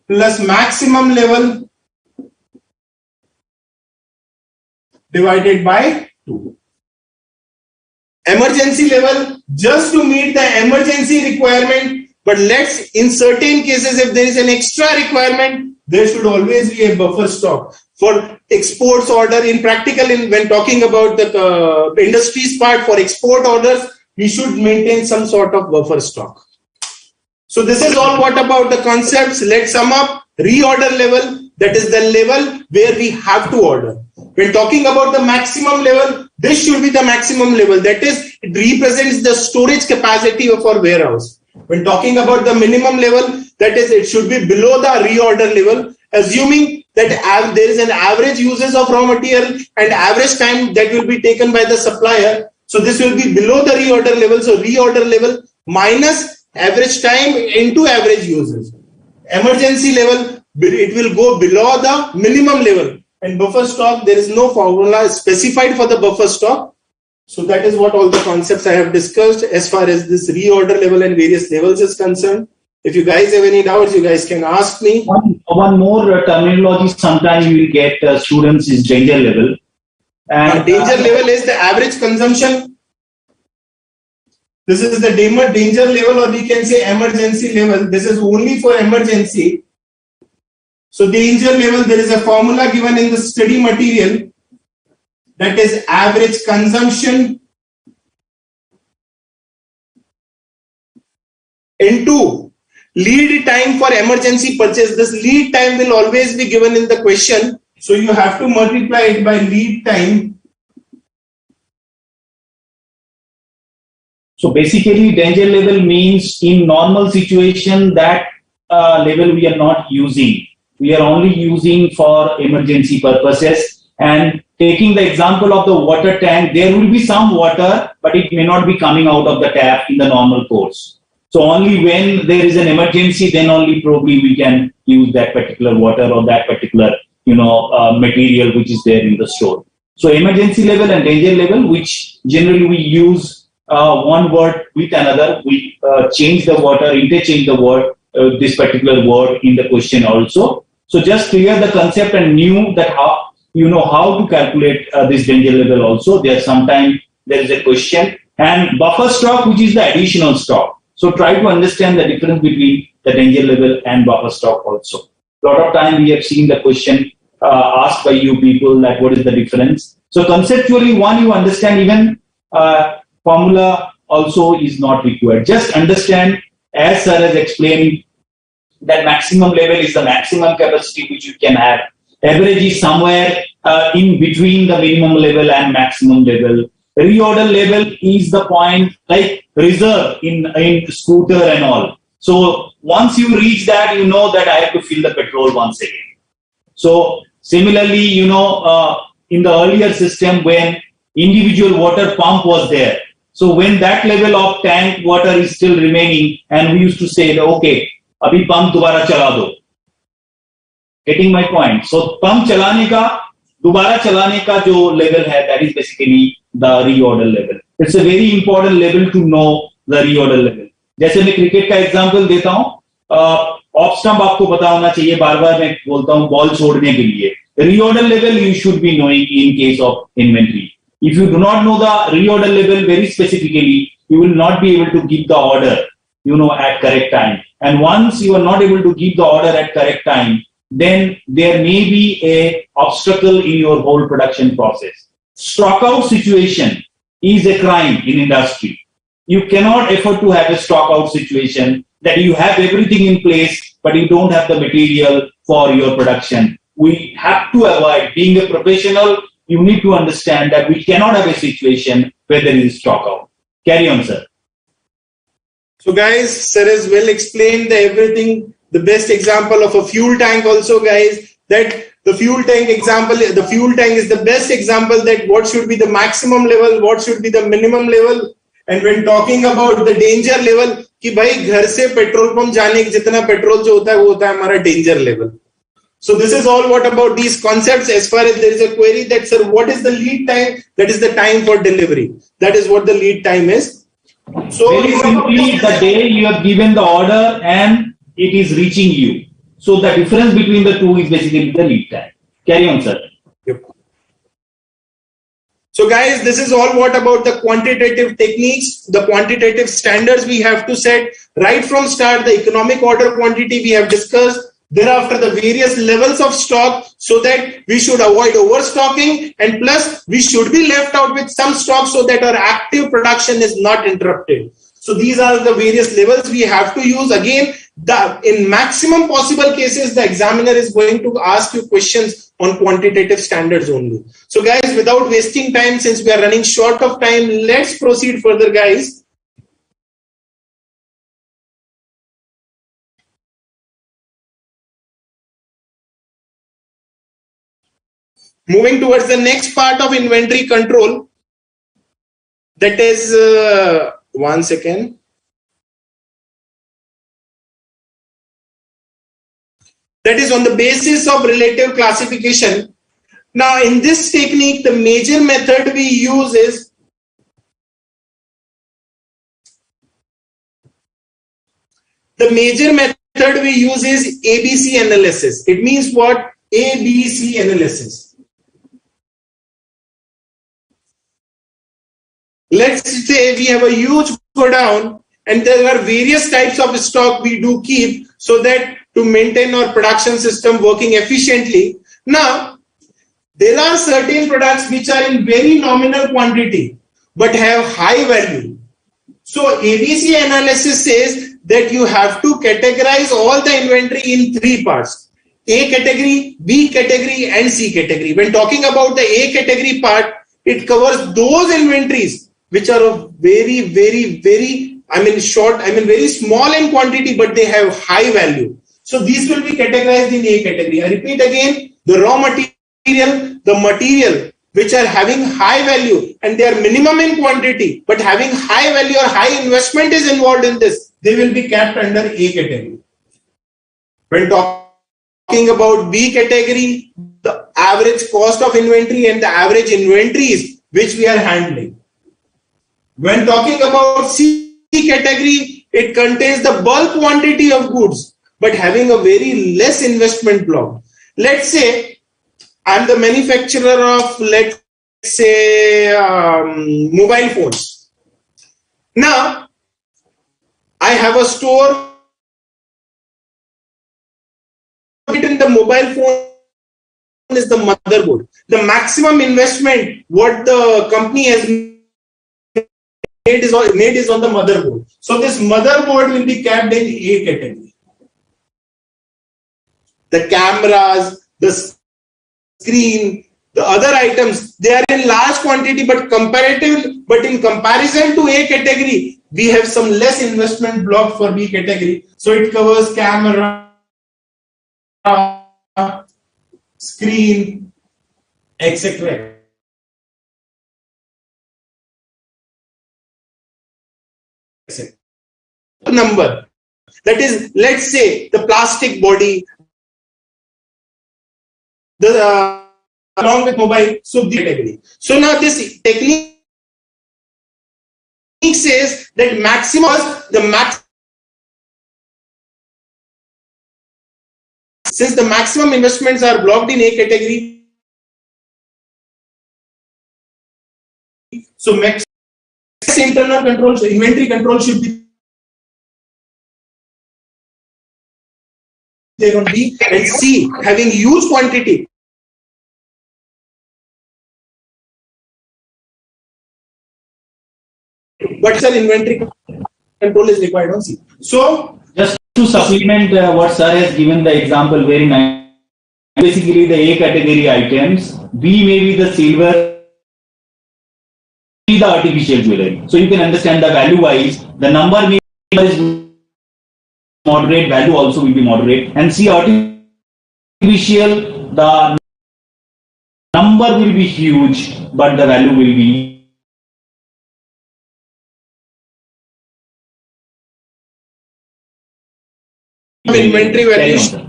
plus maximum level divided by 2. Emergency level, just to meet the emergency requirement, but in certain cases, if there is an extra requirement, there should always be a buffer stock. For exports order, when talking about the industries part, for export orders, we should maintain some sort of buffer stock. So this is all what about the concepts. Let's sum up. Reorder level, that is the level where we have to order. When talking about the maximum level, this should be the maximum level. That is, it represents the storage capacity of our warehouse. When talking about the minimum level, that is, it should be below the reorder level, assuming that there is an average uses of raw material and average time that will be taken by the supplier. So this will be below the reorder level. So reorder level minus average time into average uses. Emergency level, it will go below the minimum level. And buffer stock, there is no formula specified for the buffer stock. So that is what all the concepts I have discussed as far as this reorder level and various levels is concerned. If you guys have any doubts, you guys can ask me. One more terminology sometimes you will get students is danger level. And danger level is the average consumption. This is the danger level, or we can say emergency level. This is only for emergency. So danger level, there is a formula given in the study material, that is average consumption into lead time for emergency purchase. This lead time will always be given in the question. So you have to multiply it by lead time. So basically danger level means in normal situation that level we are not using. We are only using for emergency purposes. And taking the example of the water tank, there will be some water, but it may not be coming out of the tap in the normal course. So only when there is an emergency, then only probably we can use that particular water or that particular, material which is there in the store. So emergency level and danger level, which generally we use one word with another, we change the water, interchange the word, this particular word in the question also. So just clear the concept and knew that how to calculate this danger level also. Sometimes there is a question. And buffer stock, which is the additional stock. So try to understand the difference between the danger level and buffer stock also. A lot of time we have seen the question asked by you people that what is the difference. So conceptually, one, you understand even formula also is not required. Just understand, as sir has explained, that maximum level is the maximum capacity which you can have. Average is somewhere in between the minimum level and maximum level. Reorder level is the point like reserve in scooter and all. So once you reach that, you know that I have to fill the petrol once again. So similarly, in the earlier system when individual water pump was there. So when that level of tank water is still remaining, and we used to say, okay, abhi pump dobara chala do. Getting my point? So pump chalane ka, dobara chalane ka jo level hai, that is basically the reorder level. It's a very important level to know the reorder level. जैसे मैं cricket का example देता हूँ, off stump आपको पता होना चाहिए, बार बार मैं बोलता हूं बॉल छोड़ने के लिए. Reorder level you should be knowing in case of inventory. If you do not know the reorder level very specifically, you will not be able to give the order, at correct time. And once you are not able to give the order at correct time, then there may be a obstacle in your whole production process. Stock out situation is a crime in industry. You cannot afford to have a stock out situation that you have everything in place, but you don't have the material for your production. We have to avoid. Being a professional, you need to understand that we cannot have a situation where there is stock out. Carry on, sir. So guys, sir has well explained everything. The best example of a fuel tank also, guys, that the fuel tank example, the fuel tank is the best example that what should be the maximum level, what should be the minimum level. And when talking about the danger level, कि भाई घर से petrol pump जाने जितना petrol जो होता है वो होता है हमारा danger level. So this is all what about these concepts. As far as there is a query that, sir, what is the lead time? That is the time for delivery. That is what the lead time is. So very simply, the day you have given the order and it is reaching you. So the difference between the two is basically the lead time. Carry on, sir. Yep. So guys, this is all what about the quantitative techniques, the quantitative standards we have to set right from start. The economic order quantity we have discussed. Thereafter, the various levels of stock, so that we should avoid overstocking, and plus we should be left out with some stock so that our active production is not interrupted. So these are the various levels we have to use. Again, in maximum possible cases, the examiner is going to ask you questions on quantitative standards only. So guys, without wasting time, since we are running short of time, let's proceed further, guys. Moving towards the next part of inventory control, that is, one second. That is on the basis of relative classification. Now, in this technique, the major method we use is ABC analysis. It means what? ABC analysis. Let's say we have a huge godown and there are various types of stock we do keep so that to maintain our production system working efficiently. Now, there are certain products which are in very nominal quantity but have high value. So ABC analysis says that you have to categorize all the inventory in three parts: A category, B category, and C category. When talking about the A category part, it covers those inventories which are of very small in quantity, but they have high value. So these will be categorized in A category. I repeat again, the raw material, the material which are having high value and they are minimum in quantity, but having high value or high investment is involved in this, they will be kept under A category. When talking about B category, the average cost of inventory and the average inventories which we are handling. When talking about C category, it contains the bulk quantity of goods, but having a very less investment block. Let's say I'm the manufacturer of, let's say, mobile phones. Now, I have a store. In the mobile phone is the motherboard. The maximum investment what the company has made is on the motherboard. So this motherboard will be kept in A category. The cameras, the screen, the other items, they are in large quantity, but in comparison to A category, we have some less investment block for B category. So it covers camera, screen, etc. Number, that is, let's say the plastic body, along with mobile, so the category. So now this technique says that the since the maximum investments are blocked in A category, so max internal control, so inventory control should be there on B, and C having huge quantity. But sir, inventory control is required on C. So just to supplement what sir has given the example very nice, basically the A category items, B may be the silver, C the artificial jewelry. So you can understand the value wise, the number may be moderate, value also will be moderate, and C artificial, the number will be huge, but the value will be inventory valuation.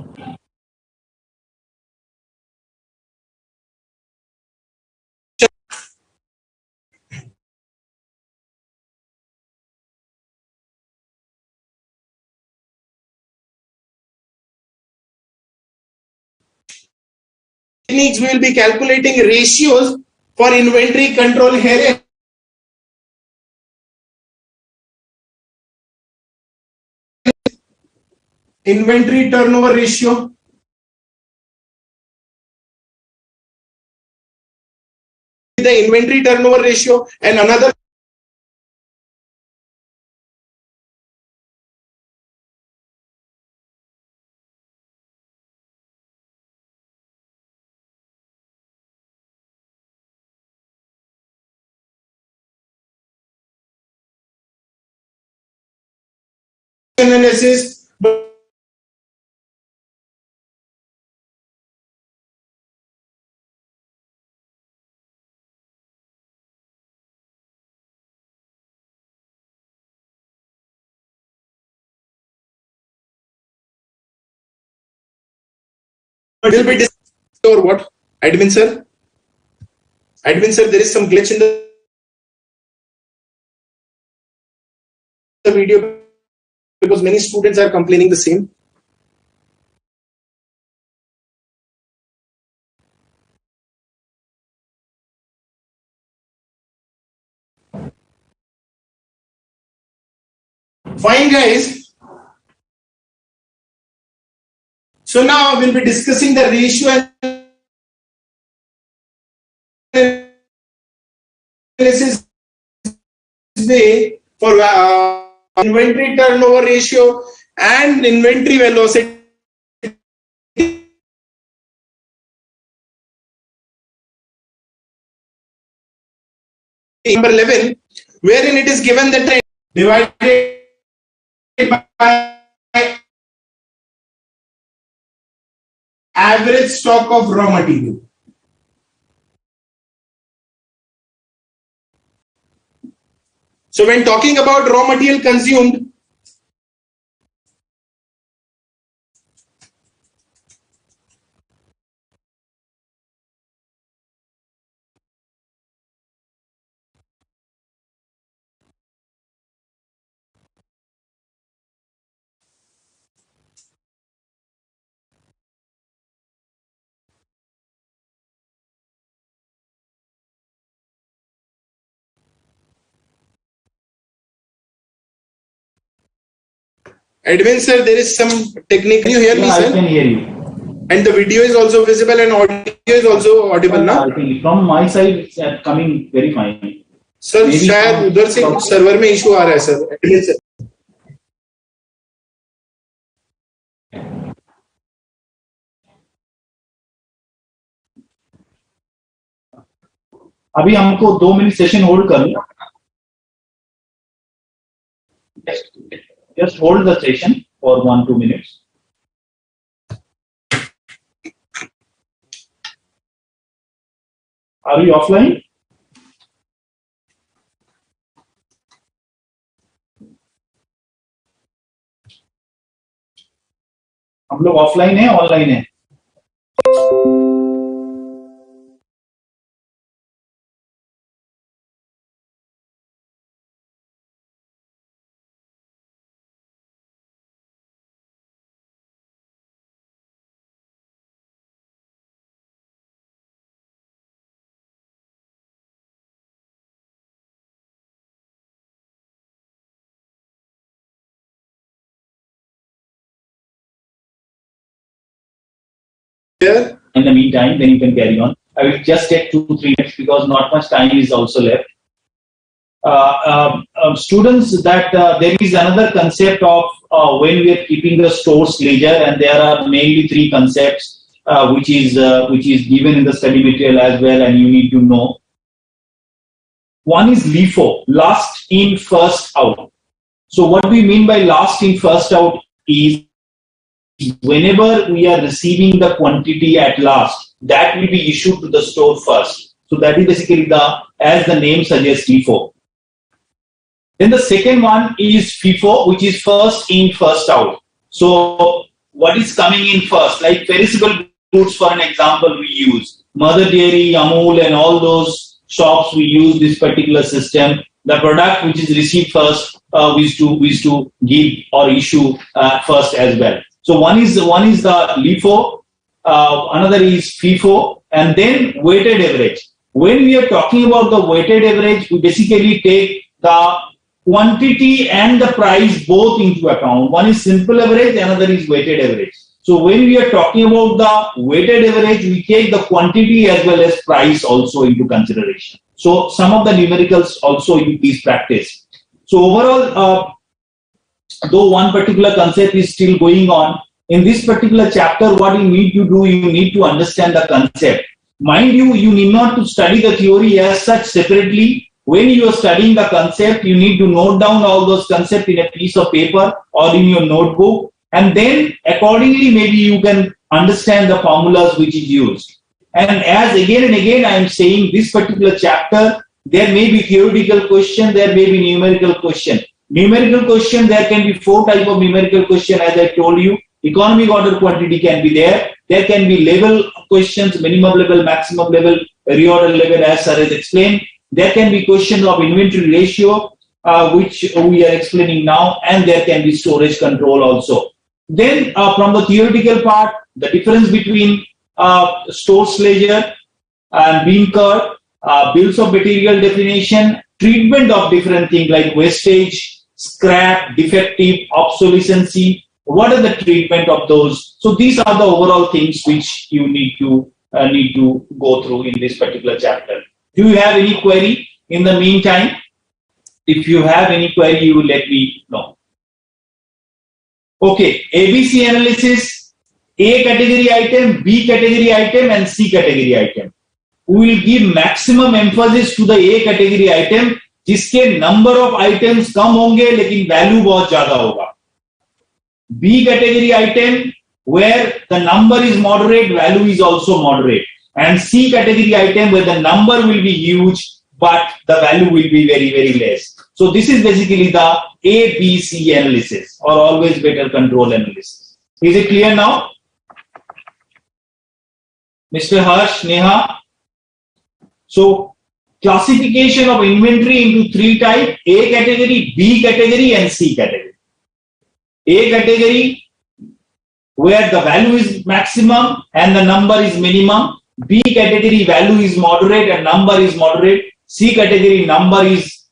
Techniques we will be calculating ratios for inventory control here. Inventory turnover ratio. The inventory turnover ratio and another analysis. Will be discussed or what? Admin sir? Admin sir, there is some glitch in the video because many students are complaining the same. Fine guys. So now we'll be discussing the ratio analysis way for inventory turnover ratio and inventory velocity. Number 11, wherein it is given the trend divided by average stock of raw material. So when talking about raw material consumed, Admin sir, there is some technique. Can you hear me, sir? I can hear you. And the video is also visible and audio is also audible now. From my side, it's coming very fine. Sir शायद उधर से server में issue आ रहा है sir. Admin sir अभी हमको 2 minute session hold कर लो. Just hold the session for 1-2 minutes. Are you offline? हम लोग ऑफलाइन है ऑनलाइन है? In the meantime, then you can carry on. I will just take 2-3 minutes because not much time is also left. Students, that there is another concept of when we are keeping the stores ledger, and there are mainly 3 concepts which is given in the study material as well, and you need to know. One is LIFO, last in, first out. So what we mean by last in, first out is whenever we are receiving the quantity at last, that will be issued to the store first. So that is basically as the name suggests, LIFO. Then the second one is FIFO, which is first in, first out. So what is coming in first? Like perishable goods, for an example, we use Mother Dairy, Amul, and all those shops. We use this particular system. The product which is received first, we is to give or issue first as well. So one is the LIFO, another is FIFO, and then weighted average. When we are talking about the weighted average, we basically take the quantity and the price both into account. One is simple average, another is weighted average. So when we are talking about the weighted average, we take the quantity as well as price also into consideration. So some of the numericals also you please practice. So overall, though one particular concept is still going on, in this particular chapter, what you need to do, you need to understand the concept. Mind you, you need not to study the theory as such separately. When you are studying the concept, you need to note down all those concepts in a piece of paper or in your notebook, and then accordingly maybe you can understand the formulas which is used. And as again and again I am saying, this particular chapter, there may be theoretical question, there may be numerical question. Numerical question, there can be 4 types of numerical question as I told you. Economic order quantity can be there. There can be level questions, minimum level, maximum level, reorder level as Sir has explained. There can be questions of inventory ratio, which we are explaining now, and there can be storage control also. Then from the theoretical part, the difference between stores ledger and bean curve, bills of material definition, treatment of different things like wastage, scrap, defective, obsolescence, what are the treatment of those? So these are the overall things which you need to go through in this particular chapter. Do you have any query in the meantime? If you have any query, you will let me know. Okay, ABC analysis, A category item, B category item, and C category item. We will give maximum emphasis to the A category item, जिसके number of items कम होंगे लेकिन value बहुत ज़्यादा होगा. B category item, where the number is moderate, value is also moderate. And C category item, where the number will be huge, but the value will be very, very less. So this is basically the ABC analysis, or always better control analysis. Is it clear now? Mr. Harsh, Neha? So classification of inventory into 3 types: A category, B category, and C category. A category, where the value is maximum and the number is minimum. B category, value is moderate and number is moderate. C category, number is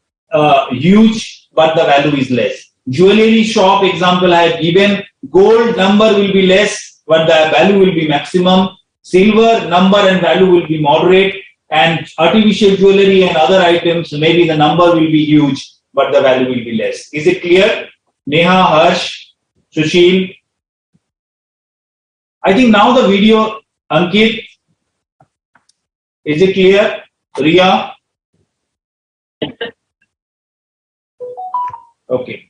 huge but the value is less. Jewelry shop example I have given. Gold number will be less but the value will be maximum. Silver number and value will be moderate, and artificial jewelry and other items, maybe the number will be huge but the value will be less. Is it clear? Neha, Harsh, Sushil? I think now the video, Ankit, is it clear? Riya? Okay.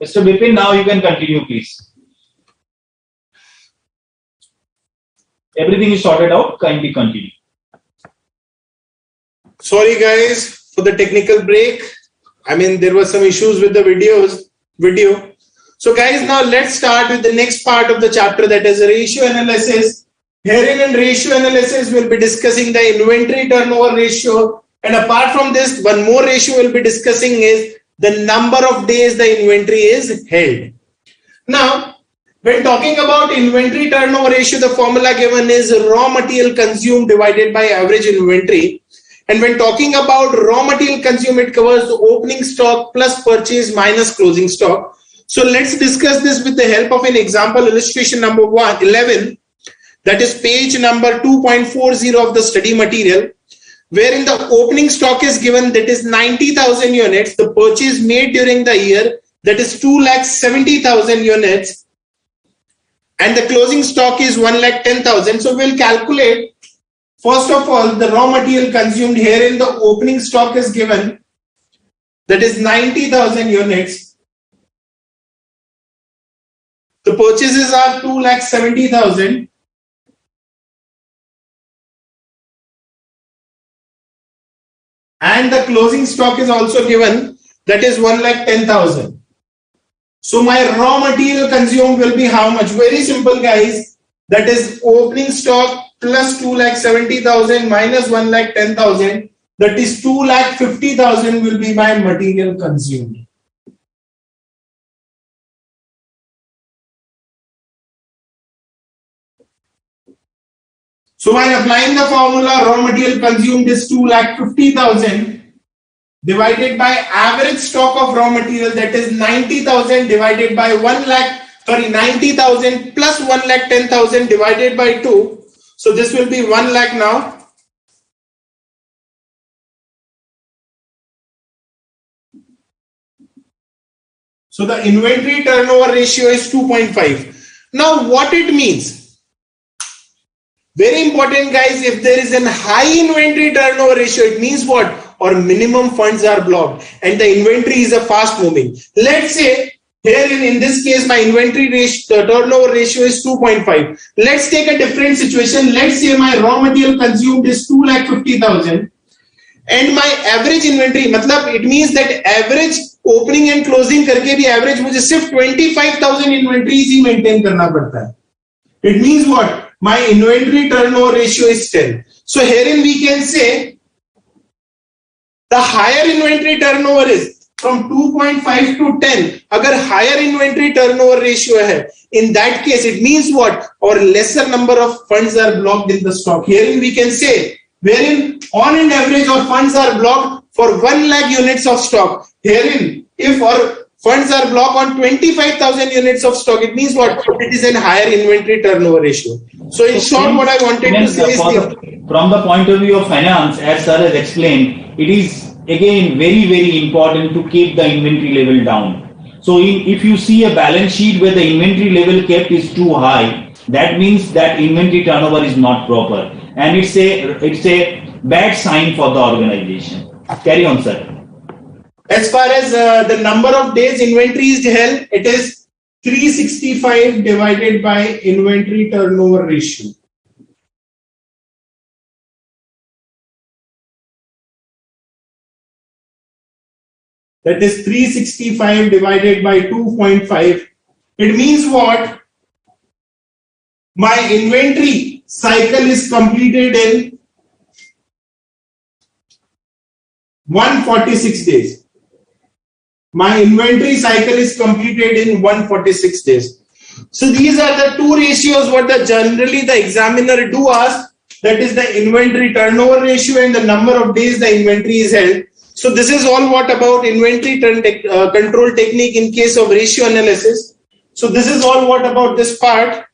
Mr. Bipin, now you can continue, please. Everything is sorted out, kindly continue. Sorry guys for the technical break. I mean, there were some issues with the video. So guys, now let's start with the next part of the chapter, that is ratio analysis. Herein in ratio analysis, we'll be discussing the inventory turnover ratio. And apart from this, one more ratio we'll be discussing is the number of days the inventory is held. Now, when talking about inventory turnover ratio, the formula given is raw material consumed divided by average inventory. And when talking about raw material consumed, it covers the opening stock plus purchase minus closing stock. So let's discuss this with the help of an example illustration number 11. that is page number 2.40 of the study material, wherein the opening stock is given, that is 90,000 units, the purchase made during the year, that is 2,70,000 units, and the closing stock is 1,10,000. So we'll calculate, first of all, the raw material consumed. Herein the opening stock is given, that is 90,000 units. The purchases are 2,70,000. And the closing stock is also given, that is 1,10,000. So my raw material consumed will be how much? Very simple, guys. That is opening stock plus 2,70,000 minus 1,10,000. That is 2,50,000 will be my material consumed. So by applying the formula, raw material consumed is 2,50,000 divided by average stock of raw material, that is 90,000 divided by 90,000 plus 1,10,000 divided by 2. So this will be 1 lakh now. So the inventory turnover ratio is 2.5. Now what it means? Very important, guys, if there is a high inventory turnover ratio, it means what? Or minimum funds are blocked and the inventory is a fast moving. Let's say here in this case my inventory ratio, turnover ratio is 2.5. Let's take a different situation. Let's say my raw material consumed is 2,50,000 and my average inventory, मतलब it means that average opening and closing करके भी average मुझे सिर्फ 25,000 inventories ही maintain करना पड़ता है. It means what? My inventory turnover ratio is 10. So herein we can say the higher inventory turnover is from 2.5 to 10. Agar higher inventory turnover ratio hai, in that case it means what? Or lesser number of funds are blocked in the stock. Herein we can say wherein on an average our funds are blocked for 1 lakh units of stock. Herein if our funds are blocked on 25,000 units of stock, it means what? It is a higher inventory turnover ratio. So in short, what I wanted to say is from the point of view of finance, as sir has explained, it is again very important to keep the inventory level down. So if you see a balance sheet where the inventory level kept is too high, that means that inventory turnover is not proper, and it's a bad sign for the organization. Carry on, sir. As far as the number of days inventory is held, it is 365 divided by inventory turnover ratio. That is 365 divided by 2.5. It means what? My inventory cycle is completed in 146 days. My inventory cycle is completed in 146 days. So these are the two ratios what generally the examiner do ask, that is the inventory turnover ratio and the number of days the inventory is held. So this is all what about inventory control technique in case of ratio analysis. So this is all what about this part.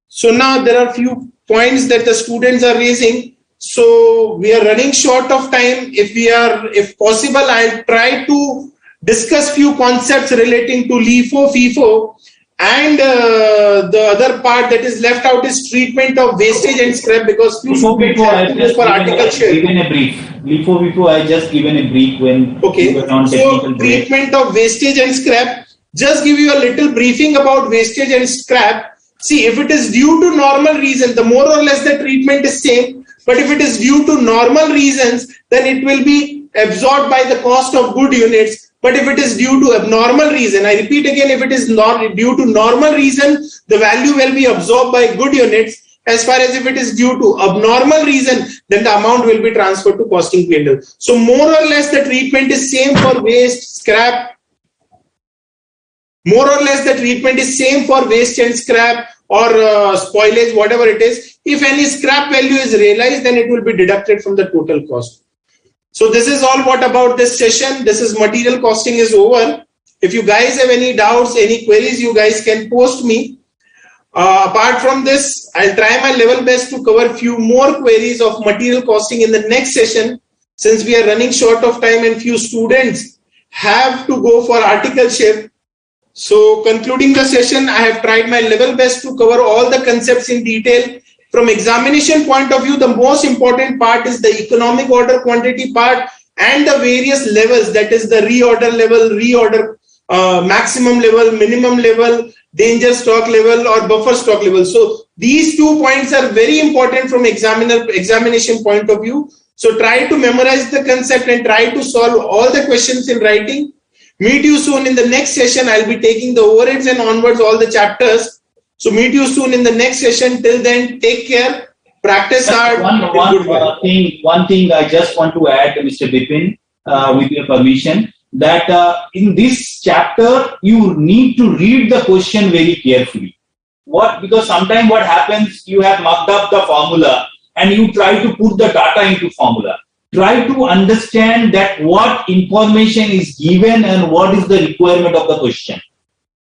So now there are few points that the students are raising. So we are running short of time. If possible, I'll try to discuss few concepts relating to LIFO, FIFO, and the other part that is left out is treatment of wastage and scrap, because few students have to for article share. Given a brief. LIFO, FIFO, I just given a brief when okay. So treatment of wastage and scrap. Just give you a little briefing about wastage and scrap. See, if it is due to normal reason, the more or less the treatment is same. But if it is due to normal reasons, then it will be absorbed by the cost of good units. But if it is due to abnormal reason, I repeat again, if it is not due to normal reason, the value will be absorbed by good units. As far as if it is due to abnormal reason, then the amount will be transferred to costing P&L. So more or less the treatment is same for waste, scrap. More or less the treatment is same for waste and scrap or spoilage, whatever it is. If any scrap value is realized, then it will be deducted from the total cost. So this is all what about this session. This is material costing is over. If you guys have any doubts, any queries, you guys can post me. Apart from this, I'll try my level best to cover few more queries of material costing in the next session, since we are running short of time and few students have to go for articleship. So concluding the session, I have tried my level best to cover all the concepts in detail. From examination point of view, the most important part is the economic order quantity part and the various levels, that is the reorder level, reorder maximum level, minimum level, danger stock level or buffer stock level. So these 2 points are very important from examination point of view. So try to memorize the concept and try to solve all the questions in writing. Meet you soon in the next session. I'll be taking the overheads and onwards all the chapters. So meet you soon in the next session. Till then, take care. Practice hard. One thing I just want to add, Mr. Bipin, with your permission, that in this chapter you need to read the question very carefully. Because sometimes what happens, you have marked up the formula and you try to put the data into formula. Try to understand that what information is given and what is the requirement of the question.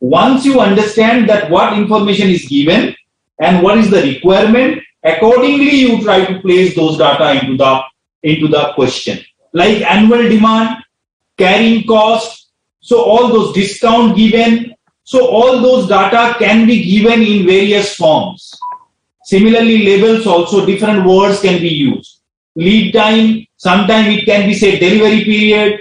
Once you understand that what information is given and what is the requirement, accordingly you try to place those data into the question. Like annual demand, carrying cost, so all those discount given, so all those data can be given in various forms. Similarly, labels also, different words can be used. Lead time, sometimes it can be say delivery period.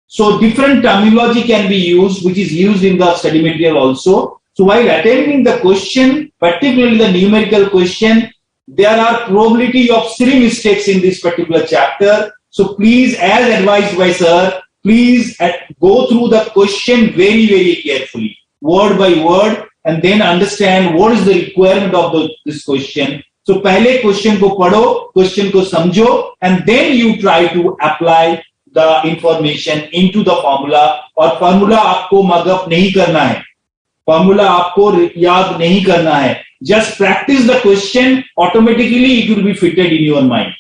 So different terminology can be used, which is used in the study material also. So while attending the question, particularly the numerical question, there are probability of silly mistakes in this particular chapter. So please, as advised by sir, please go through the question very, very carefully, word by word, and then understand what is the requirement of this question. So पहले question को पढ़ो, question को समझो, and then you try to apply the information into the formula. और formula आपको mug up नहीं करना है, formula आपको याद नहीं करना है. Just practice the question, automatically it will be fitted in your mind.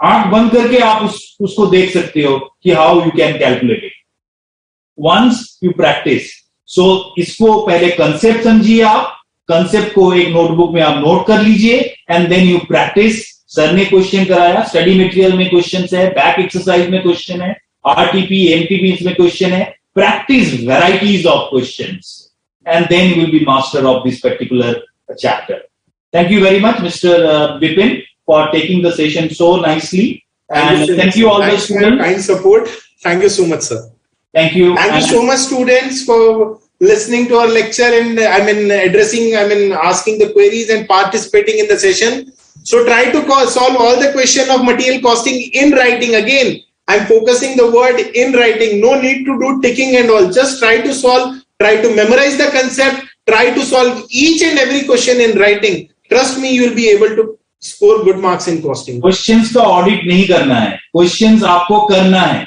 आंख बंद करके आप उसको देख सकते हो कि how you can calculate it. Once you practice, so इसको पहले concept समझिए आप, concept को एक notebook में आप note कर लीजिए, and then you practice. Sir ने क्वेश्चन कराया, स्टडी मटेरियल में क्वेश्चंस है, बैक एक्सरसाइज में क्वेश्चन है, आरटीपी एमटीपी इसमें क्वेश्चन है. Practice varieties of questions and then you will be master of this particular chapter. Thank you very much, Mr. Bipin, for taking the session so nicely, and thank you all the students. Kind support. Thank you so much, sir. Thank you. Thank you so much, students, for listening to our lecture and asking the queries and participating in the session. So try to solve all the question of material costing in writing. Again, I'm focusing the word in writing. No need to do ticking and all. Just try to solve, try to memorize the concept, try to solve each and every question in writing. Trust me, you will be able to score good marks in costing. Questions का audit नहीं करना है. Questions आपको करना है.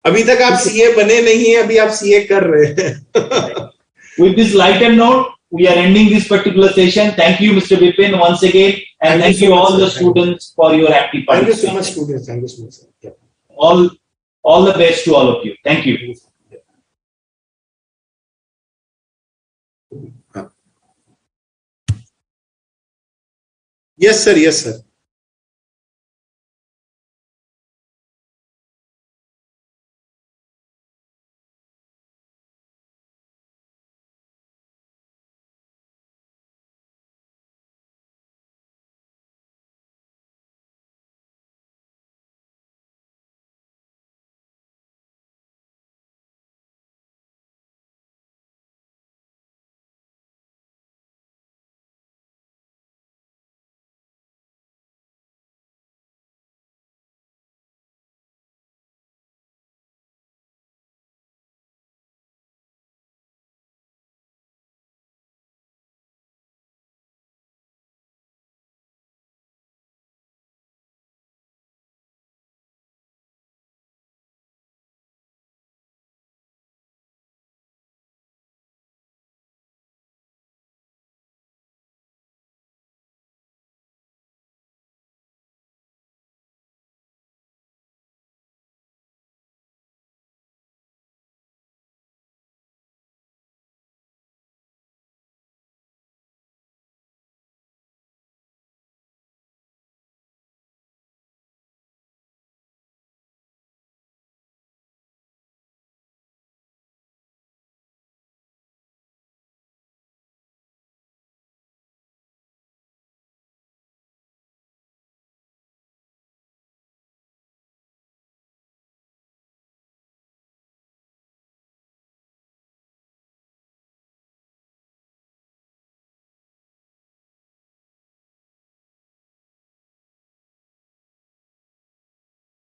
अभी तक आप सीए बने नहीं हैं, अभी आप सीए कर रहे हैं. With this lighter note, we are ending this particular session. Thank you, Mr. Bipin, once again, and thank you all the students for your active participation. Thank you so much, students. Thank you so much, sir. Yeah. All the best to all of you. Thank you. Yes, sir. Yes, sir.